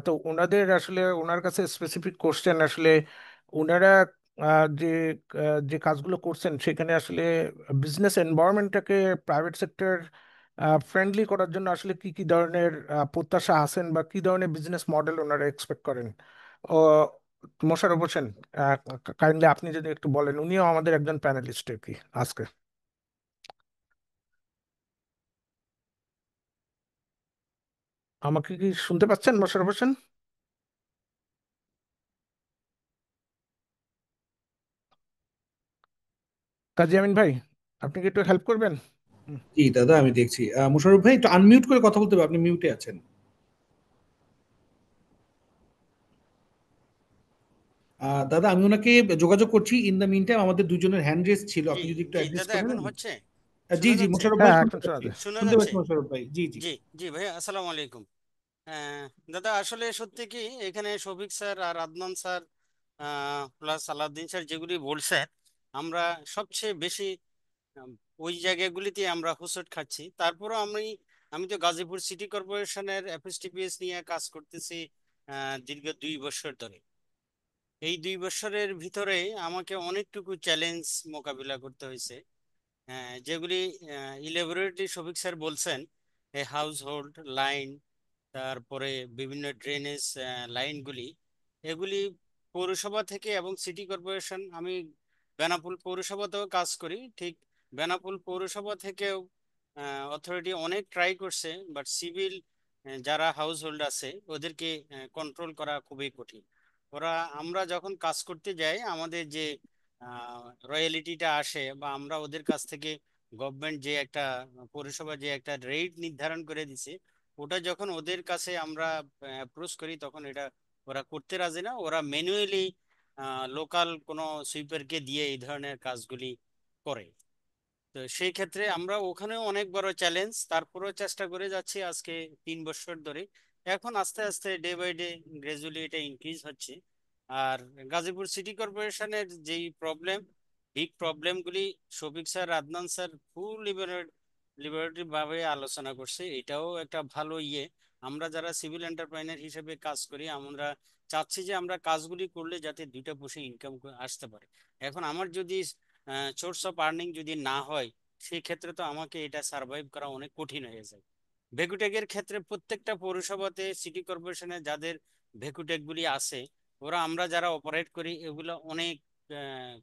তো ওনাদের আসলে, ওনার কাছে স্পেসিফিক কোশ্চেন আসলে, ওনারা যে যে কাজগুলো করছেন সেখানে আসলে বিজনেস এনভায়রনমেন্টটাকে প্রাইভেট সেক্টর ফ্রেন্ডলি করার জন্য আসলে কি কি ধরনের প্রত্যাশা আছেন বা কি ধরনের বিজনেস মডেল ওনারা এক্সপেক্ট করেন। ও, মোশাররফ হোসেন, কাইন্ডলি আপনি যদি একটু বলেন, উনিও আমাদের একজন প্যানেলিস্ট আর কি আজকে। আমাকে কি শুনতে পাচ্ছেন মোশাররফ হোসেন? কাজী আমিন ভাই, আপনি কি একটু হেল্প করবেন? হুম। জি দাদা, আমি দেখছি। মোশাররফ ভাই একটু আনমিউট করে কথা বলতে হবে, আপনি মিউটে আছেন। দাদা, আমি ওনাকে যোগাযোগ করছি। ইন দ্য মিন টাইম আমাদের দুজনের হ্যান্ড রেজ ছিল, জি আপনি যদি একটু জি অ্যাড্রেস দাদা, করে এখন নেন। হচ্ছে? জি শোনা জি, যাচ্ছে? মোশাররফ ভাই হ্যাঁ, এখন শুনতে শোনা পাচ্ছি, যায়। শোনা শুনতে যাচ্ছে? পাচ্ছি মোশাররফ ভাই। জি জি। জি জি ভাইয়া, আসসালামু আলাইকুম। দাদা, আসলে সত্যি কি এখানে শফিক স্যার আর Adnan sir plus Alauddin sir যেগুলি বলছেন, আমরা সবচেয়ে বেশি আম, ওই জায়গাগুলিতে আমরা হোঁচট খাচ্ছি। তারপরও আমি তো গাজীপুর সিটি কর্পোরেশনের এফএসটিপিএস নিয়ে কাজ করতেছি দীর্ঘ 2 বছর ধরে। এই 2 বছরের ভিতরে আমাকে অনেকটুকু চ্যালেঞ্জ মোকাবিলা করতে হয়েছে। যেগুলি ইলেবোরেটলি শফিক স্যার বলছেন, এই হাউস হোল্ড লাইন, তারপরে বিভিন্ন ড্রেনেজ লাইনগুলি, এগুলি পৌরসভা থেকে এবং সিটি কর্পোরেশন, আমি বেনাপোল পৌরসভাতেও কাজ করি, ঠিক বেনাপোল পৌরসভা থেকেও অথরিটি অনেক ট্রাই করছে, বাট সিভিল যারা হাউস হোল্ড আছে ওদেরকে কন্ট্রোল করা খুবই কঠিন। ওরা, আমরা যখন কাজ করতে যাই, আমাদের যে রয়্যালিটিটা আসে বা আমরা ওদের কাছ থেকে, গভর্নমেন্ট যে একটা, পৌরসভা যে একটা রেট নির্ধারণ করে দিছে, ওটা যখন ওদের কাছে আমরা অ্যাপ্রোচ করি, তখন এটা ওরা করতে রাজি না। ওরা ম্যানুয়ালি লোকাল কোনো সুইপারকে দিয়ে এই ধরনের কাজগুলি করে। তো সেই ক্ষেত্রে আমরা ওখানেও অনেক বড় চ্যালেঞ্জ, তারপরেও চেষ্টা করে যাচ্ছি আজকে 3 বছর ধরে। এখন আস্তে আস্তে ডে বাই ডে গ্রাজুয়ালি এটা ইনক্রিজ হচ্ছে। আর গাজীপুর সিটি কর্পোরেশনের যেই বিগ প্রবলেমগুলি Shafiq sir, Adnan sir full লিবারেটরি ভাবে আলোচনা করছে। এটাও একটা ভালো আমরা যারা সিভিল এন্টারপ্রাইনার হিসেবে কাজ করি, আমরা চাচ্ছি যে আমরা কাজগুলি করলে যাতে দুইটা পয়সা ইনকাম আসতে পারে। এখন আমার যদি সোর্স অফ আর্নিং যদি না হয়, সেই ক্ষেত্রে তো আমাকে এটা সার্ভাইভ করা অনেক কঠিন হয়ে যায়। ভেকুটেকের ক্ষেত্রে প্রত্যেকটা পৌরসভাতে, সিটি কর্পোরেশনে যাদের ভেকুটেক গুলি আছে, ওরা আমরা যারা অপারেট করি, এগুলো অনেক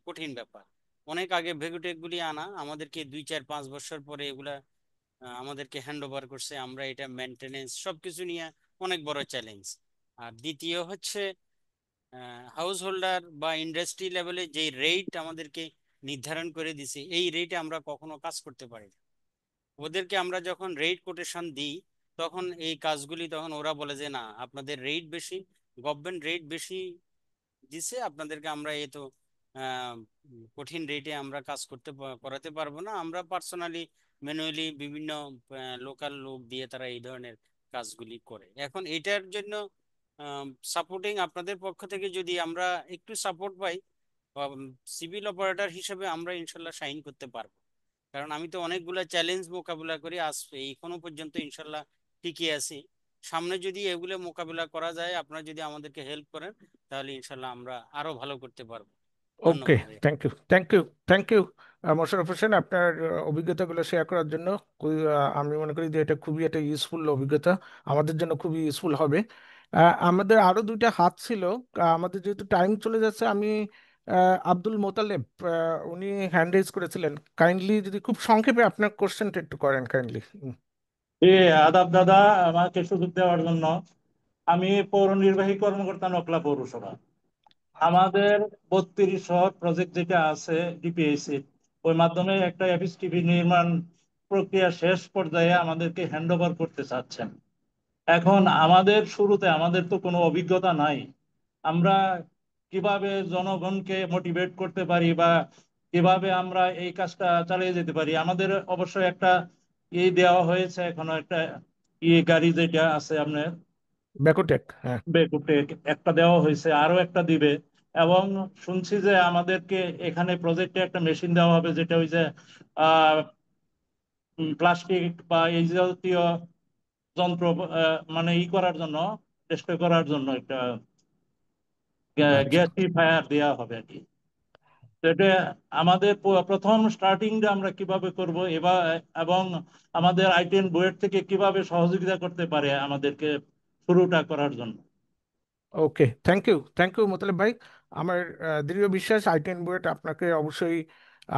কঠিন ব্যাপার। অনেক আগে ভেকুটেক গুলি আনা, আমাদেরকে 2 4 5 বছর পরে এগুলা আমাদেরকে হ্যান্ড ওভার করছে। আমরা এটা মেনটেনেন্স সবকিছু নিয়ে অনেক বড় চ্যালেঞ্জ। আর দ্বিতীয় হচ্ছে হাউস হোল্ডার বা ইন্ডাস্ট্রি লেভেলে যে রেট আমাদেরকে নির্ধারণ করে দিছে, এই রেটে আমরা কখনো কাজ করতে পারি না। ওদেরকে আমরা যখন রেট কোটেশন দিই, তখন এই কাজগুলি, তখন ওরা বলে যে না, আপনাদের রেট বেশি, গভর্নমেন্ট রেট বেশি দিছে আপনাদেরকে, আমরা এই তো আহ, কঠিন রেটে আমরা কাজ করাতে পারবো না। আমরা পার্সোনালি ম্যানুয়ালি বিভিন্ন লোকাল লোক দিয়ে তারা এই ধরনের কাজগুলি করে। এখন এটার জন্য সাপোর্টিং আপনাদের পক্ষ থেকে যদি আমরা একটু সাপোর্ট পাই, সিভিল অপারেটর হিসেবে আমরা ইনশাল্লাহ সাইন করতে পারবো। কারণ আমি তো অনেকগুলা চ্যালেঞ্জ মোকাবিলা করে এখনো পর্যন্ত ইনশাল্লাহ টিকে আছি। সামনে যদি এগুলো মোকাবিলা করা যায়, আপনারা যদি আমাদেরকে হেল্প করেন, তাহলে ইনশাল্লাহ আমরা আরো ভালো করতে পারবো। ওকে, ধন্যবাদ ভাইয়া। থ্যাংক ইউ মোশাররফ হোসেন, আপনার অভিজ্ঞতাগুলো শেয়ার করার জন্য। আমি মনে করি যে এটা খুবই একটা ইউজফুল অভিজ্ঞতা, আমাদের জন্য খুবই ইউজফুল হবে। আমাদের আরো দুইটা হাত ছিল, আমাদের যেহেতু টাইম চলে যাচ্ছে, আমি আব্দুল মোতালেব, উনি হ্যান্ড রেজ করেছিলেন। কাইন্ডলি যদি খুব সংক্ষেপে আপনার কোশ্চেনটা একটু করেন কাইন্ডলি। আদাব দাদা, আমাকে সুযোগ দেওয়ার জন্য। আমি পৌর নির্বাহী কর্মকর্তা, নকলা পৌরসভা। আমাদের 32 শহর প্রজেক্ট যেটা আছে ডিপিএসি, ওই মাধ্যমে একটা এফএসটিপি নির্মাণ প্রক্রিয়া শেষ পর্যায়ে আমাদেরকে হ্যান্ড ওভার করতে চাচ্ছেন। এখন আমাদের শুরুতে আমাদের তো কোনো অভিজ্ঞতা নাই, আমরা কিভাবে জনগণকে মোটিভেট করতে পারি বা কিভাবে আমরা এই কাজটা চালিয়ে যেতে পারি? আমাদের অবশ্যই একটা দেওয়া হয়েছে, এখনো একটা গাড়ি যেটা আছে আপনার ব্যাকোটেক, হ্যাঁ। বেকুটেক একটা দেওয়া হয়েছে, আরো একটা দিবে। এবং শুনছি যে আমাদেরকে এখানে প্রজেক্টে একটা মেশিন দেওয়া হবে, যেটা ওই যে প্লাস্টিক বা এই জাতীয় যন্ত্র মানে করার জন্য, চেষ্টা করার জন্য একটা আচ্ছা, গ্যাসিফায়ার দেওয়া হবে আর কি। তো এটা আমাদের প্রথম স্টার্টিংটা আমরা কিভাবে করব এবার, এবং আমাদের আইটেন বুয়েট থেকে কিভাবে সহযোগিতা করতে পারে আমাদেরকে শুরুটা করার জন্য। ওকে, থ্যাংক ইউ মোতালেব ভাই। আমার দৃঢ় বিশ্বাস আইটেন বুয়েট আপনাকে অবশ্যই,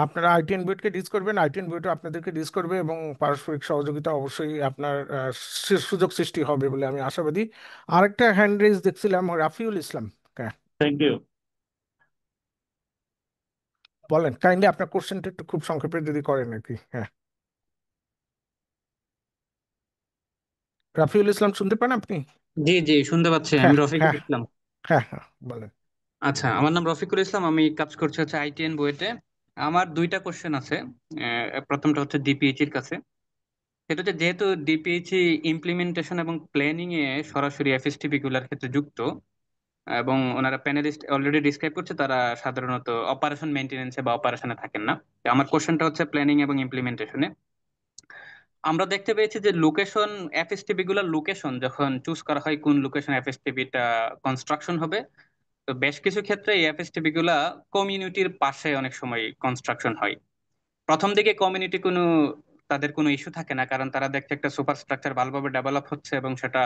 আপনারা আইটেন বুয়েটকে ডিস করবেন, আইটেন বুয়েটও আপনাদেরকে ডিস করবে, এবং পারস্পরিক সহযোগিতা অবশ্যই আপনার সুযোগ সৃষ্টি হবে বলে আমি আশাবাদী। আরেকটা হ্যান্ড রেজ দেখছিলাম, রাফিউল ইসলাম। হ্যাঁ, থ্যাংক ইউ। বলেন কাইন্ডলি আপনার কোশ্চেনটা একটু খুব সংক্ষেপে যদি করেন আর কি। হ্যাঁ, রাফিউল ইসলাম শুনতে পান আপনি? জি জি, শুনতে পাচ্ছি। আমি হ্যাঁ, রফিকুল হ্যাঁ, ইসলাম। হ্যাঁ, বলেন। আচ্ছা, আমার নাম রফিকুল ইসলাম, আমি কাজ করছি হচ্ছে আইটিএন বুয়েটে। আমার দুইটা কোশ্চেন আছে। প্রথমটা হচ্ছে ডিপিএইচ এর কাছে। সেটা হচ্ছে, যেহেতু ডিপিএইচ ইমপ্লিমেন্টেশন এবং প্ল্যানিং এ সরাসরি এফএসটিপি গুলার ক্ষেত্রে যুক্ত, এবং ওনারা প্যানেলিস্ট অলরেডি ডিসক্রাইব করছে, তারা সাধারণত অপারেশন মেইনটেনেন্সে বা অপারেশনে থাকেন না। তো আমার কোশ্চেনটা হচ্ছে প্ল্যানিং এবং ইমপ্লিমেন্টেশনে। আমরা দেখতে পেয়েছি যে লোকেশন, এফএসটিপি গুলার লোকেশন যখন চুজ করা হয়, কোন লোকেশন এফএসটিপিটা কনস্ট্রাকশন হবে, তো বেশ কিছু ক্ষেত্রে এই এফএসটিপি গুলা কমিউনিটির পাশে অনেক সময় কনস্ট্রাকশন হয়। প্রথম দিকে কমিউনিটি তাদের কোনো ইস্যু থাকে না, কারণ তারা দেখছে একটা সুপার স্ট্রাকচার ভালোভাবে ডেভেলপ হচ্ছে এবং সেটা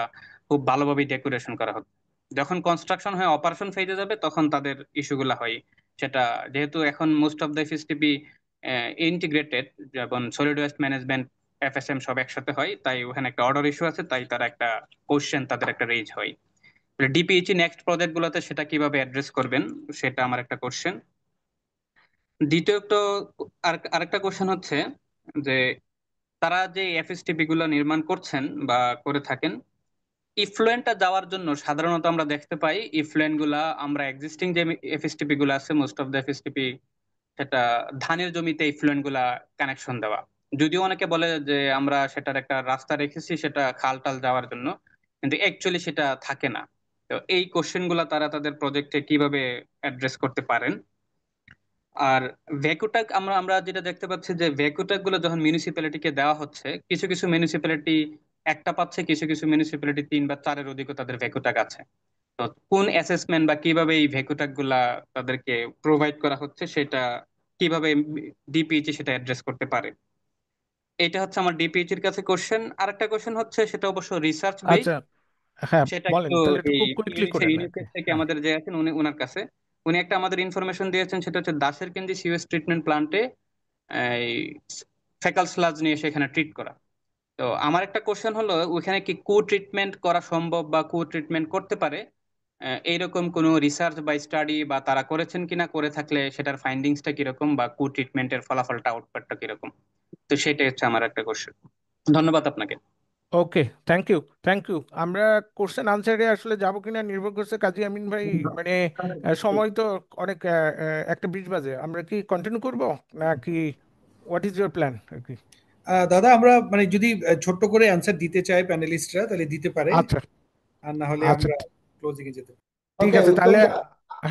খুব ভালোভাবে ডেকোরেশন করা হচ্ছে। যখন কনস্ট্রাকশন হয়ে অপারেশন ফেজে যাবে, তখন তাদের ইস্যুগুলা হয়। সেটা যেহেতু এখন মোস্ট অফ দ্য এফএসটিপি ইন্টিগ্রেটেড, যেমন সলিড ওয়েস্ট ম্যানেজমেন্ট, এফএসএম সব একসাথে হয়, তাই ওখানে একটা অর্ডার ইস্যু আছে, তাই তারা একটা কোশ্চেন, তাদের একটা রেজ হয়। ডিপিএইচই নেক্সট প্রজেক্ট গুলোতে সেটা কিভাবে অ্যাড্রেস করবেন, সেটা আমার একটা কোশ্চেন। দ্বিতীয়ত আরেকটা কোশ্চেন হচ্ছে যে, তারা যে এফএসটিপি গুলো নির্মাণ করছেন বা করে থাকেন, ইফ্লুয়েন্টটা যাওয়ার জন্য সাধারণত আমরা দেখতে পাই ইফ্লুয়েন্ট গুলা, আমরা এক্সিস্টিং যে এফএসটিপি গুলো আছে, মোস্ট অফ দ্য এফএসটিপি সেটা ধানের জমিতে ইফ্লুয়েন্ট গুলা কানেকশন দেওয়া। যদিও অনেকে বলে যে আমরা সেটার একটা রাস্তা রেখেছি সেটা খাল টাল যাওয়ার জন্য, কিন্তু অ্যাকচুয়ালি সেটা থাকে না। তো এই কোশ্চেন গুলা তারা তাদের প্রজেক্টে কিভাবে অ্যাড্রেস করতে পারেন। আর ভ্যাকুটাক আমরা আমরা যেটা দেখতে পাচ্ছি যে ভ্যাকুটাক গুলো যখন মিউনিসিপ্যালিটিকে দেওয়া হচ্ছে, কিছু কিছু মিউনিসিপ্যালিটি একটা পাচ্ছে, কিছু কিছু মিউনিসিপ্যালিটি 3 বা 4-এর অধিকও তাদের ভ্যাকুটাক আছে। তো কোন অ্যাসেসমেন্ট বা কিভাবে এই ভ্যাকুটাক গুলা তাদেরকে প্রোভাইড করা হচ্ছে, সেটা কিভাবে ডিপিএইচি সেটা অ্যাড্রেস করতে পারে। এটা হচ্ছে আমার ডিপিএইচি এর কাছে কোশ্চেন। আরেকটা কোশ্চেন হচ্ছে, সেটা অবশ্য রিসার্চ বেসড, আচ্ছা, হ্যাঁ সেটা বলেন একটু তাহলে, একটু এই খুব কুইকলি করেন আর কি। ইউনিসেফ থেকে হ্যাঁ, আমাদের যে আছেন উনি, ওনার কাছে উনি একটা আমাদের ইনফরমেশন দিয়েছেন, সেটা হচ্ছে দাসের কেন্দ্রি সিওয়েজ ট্রিটমেন্ট প্লান্টে এই ফেকাল স্লাজ নিয়ে সেখানে ট্রিট করা। তো আমার একটা কোশ্চেন হলো, ওখানে কি কো ট্রিটমেন্ট করা সম্ভব বা কো ট্রিটমেন্ট করতে পারে, এইরকম কোনো রিসার্চ বা স্টাডি বা তারা করেছেন কিনা, করে থাকলে সেটার ফাইন্ডিংসটা কিরকম বা কো ট্রিটমেন্টের ফলাফলটা আউটপুটটা কিরকম। তো সেটাই হচ্ছে আমার একটা কোশ্চেন। ধন্যবাদ আপনাকে। ওকে, থ্যাংক ইউ, থ্যাংক ইউ। আমরা কোশ্চেন আনসারে আসলে যাব কিনা নির্ভর করছে কাজী আমিন ভাই, মানে সময় তো অনেক, 1:20 বাজে। আমরা কি কন্টিনিউ করব নাকি হোয়াট ইজ ইউর প্ল্যান আর কি? দাদা আমরা মানে যদি ছোট্ট করে অ্যান্সার দিতে চাই প্যানেলিস্টরা তাহলে দিতে পারে, আচ্ছা, আর না হলে আচ্ছা, আমরা ক্লোজিং এ যেতে পারি। ঠিক ওকে, আছে উত্তম তাহলে। স্যার,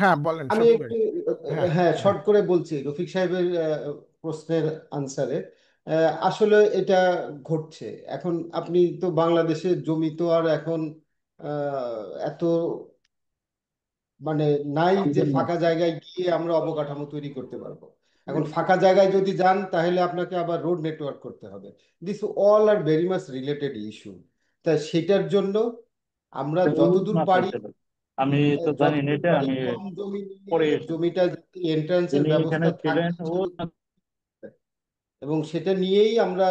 হ্যাঁ বলেন আমি শফিক ভাই। একটু হ্যাঁ, হ্যাঁ হ্যাঁ, শর্ট করে বলছি রফিক সাহেবের প্রশ্নের আনসারে। আসলে এটা ঘটছে এখন। আপনি তো বাংলাদেশের জমি তো আর এখন এত মানে নাই যে ফাঁকা জায়গায় গিয়ে আমরা অবকাঠামো তৈরি করতে পারবো। এখন ফাঁকা জায়গায় যদি যান তাহলে আপনাকে আবার রোড নেটওয়ার্ক করতে হবে। This all are very much related issue. তাই সেটার জন্য আমরা যতদূর পারি, আমি তো জানি না যতদূর এটা, পারি আমি কম জমি পরে নিয়ে এসেছি। জমিটা এন্ট্রান্সের তিনি এখানে ব্যবস্থা ছিলেন, থাকে ও এবং সেটা নিয়েই আমরা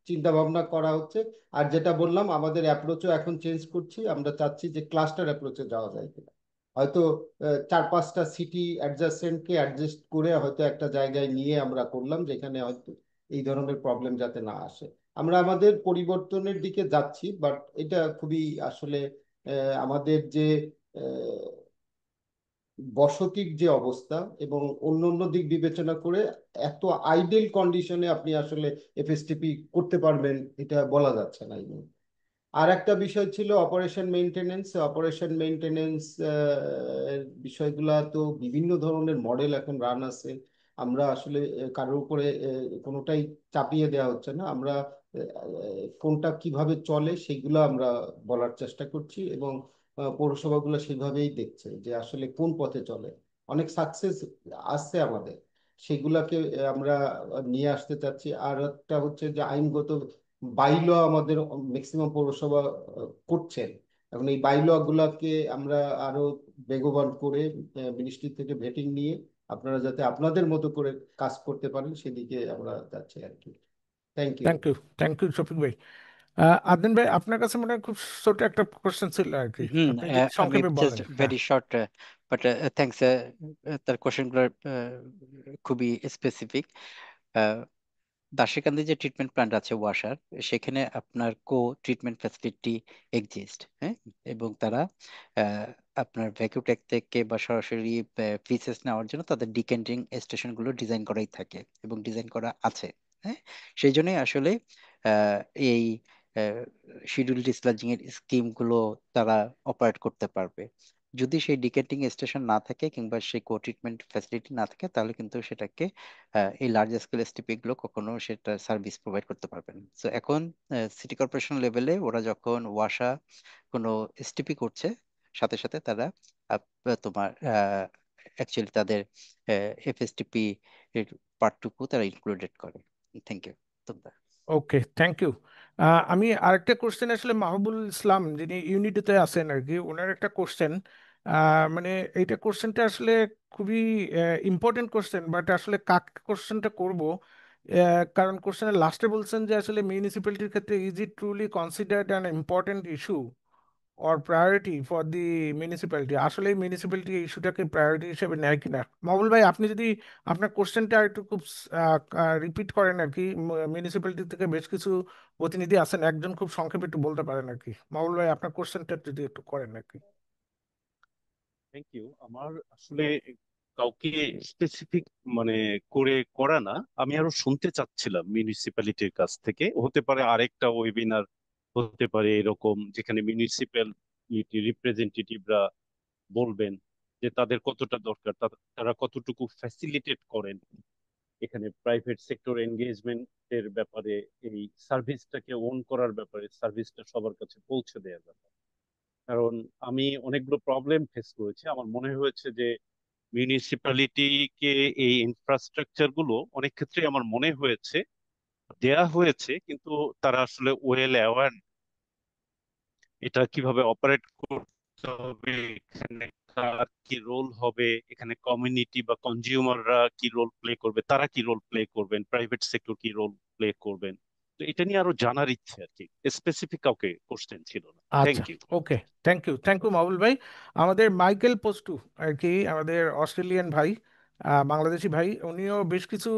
চিন্তা ভাবনা করা হচ্ছে। আর যেটা বললাম, আমাদের অ্যাপ্রোচও এখন চেঞ্জ করছি। আমরা চাচ্ছি যে ক্লাস্টার অ্যাপ্রোচে যাওয়া যায় কিনা, হয়তো 4-5টা সিটি অ্যাডজাসেন্টকে অ্যাডজাস্ট করে হয়তো একটা জায়গায় নিয়ে আমরা করলাম, যেখানে হয়তো এই ধরনের প্রবলেম যাতে না আসে। আমরা আমাদের পরিবর্তনের দিকে যাচ্ছি, বাট এটা খুবই আসলে আমাদের যে বসতির যে অবস্থা এবং অন্য অন্য দিক বিবেচনা করে এত আইডেল কন্ডিশনে আপনি আসলে এফএসটিপি করতে পারবেন এটা বলা যাচ্ছে না এই মুহূর্তে। আর একটা বিষয় ছিল অপারেশন মেইনটেনেন্স। অপারেশন মেইনটেনেন্স বিষয়গুলা তো বিভিন্ন ধরনের মডেল এখন রান আছে। আমরা আসলে কারোর উপরে কোনোটাই চাপিয়ে দেওয়া হচ্ছে না। আমরা কোনটা কিভাবে চলে সেগুলো আমরা বলার চেষ্টা করছি এবং পৌরসভাগুলো সেভাবেই দেখছে যে আসলে কোন পথে চলে। অনেক সাকসেস আসছে আমাদের, সেগুলাকে আমরা নিয়ে আসতে চাচ্ছি। আর একটা হচ্ছে যে আইনগত বাইল আমাদের ম্যাক্সিমাম পৌরসভা করছেন। এখন এই বাইল গুলাকে আমরা আরো বেগবান করে মিনিস্ট্রি থেকে ভেটিং নিয়ে আপনারা যাতে আপনাদের মতো করে কাজ করতে পারেন সেদিকে আমরা যাচ্ছি আর কি। Thank you. Thank you, thank you Shafiq ভাই। আদনান ভাই আপনার কাছে মনে হয় খুব ছোট একটা কোশ্চেন ছিল আর কি, আপনি যদি আমি সংক্ষেপে জাস্ট বলেন। হ্যাঁ, ভেরি শর্ট, বাট থ্যাংকস। তার কোশ্চেনগুলো খুবই স্পেসিফিক। দাসেকান্দি যে ট্রিটমেন্ট প্ল্যান্ট আছে ওয়াসার, সেখানে আপনার ট্রিটমেন্ট ফ্যাসিলিটি এক্সিস্ট, হ্যাঁ। এবং তারা আহ, আপনার ভ্যাকুটেক থেকে বা সরাসরি ফিসেস নেওয়ার জন্য তাদের ডিক্যান্টিং স্টেশনগুলো ডিজাইন করাই থাকে এবং ডিজাইন করা আছে, হ্যাঁ। সেই জন্যই আসলে আহ, এই শিডিউল ডিসচার্জিং এর স্কিমগুলো তারা অপারেট করতে পারবে। যদি সেই ডিক্যান্টিং স্টেশন না থাকে কিংবা সেই কো ট্রিটমেন্ট ফ্যাসিলিটি না থাকে, তাহলে কিন্তু সেটাকে এই লার্জ স্কেল এসটিপি গুলো কখনো সেটা সার্ভিস প্রোভাইড করতে পারবে না। তো এখন সিটি কর্পোরেশন লেভেলে ওরা যখন ওয়াসা কোনো এসটিপি করছে, সাথে সাথে তারা তোমার অ্যাকচুয়ালি তাদের এফএসটিপি এর পার্টটুকু তারা ইনক্লুডেড করে। Thank you. তোমরা ওকে, থ্যাংক ইউ। আমি আরেকটা কোশ্চেন আসলে মাহবুল ইসলাম যিনি ইউনিটিতে আছেন আর কি, ওনার একটা কোশ্চেন, মানে এইটা কোশ্চেনটা আসলে খুবই ইম্পর্টেন্ট কোশ্চেন, বাট আসলে কাক কোশ্চেনটা করব, কারণ কোশ্চেনের লাস্টে বলছেন যে আসলে মিউনিসিপ্যালিটির ক্ষেত্রে is it truly considered an important issue or priority for the municipality. আসলে মিউনিসিপ্যালিটি এই ইস্যুটাকে প্রায়োরিটি হিসেবে নেয় কিনা। মহবুল ভাই আপনি যদি আপনার কোশ্চেনটা একটু খুব রিপিট করেন আর কি, মিউনিসিপ্যালিটি থেকে বেশ কিছু প্রতিনিধি আছেন, একজন খুব সংক্ষেপে একটু বলতে পারেন আর কি। মহবুল ভাই আপনার কোশ্চেনটা যদি একটু করেন আর কি। Thank you. আমার আসলে কাউকে স্পেসিফিক মানে করে করা না, আমি আরো শুনতে চাচ্ছিলাম মিউনিসিপ্যালিটির কাছ থেকে। হতে পারে আরেকটা ওয়েবিনার হতে পারে এরকম, যেখানে মিউনিসিপ্যাল রিপ্রেজেন্টেটিভরা বলবেন যে তাদের কতটা দরকার, তারা কতটুকু ফ্যাসিলিটেট করেন এখানে প্রাইভেট সেক্টর এনগেজমেন্টের ব্যাপারে, এই সার্ভিসটাকে ওন করার ব্যাপারে, সার্ভিসটা সবার কাছে পৌঁছে দেওয়ার ব্যাপারে। কারণ আমি অনেকগুলো প্রবলেম ফেস করেছি, আমার মনে হয়েছে যে মিউনিসিপ্যালিটিকে এই ইনফ্রাস্ট্রাকচার গুলো অনেক ক্ষেত্রে আমার মনে হয়েছে দেয়া হয়েছে, কিন্তু তারা আসলে ওয়েল অ্যাওয়ার এটা কিভাবে অপারেট করতে হবে, এখানে কার কি রোল হবে, এখানে কমিউনিটি বা কনজিউমাররা কি রোল প্লে করবে, তারা কি রোল প্লে করবেন, প্রাইভেট সেক্টর কি রোল প্লে করবেন। তো এটা নিয়ে আরো জানার ইচ্ছে আর কি, স্পেসিফিক কাউকে কোশ্চেন ছিল না। আচ্ছা, thank you. Okay, thank you Mahbul ভাই। আমাদের মাইকেল পোস্টু আর কি, আমাদের অস্ট্রেলিয়ান ভাই, বাংলাদেশি ভাই, উনিও বেশ কিছু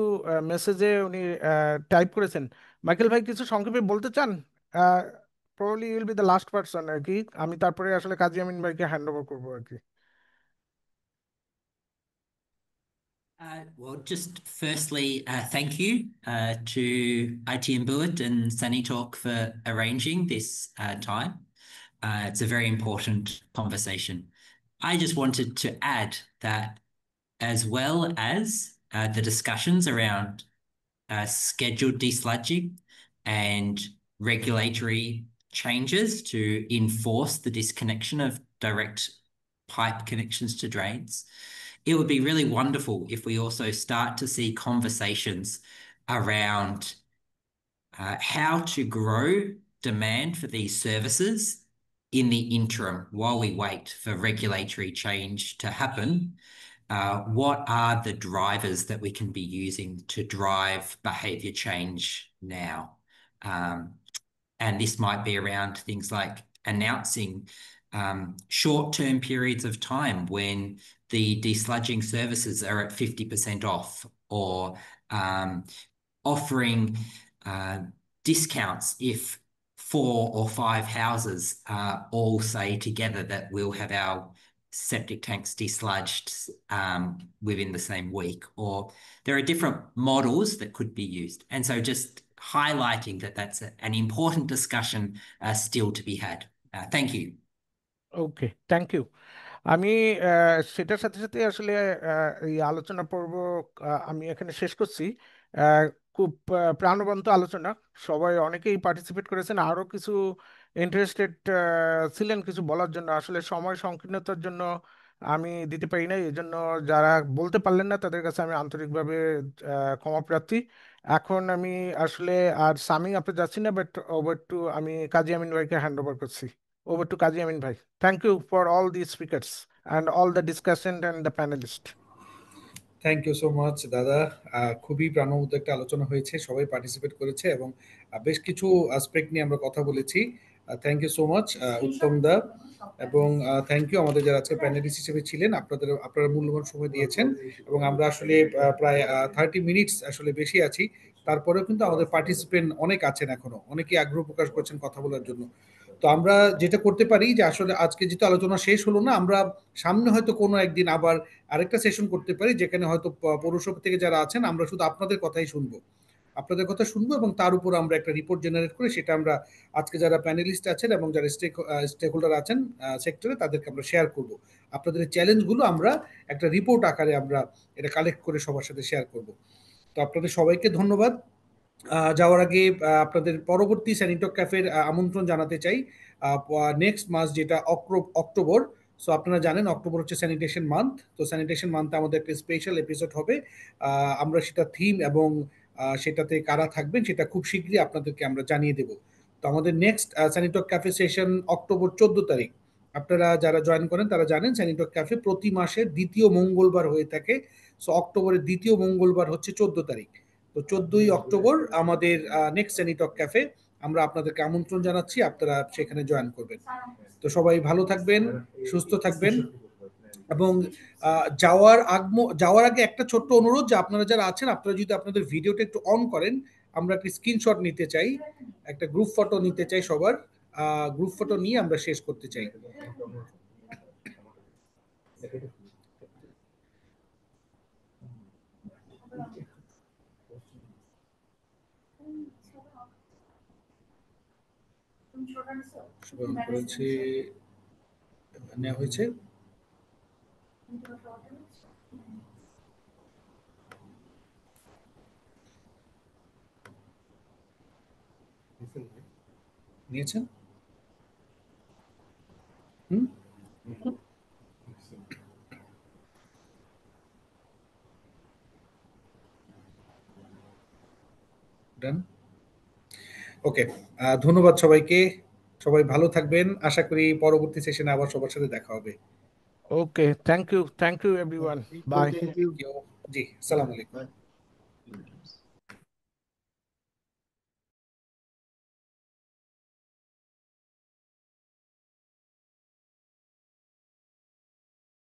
মেসেজে উনি টাইপ করেছেন। মাইকেল ভাই কিছু সংক্ষেপে বলতে চান? Probably will be the last person আর কি, আমি তারপরে আসলে কাজী আমিন ভাইকে হ্যান্ড ওভার করবো আর কি। Well, just firstly, thank you to ITM Bullet and Sunny Talk for arranging this time. It's a very important conversation. I just wanted to add that, as well as the discussions around scheduled desludging and regulatory changes to enforce the disconnection of direct pipe connections to drains, it would be really wonderful if we also start to see conversations around how to grow demand for these services in the interim while we wait for regulatory change to happen. What are the drivers that we can be using to drive behaviour change now? And this might be around things like announcing short-term periods of time when the desludging services are at 50% off, or offering discounts if 4 or 5 houses all say together that we'll have our septic tanks desludged within the same week. Or there are different models that could be used. And so just highlighting that that's an important discussion still to be had. Thank you. Okay, thank you. আমি সেটার সাথে সাথে আসলে এই আলোচনা পর্ব আমি এখানে শেষ করছি। আহ, খুব প্রাণবন্ত আলোচনা, সবাই অনেকেই পার্টিসিপেট করেছেন, আরও কিছু ইন্টারেস্টেড ছিলেন কিছু বলার জন্য, আসলে সময় সংকীর্ণতার জন্য আমি দিতে পারি না, এই জন্য যারা বলতে পারলেন না তাদের কাছে আমি আন্তরিকভাবে ক্ষমা প্রার্থী। এখন আমি আসলে আর সামিং আপে যাচ্ছি না, বাট ওভার টু, আমি কাজী আমিন ভাইকে হ্যান্ড ওভার করছি। Over to Kazi Amin Bhai. Thank you for all these speakers and all the discussant and the panelists. Thank you so much দাদা। খুবই প্রাণবন্ত একটা আলোচনা হয়েছে, সবাই পার্টিসিপেট করেছে এবং বেশ কিছু আসপেক্ট নিয়ে আমরা কথা বলেছি। থ্যাংক ইউ সো মাচ উত্তম দা, এবং থ্যাংক ইউ আমাদের যারা আজকে প্যানেলিস্ট হিসেবে ছিলেন, আপনারা মূল্যবান সময় দিয়েছেন। এবং আমরা আসলে প্রায় 30 মিনিটস আসলে বেশি আছি, তারপরেও কিন্তু আমাদের পার্টিসিপেন্ট অনেক আছেন, এখনো অনেকেই আগ্রহ প্রকাশ করছেন কথা বলার জন্য। তো আমরা যেটা করতে পারি যে আসলে আজকে যেহেতু আলোচনা শেষ হলো না, আমরা সামনে হয়তো কোনো একদিন আবার আরেকটা সেশন করতে পারি, যেখানে হয়তো পৌরসভা থেকে যারা আছেন আমরা শুধু আপনাদের কথাই শুনবো, আপনাদের কথা শুনবো, এবং তার উপর আমরা একটা রিপোর্ট জেনারেট করে সেটা আমরা আজকে যারা প্যানেলিস্ট আছেন এবং যারা স্টেক হোল্ডার আছেন সেক্টরে তাদেরকে আমরা শেয়ার করব। আপনাদের চ্যালেঞ্জগুলো আমরা একটা রিপোর্ট আকারে আমরা এটা কালেক্ট করে সবার সাথে শেয়ার করব। তো আপনাদের সবাইকে ধন্যবাদ। যাওয়ার আগে আপনাদের পরবর্তী স্যানিটক ক্যাফের আমন্ত্রণ জানাতে চাই। নেক্সট মাস যেটা অক্টোবর, সো আপনারা জানেন অক্টোবর হচ্ছে স্যানিটেশন মান্থ। তো স্যানিটেশন মান্থে আমাদের একটা স্পেশাল এপিসোড হবে, আমরা সেটা থিম এবং সেটাতে কারা থাকবেন সেটা খুব শীঘ্রই আপনাদেরকে আমরা জানিয়ে দেব। তো আমাদের নেক্সট স্যানিটক ক্যাফে সেশন অক্টোবর 14 তারিখ। আপনারা যারা জয়েন করেন তারা জানেন স্যানিটক ক্যাফে প্রতি মাসের দ্বিতীয় মঙ্গলবার হয়ে থাকে। সো অক্টোবরের দ্বিতীয় মঙ্গলবার হচ্ছে 14 তারিখ। তো 14ই অক্টোবর আমাদের নেক্সট স্যানিটক ক্যাফে, আমরা আপনাদেরকে আমন্ত্রণ জানাচ্ছি, আপনারা সেখানে জয়েন করবেন। তো সবাই ভালো থাকবেন, সুস্থ থাকবেন, এবং যাওয়ার আগে একটা ছোট্ট অনুরোধ যে আপনারা যারা আছেন আপনারা যদি আপনাদের ভিডিওটা একটু অন করেন, আমরা একটা স্ক্রিনশট নিতে চাই, একটা গ্রুপ ফটো নিতে চাই সবার, গ্রুপ ফটো নিয়ে আমরা শেষ করতে চাই। সবাই অন করেছি। নেওয়া হয়েছে। নিয়েছেন? হুম? ডান। ওকে, ধন্যবাদ সবাইকে। সবাই ভালো থাকবেন। আশা করি পরবর্তী সেশনে আবার সবার সাথে দেখা হবে। Okay, thank you everyone, bye. Thank you. জি, আসসালামু আলাইকুম। Bye.